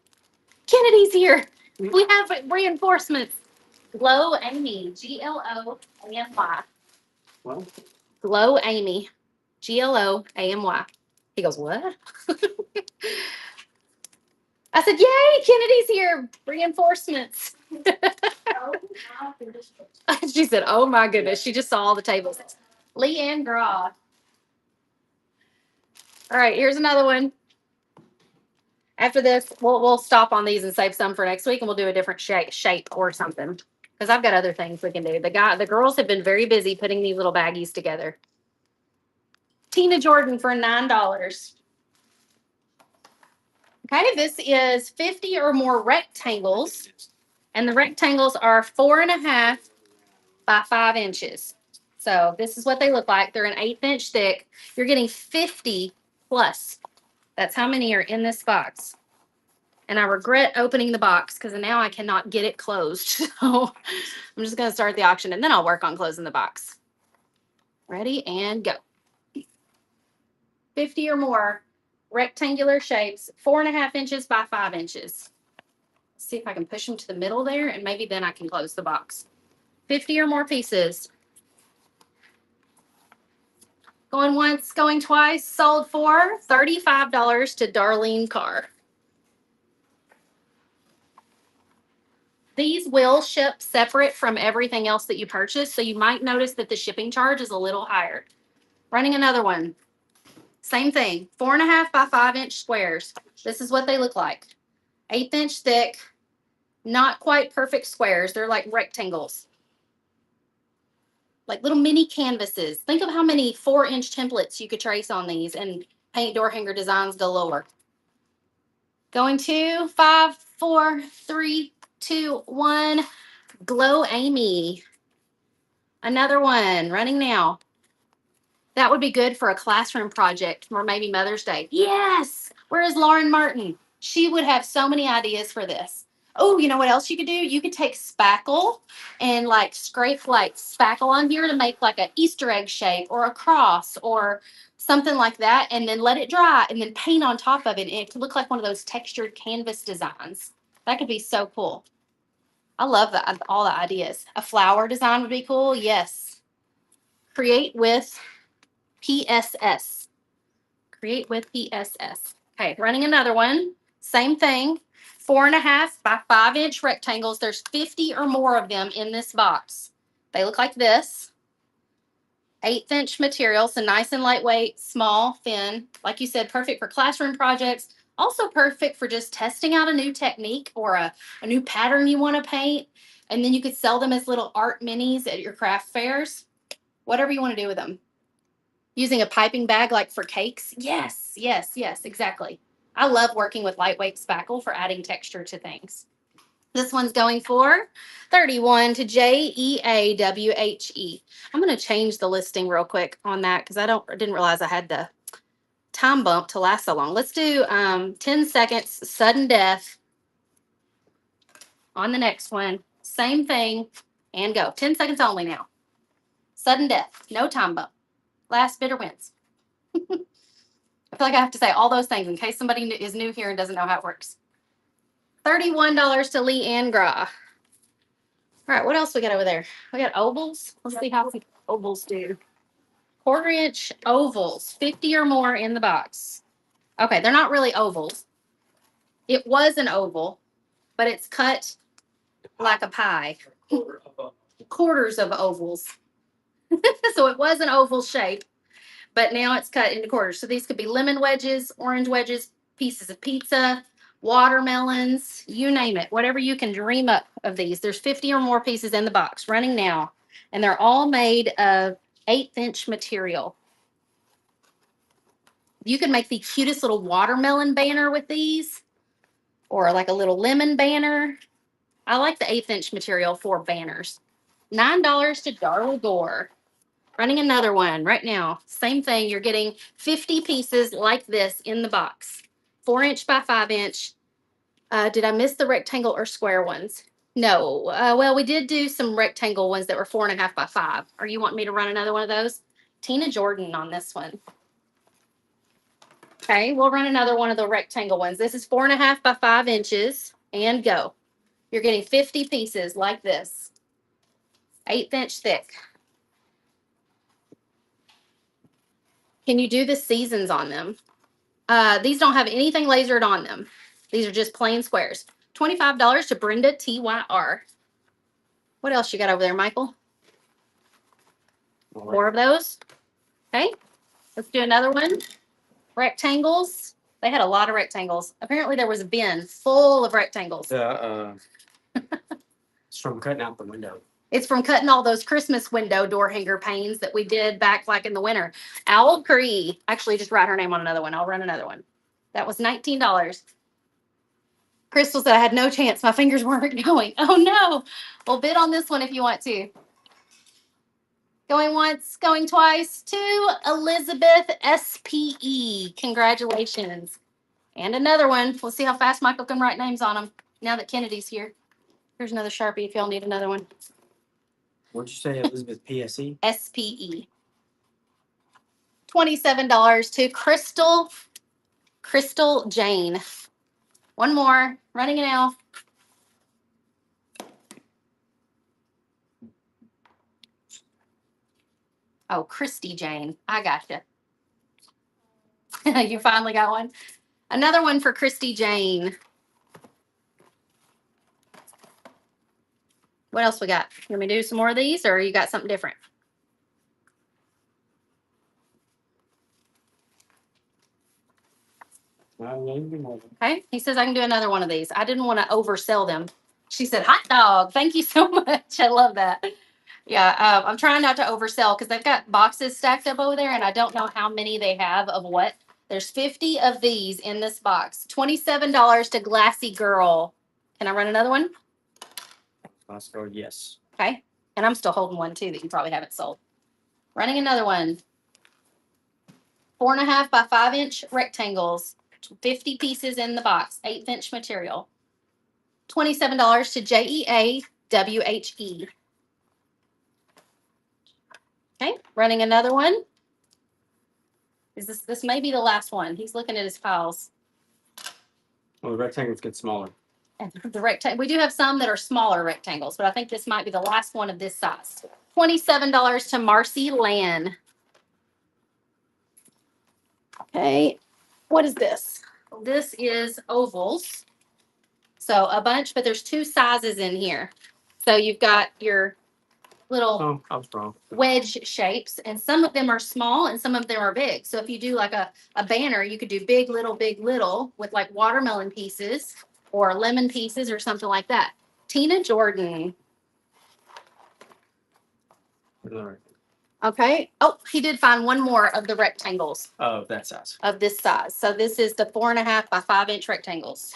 Kennedy's here. We have reinforcements. Glow Amy, GLOAMY. Well, Glow Amy, GLOAMY. He goes, what? I said, yay, Kennedy's here. Reinforcements. She said, oh my goodness. She just saw all the tables. Leanne Graw. All right, here's another one. After this, we'll stop on these and save some for next week, and we'll do a different shape or something. Because I've got other things we can do. The girls have been very busy putting these little baggies together. Tina Jordan for $9. Okay, this is 50 or more rectangles, and the rectangles are 4.5 by 5 inches. So this is what they look like. They're an 1/8" thick. You're getting 50 plus. That's how many are in this box. And I regret opening the box because now I cannot get it closed. So I'm just going to start the auction, and then I'll work on closing the box. Ready and go. 50 or more rectangular shapes, 4.5 inches by 5 inches. Let's see if I can push them to the middle there, and maybe then I can close the box. 50 or more pieces. Going once, going twice, sold for $35 to Darlene Carr. These will ship separate from everything else that you purchase, so you might notice that the shipping charge is a little higher. Running another one. Same thing, 4.5 by 5 inch squares. This is what they look like. 1/8" thick, not quite perfect squares. They're like rectangles. Like little mini canvases. Think of how many 4-inch templates you could trace on these and paint door hanger designs galore. Going to 5, 4, 3, 2, 1. Glow Amy. Another one running now. That would be good for a classroom project for maybe Mother's Day. Yes. Where is Lauren Martin? She would have so many ideas for this. Oh, you know what else you could do? You could take spackle and like scrape like spackle on here to make like an Easter egg shape or a cross or something like that, and then let it dry and then paint on top of it. And it could look like one of those textured canvas designs. That could be so cool. I love that. All the ideas. A flower design would be cool. Yes. Create with PSS. Create with PSS. Okay, running another one. Same thing. 4.5 by 5-inch rectangles. There's 50 or more of them in this box. They look like this. 1/8-inch material, so nice and lightweight, small, thin. Like you said, perfect for classroom projects. Also perfect for just testing out a new technique or a new pattern you want to paint. And then you could sell them as little art minis at your craft fairs. Whatever you want to do with them. Using a piping bag like for cakes. Yes, yes, yes, exactly. I love working with lightweight spackle for adding texture to things. This one's going for 31 to JEAWHE. I'm going to change the listing real quick on that because I didn't realize I had the time bump to last so long. Let's do 10 seconds, sudden death on the next one. Same thing and go. 10 seconds only now. Sudden death, no time bump. Last bidder wins. I feel like I have to say all those things in case somebody is new here and doesn't know how it works. $31 to Lee Ann Gra. All right, what else we got over there? We got ovals. Let's see how ovals do. 1/4-inch ovals, 50 or more in the box. Okay, they're not really ovals. It was an oval, but it's cut like a pie. Quarters of ovals. So it was an oval shape, but now it's cut into quarters. So these could be lemon wedges, orange wedges, pieces of pizza, watermelons, you name it, whatever you can dream up of these. There's 50 or more pieces in the box running now, and they're all made of 1/8-inch material. You can make the cutest little watermelon banner with these, or like a little lemon banner. I like the 1/8-inch material for banners. $9 to Darla Gore. Running another one right now. Same thing. You're getting 50 pieces like this in the box. 4-inch by 5-inch. Did I miss the rectangle or square ones? No. Well, we did do some rectangle ones that were 4.5 by 5. Are you wanting me to run another one of those? Tina Jordan on this one. Okay, we'll run another one of the rectangle ones. This is 4.5 by 5 inches and go. You're getting 50 pieces like this. 1/8 inch thick. Can you do the seasons on them? These don't have anything lasered on them. These are just plain squares. $25 to Brenda TYR. What else you got over there, Michael? More of those. Okay, let's do another one. Rectangles. They had a lot of rectangles. Apparently there was a bin full of rectangles. It's from cutting out the window. It's from cutting all those Christmas window door hanger panes that we did back like in the winter. Owl Cree. Actually, just write her name on another one. I'll run another one. That was $19. Crystal said I had no chance. My fingers weren't going. Oh no. Well, bid on this one if you want to. Going once, going twice to Elizabeth SPE. Congratulations. And another one. We'll see how fast Michael can write names on them now that Kennedy's here. Here's another Sharpie if y'all need another one. What'd you say, Elizabeth PSE? SPE. $27 to Crystal Jane. One more. Running it now. Oh, Christy Jane. I gotcha. You finally got one. Another one for Christy Jane. What else we got? Let me do some more of these, or you got something different? Okay. He says I can do another one of these. I didn't want to oversell them. She said, hot dog. Thank you so much. I love that. Yeah, I'm trying not to oversell because they've got boxes stacked up over there, and I don't know how many they have of what. There's 50 of these in this box. $27 to Glassy Girl. Can I run another one? Last card, yes. Okay. And I'm still holding one too that you probably haven't sold. Running another one. 4.5 by 5-inch rectangles. 50 pieces in the box. 1/8 inch material. $27 to JEAWHE. Okay, running another one. Is this may be the last one? He's looking at his files. Well, the rectangles get smaller. And the rectangle, we do have some that are smaller rectangles, but I think this might be the last one of this size. $27 to Marcy Lan. Okay, what is this? This is ovals. So a bunch, but there's two sizes in here. So you've got your little Oh, I was wrong. wedge shapes, and some of them are small and some of them are big. So if you do like a banner, you could do big, little with like watermelon pieces or lemon pieces or something like that. Tina Jordan. Okay. Oh, he did find one more of the rectangles Oh, that size. of this size. So this is the 4.5 by 5 inch rectangles.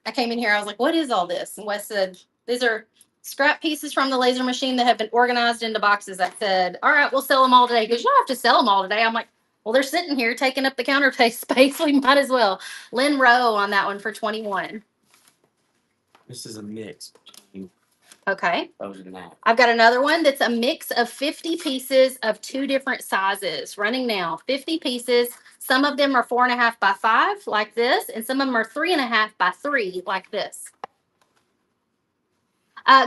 I came in here, I was like, what is all this? And Wes said, these are scrap pieces from the laser machine that have been organized into boxes. I said, all right, we'll sell them all today. He goes, you don't have to sell them all today. I'm like, well, they're sitting here taking up the counter space. We might as well. Lynn Rowe on that one for 21. This is a mix between Okay. those and that. I've got another one that's a mix of 50 pieces of two different sizes running now. 50 pieces. Some of them are 4.5 by 5 like this, and some of them are 3.5 by 3 like this.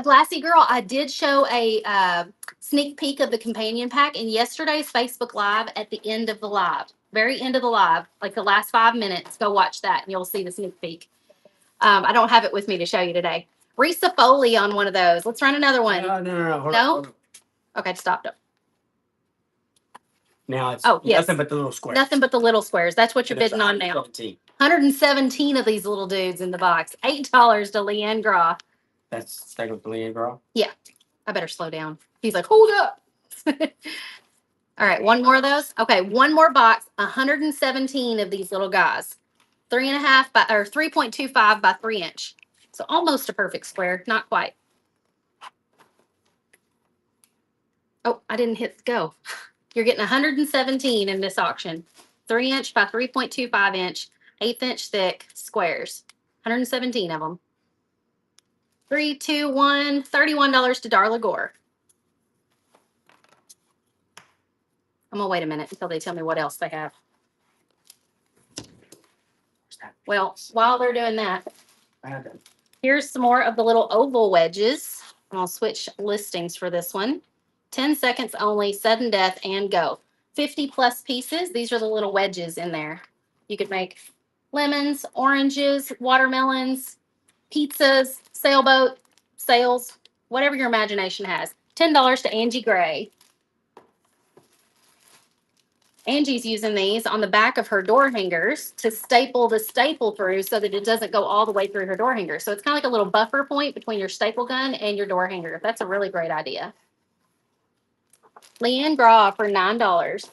Glassy Girl, I did show a sneak peek of the companion pack in yesterday's Facebook Live at the end of the live, very end of the live, like the last 5 minutes. Go watch that and you'll see the sneak peek. I don't have it with me to show you today. Risa Foley on one of those. Let's run another one. No. Hold No? on. Okay, stopped it. Now it's yes. nothing but the little square. Nothing but the little squares. That's what you're bidding on now. 117 of these little dudes in the box. $8 to Leanne Graw. That's staying with Leanne Graw? Yeah. I better slow down. He's like, hold up. All right, one more of those. Okay, one more box. 117 of these little guys. 3.5 by or 3.25 by 3 inch. So almost a perfect square, not quite. Oh, I didn't hit go. You're getting 117 in this auction. 3 inch by 3.25 inch, 1/8 inch thick squares. 117 of them. 3, 2, 1, $31 to Darla Gore. I'm gonna wait a minute until they tell me what else they have. Well, while they're doing that, here's some more of the little oval wedges. I'll switch listings for this one. 10 seconds only, sudden death, and go. 50 plus pieces. These are the little wedges in there. You could make lemons, oranges, watermelons, pizzas, sailboat, sails, whatever your imagination has. $10 to Angie Gray. Angie's using these on the back of her door hangers to staple the staple through so that it doesn't go all the way through her door hanger. So it's kind of like a little buffer point between your staple gun and your door hanger. That's a really great idea. Leanne Graw for $9.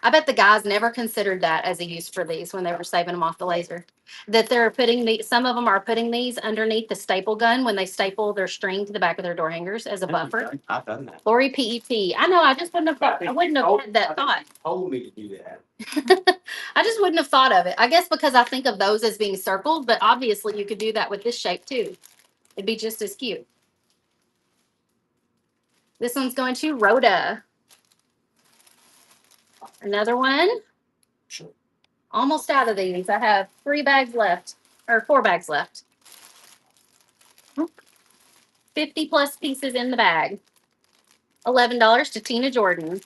I bet the guys never considered that as a use for these when they were saving them off the laser. That they're putting some of them are putting these underneath the staple gun when they staple their string to the back of their door hangers as a buffer. I've done that. Lori PEP. I know. I just wouldn't have thought. I wouldn't have had that thought. Told me to do that. I just wouldn't have thought of it. I guess because I think of those as being circled, but obviously you could do that with this shape too. It'd be just as cute. This one's going to Rhoda. Another one. Sure. Almost out of these. I have 3 bags left, or 4 bags left. 50 plus pieces in the bag. $11 to Tina Jordan.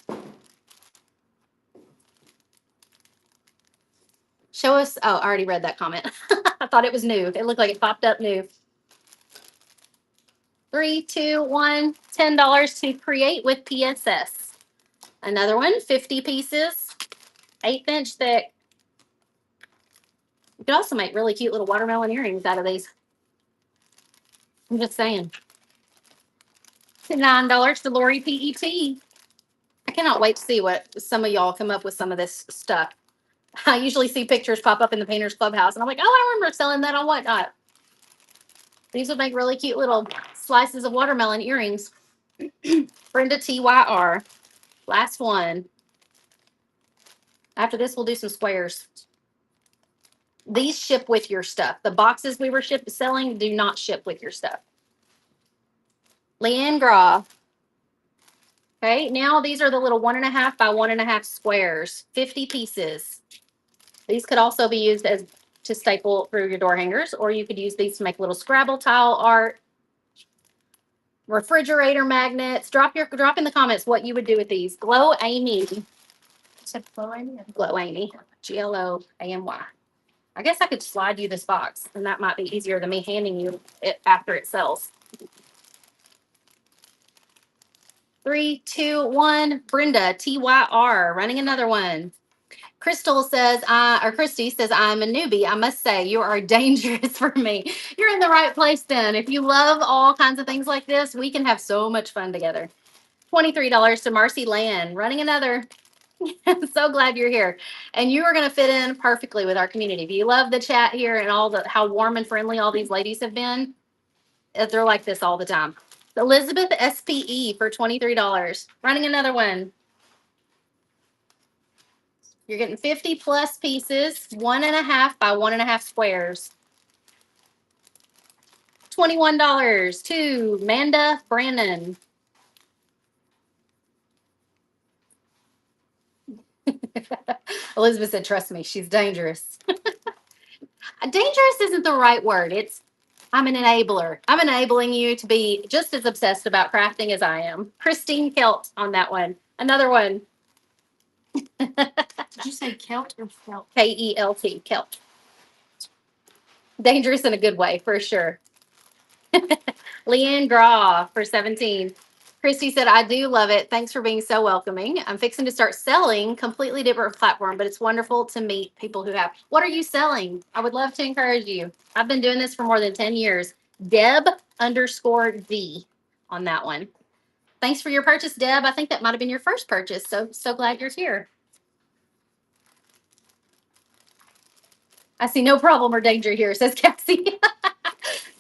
Show us. Oh, I already read that comment. I thought it was new. It looked like it popped up new. 3, 2, 1, $10 to Create with PSS. Another one, 50 pieces, 1/8 inch thick. You could also make really cute little watermelon earrings out of these. I'm just saying. $9 to Lori PET. I cannot wait to see what some of y'all come up with some of this stuff. I usually see pictures pop up in the Painters Clubhouse, and I'm like, oh, I remember selling that on Whatnot. These would make really cute little slices of watermelon earrings. Brenda TYR. Last one. After this, we'll do some squares. These ship with your stuff. The boxes we were selling do not ship with your stuff. Leanne Graw. Okay, now these are the little 1.5 by 1.5 squares. 50 pieces. These could also be used as to staple through your door hangers, or you could use these to make little Scrabble tile art. refrigerator magnets. Drop in the comments what you would do with these. Glow Amy. Except Glow Amy. Glow Amy. GLOAMY. I guess I could slide you this box, and that might be easier than me handing you it after it sells. 3, 2, 1. Brenda TYR running another one. Crystal says, or Christy says, I'm a newbie. I must say, you are dangerous for me. You're in the right place then. If you love all kinds of things like this, we can have so much fun together. $23 to Marcy Land. Running another. I'm so glad you're here. And you are going to fit in perfectly with our community. If you love the chat here and all the how warm and friendly all these ladies have been, they're like this all the time. Elizabeth SPE for $23. Running another one. You're getting 50 plus pieces, 1.5 by 1.5 squares. $21 to Manda Brandon. Elizabeth said, trust me, she's dangerous. Dangerous isn't the right word. I'm an enabler. I'm enabling you to be just as obsessed about crafting as I am. Christine Kelt on that one. Another one. Did you say Kelt or Felt? KELT, Kelt. Dangerous in a good way, for sure. Leanne Graw for 17. Christy said, I do love it. Thanks for being so welcoming. I'm fixing to start selling completely different platform, but it's wonderful to meet people who have. What are you selling? I would love to encourage you. I've been doing this for more than 10 years. Deb_D on that one. Thanks for your purchase, Deb. I think that might have been your first purchase. So glad you're here. I see no problem or danger here, says Cassie.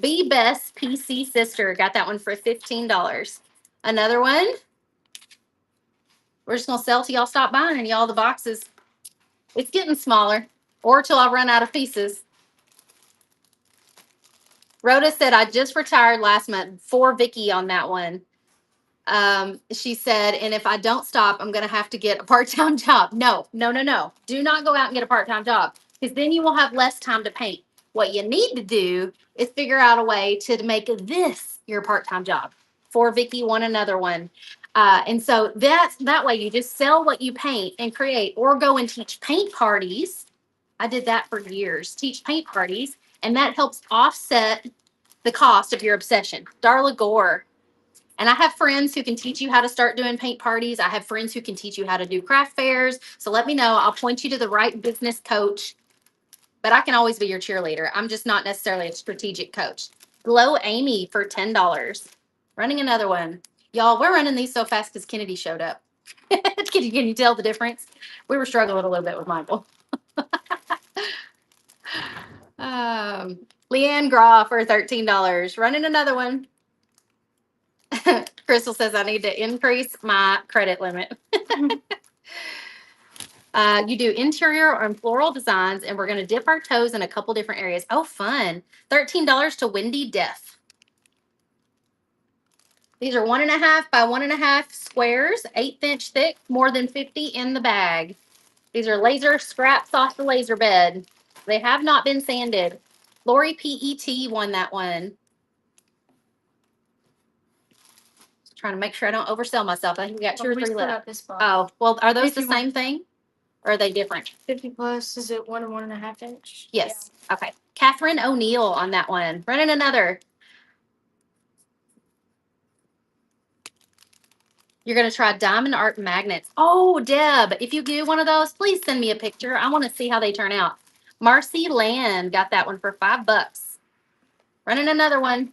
Be Best PC Sister. Got that one for $15. Another one. We're just going to sell till y'all stop buying and y'all the boxes. It's getting smaller or till I run out of pieces. Rhoda said, I just retired last month. For Vicky on that one. She said, and if I don't stop, I'm going to have to get a part-time job. No. Do not go out and get a part-time job because then you will have less time to paint. What you need to do is figure out a way to make this your part-time job. For Vicky, one another one. And so that way you just sell what you paint and create or go and teach paint parties. I did that for years, teach paint parties, and that helps offset the cost of your obsession. Darla Gore. And I have friends who can teach you how to start doing paint parties. I have friends who can teach you how to do craft fairs. So let me know. I'll point you to the right business coach. But I can always be your cheerleader. I'm just not necessarily a strategic coach. Glow Amy for $10. Running another one. Y'all, we're running these so fast because Kennedy showed up. Can you tell the difference? We were struggling a little bit with Michael. Leanne Graw for $13. Running another one. Crystal says I need to increase my credit limit. You do interior and floral designs, and we're going to dip our toes in a couple different areas. Oh, fun. $13 to Wendy Deaf. These are 1.5 by 1.5 squares, 1/8 inch thick, more than 50 in the bag. These are laser scraps off the laser bed. They have not been sanded. Lori PET won that one. Trying to make sure I don't oversell myself. I think we got 2 or 3 left. This box. Oh, well, are those the 51. same thing? Or are they different? 50 plus, is it 1 and 1.5 inch? Yes. Yeah. Okay. Catherine O'Neill on that one. Running another. You're going to try diamond art magnets. Oh, Deb, if you do one of those, please send me a picture. I want to see how they turn out. Marcy Land got that one for $5. Running another one.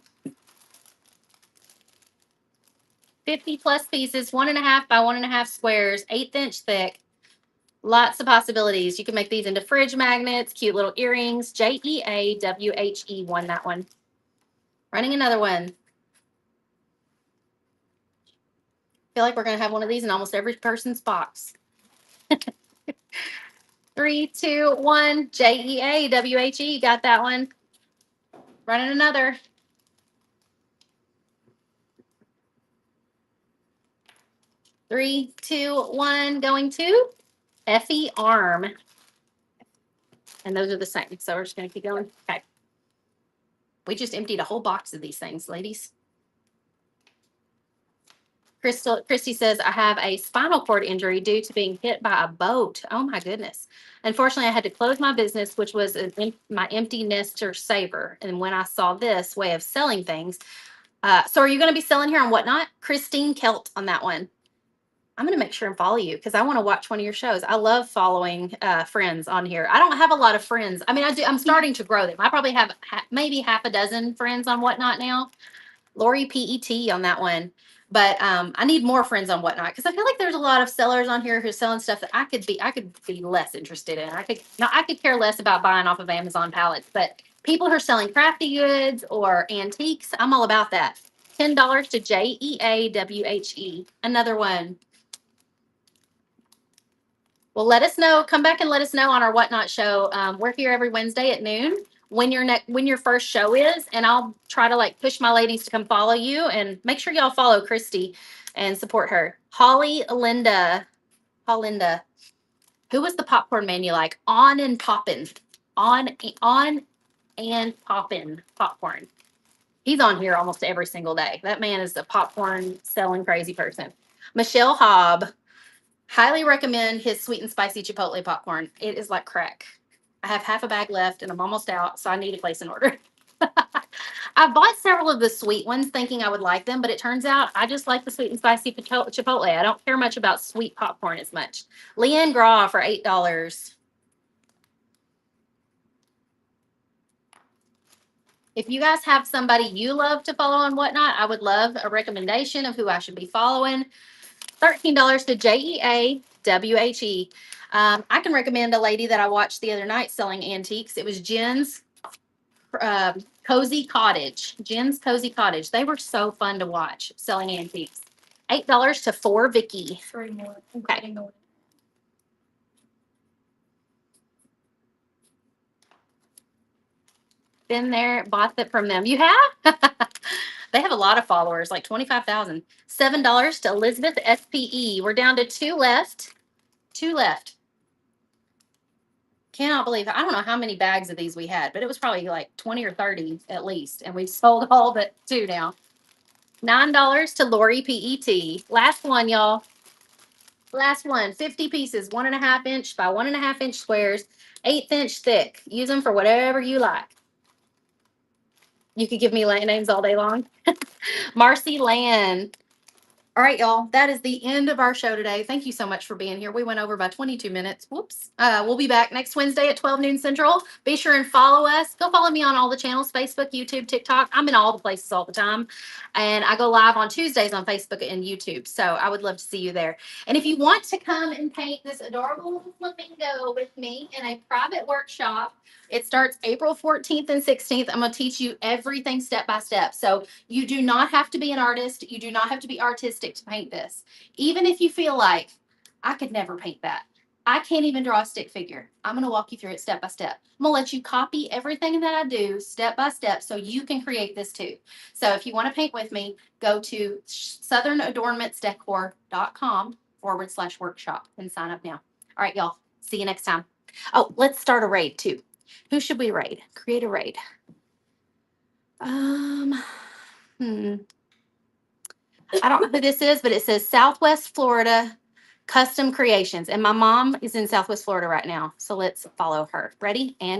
50 plus pieces, 1.5 by 1.5 squares, 1/8 inch thick. Lots of possibilities. You can make these into fridge magnets, cute little earrings. JEAWHE won that one. Running another one. Feel like we're going to have one of these in almost every person's box. 3, 2, 1. JEAWHE got that one. Running another. Three, 2, 1. Going to Effie Arm. And those are the same. So we're just going to keep going. Okay. We just emptied a whole box of these things, ladies. Christy says, I have a spinal cord injury due to being hit by a boat. Oh my goodness. Unfortunately, I had to close my business, which was my empty nester saver. And when I saw this way of selling things, so are you going to be selling here on Whatnot? Christine Kelt on that one. I'm going to make sure and follow you because I want to watch one of your shows. I love following friends on here. I don't have a lot of friends. I mean, I do. I'm starting to grow them. I probably have maybe half a dozen friends on Whatnot now. Lori PET on that one. But I need more friends on Whatnot because I feel like there's a lot of sellers on here who's selling stuff that I could be less interested in. I could care less about buying off of Amazon pallets. But people who are selling crafty goods or antiques, I'm all about that. $10 to JEAWHE. Another one. Well, let us know. Come back and let us know on our Whatnot show. We're here every Wednesday at noon when your first show is, and I'll try to like push my ladies to come follow you and make sure y'all follow Christy and support her. Hollinda. Who was the popcorn man you like? On and Poppin'. On and Poppin' popcorn. He's on here almost every single day. That man is a popcorn selling crazy person. Michelle Hobb. Highly recommend his sweet and spicy chipotle popcorn. It is like crack. I have half a bag left and I'm almost out, so I need to place an order. I bought several of the sweet ones thinking I would like them, but it turns out I just like the sweet and spicy chipotle. I don't care much about sweet popcorn as much. Leanne Graw for $8. If you guys have somebody you love to follow on Whatnot, I would love a recommendation of who I should be following. $13 to JEAWHE. I can recommend a lady that I watched the other night selling antiques. It was Jen's Cozy Cottage. Jen's Cozy Cottage. They were so fun to watch selling antiques. $8 to 4 Vicky. 3 more. Okay. Been there, bought that from them. You have? They have a lot of followers, like 25,000. $7 to Elizabeth SPE. We're down to 2 left. 2 left. Cannot believe it. I don't know how many bags of these we had, but it was probably like 20 or 30 at least. And we sold all but 2 now. $9 to Lori PET. Last one, y'all. Last one. 50 pieces, 1.5 inch by 1.5 inch squares, 1/8 inch thick. Use them for whatever you like. You could give me names all day long. Marcy Land. All right, y'all. That is the end of our show today. Thank you so much for being here. We went over by 22 minutes. Whoops. We'll be back next Wednesday at 12 noon Central. Be sure and follow us. Go follow me on all the channels, Facebook, YouTube, TikTok. I'm in all the places all the time. And I go live on Tuesdays on Facebook and YouTube. So I would love to see you there. And if you want to come and paint this adorable little flamingo with me in a private workshop, it starts April 14th and 16th. I'm going to teach you everything step by step. So you do not have to be an artist. You do not have to be artistic to paint this. Even if you feel like, I could never paint that. I can't even draw a stick figure. I'm going to walk you through it step by step. I'm going to let you copy everything that I do step by step so you can create this too. So if you want to paint with me, go to southernadornmentsdecor.com/workshop and sign up now. All right, y'all. See you next time. Oh, let's start a raid too. Who should we raid? Create a raid. I don't know who this is, but it says Southwest Florida Custom Creations. And my mom is in Southwest Florida right now. So let's follow her. Ready? And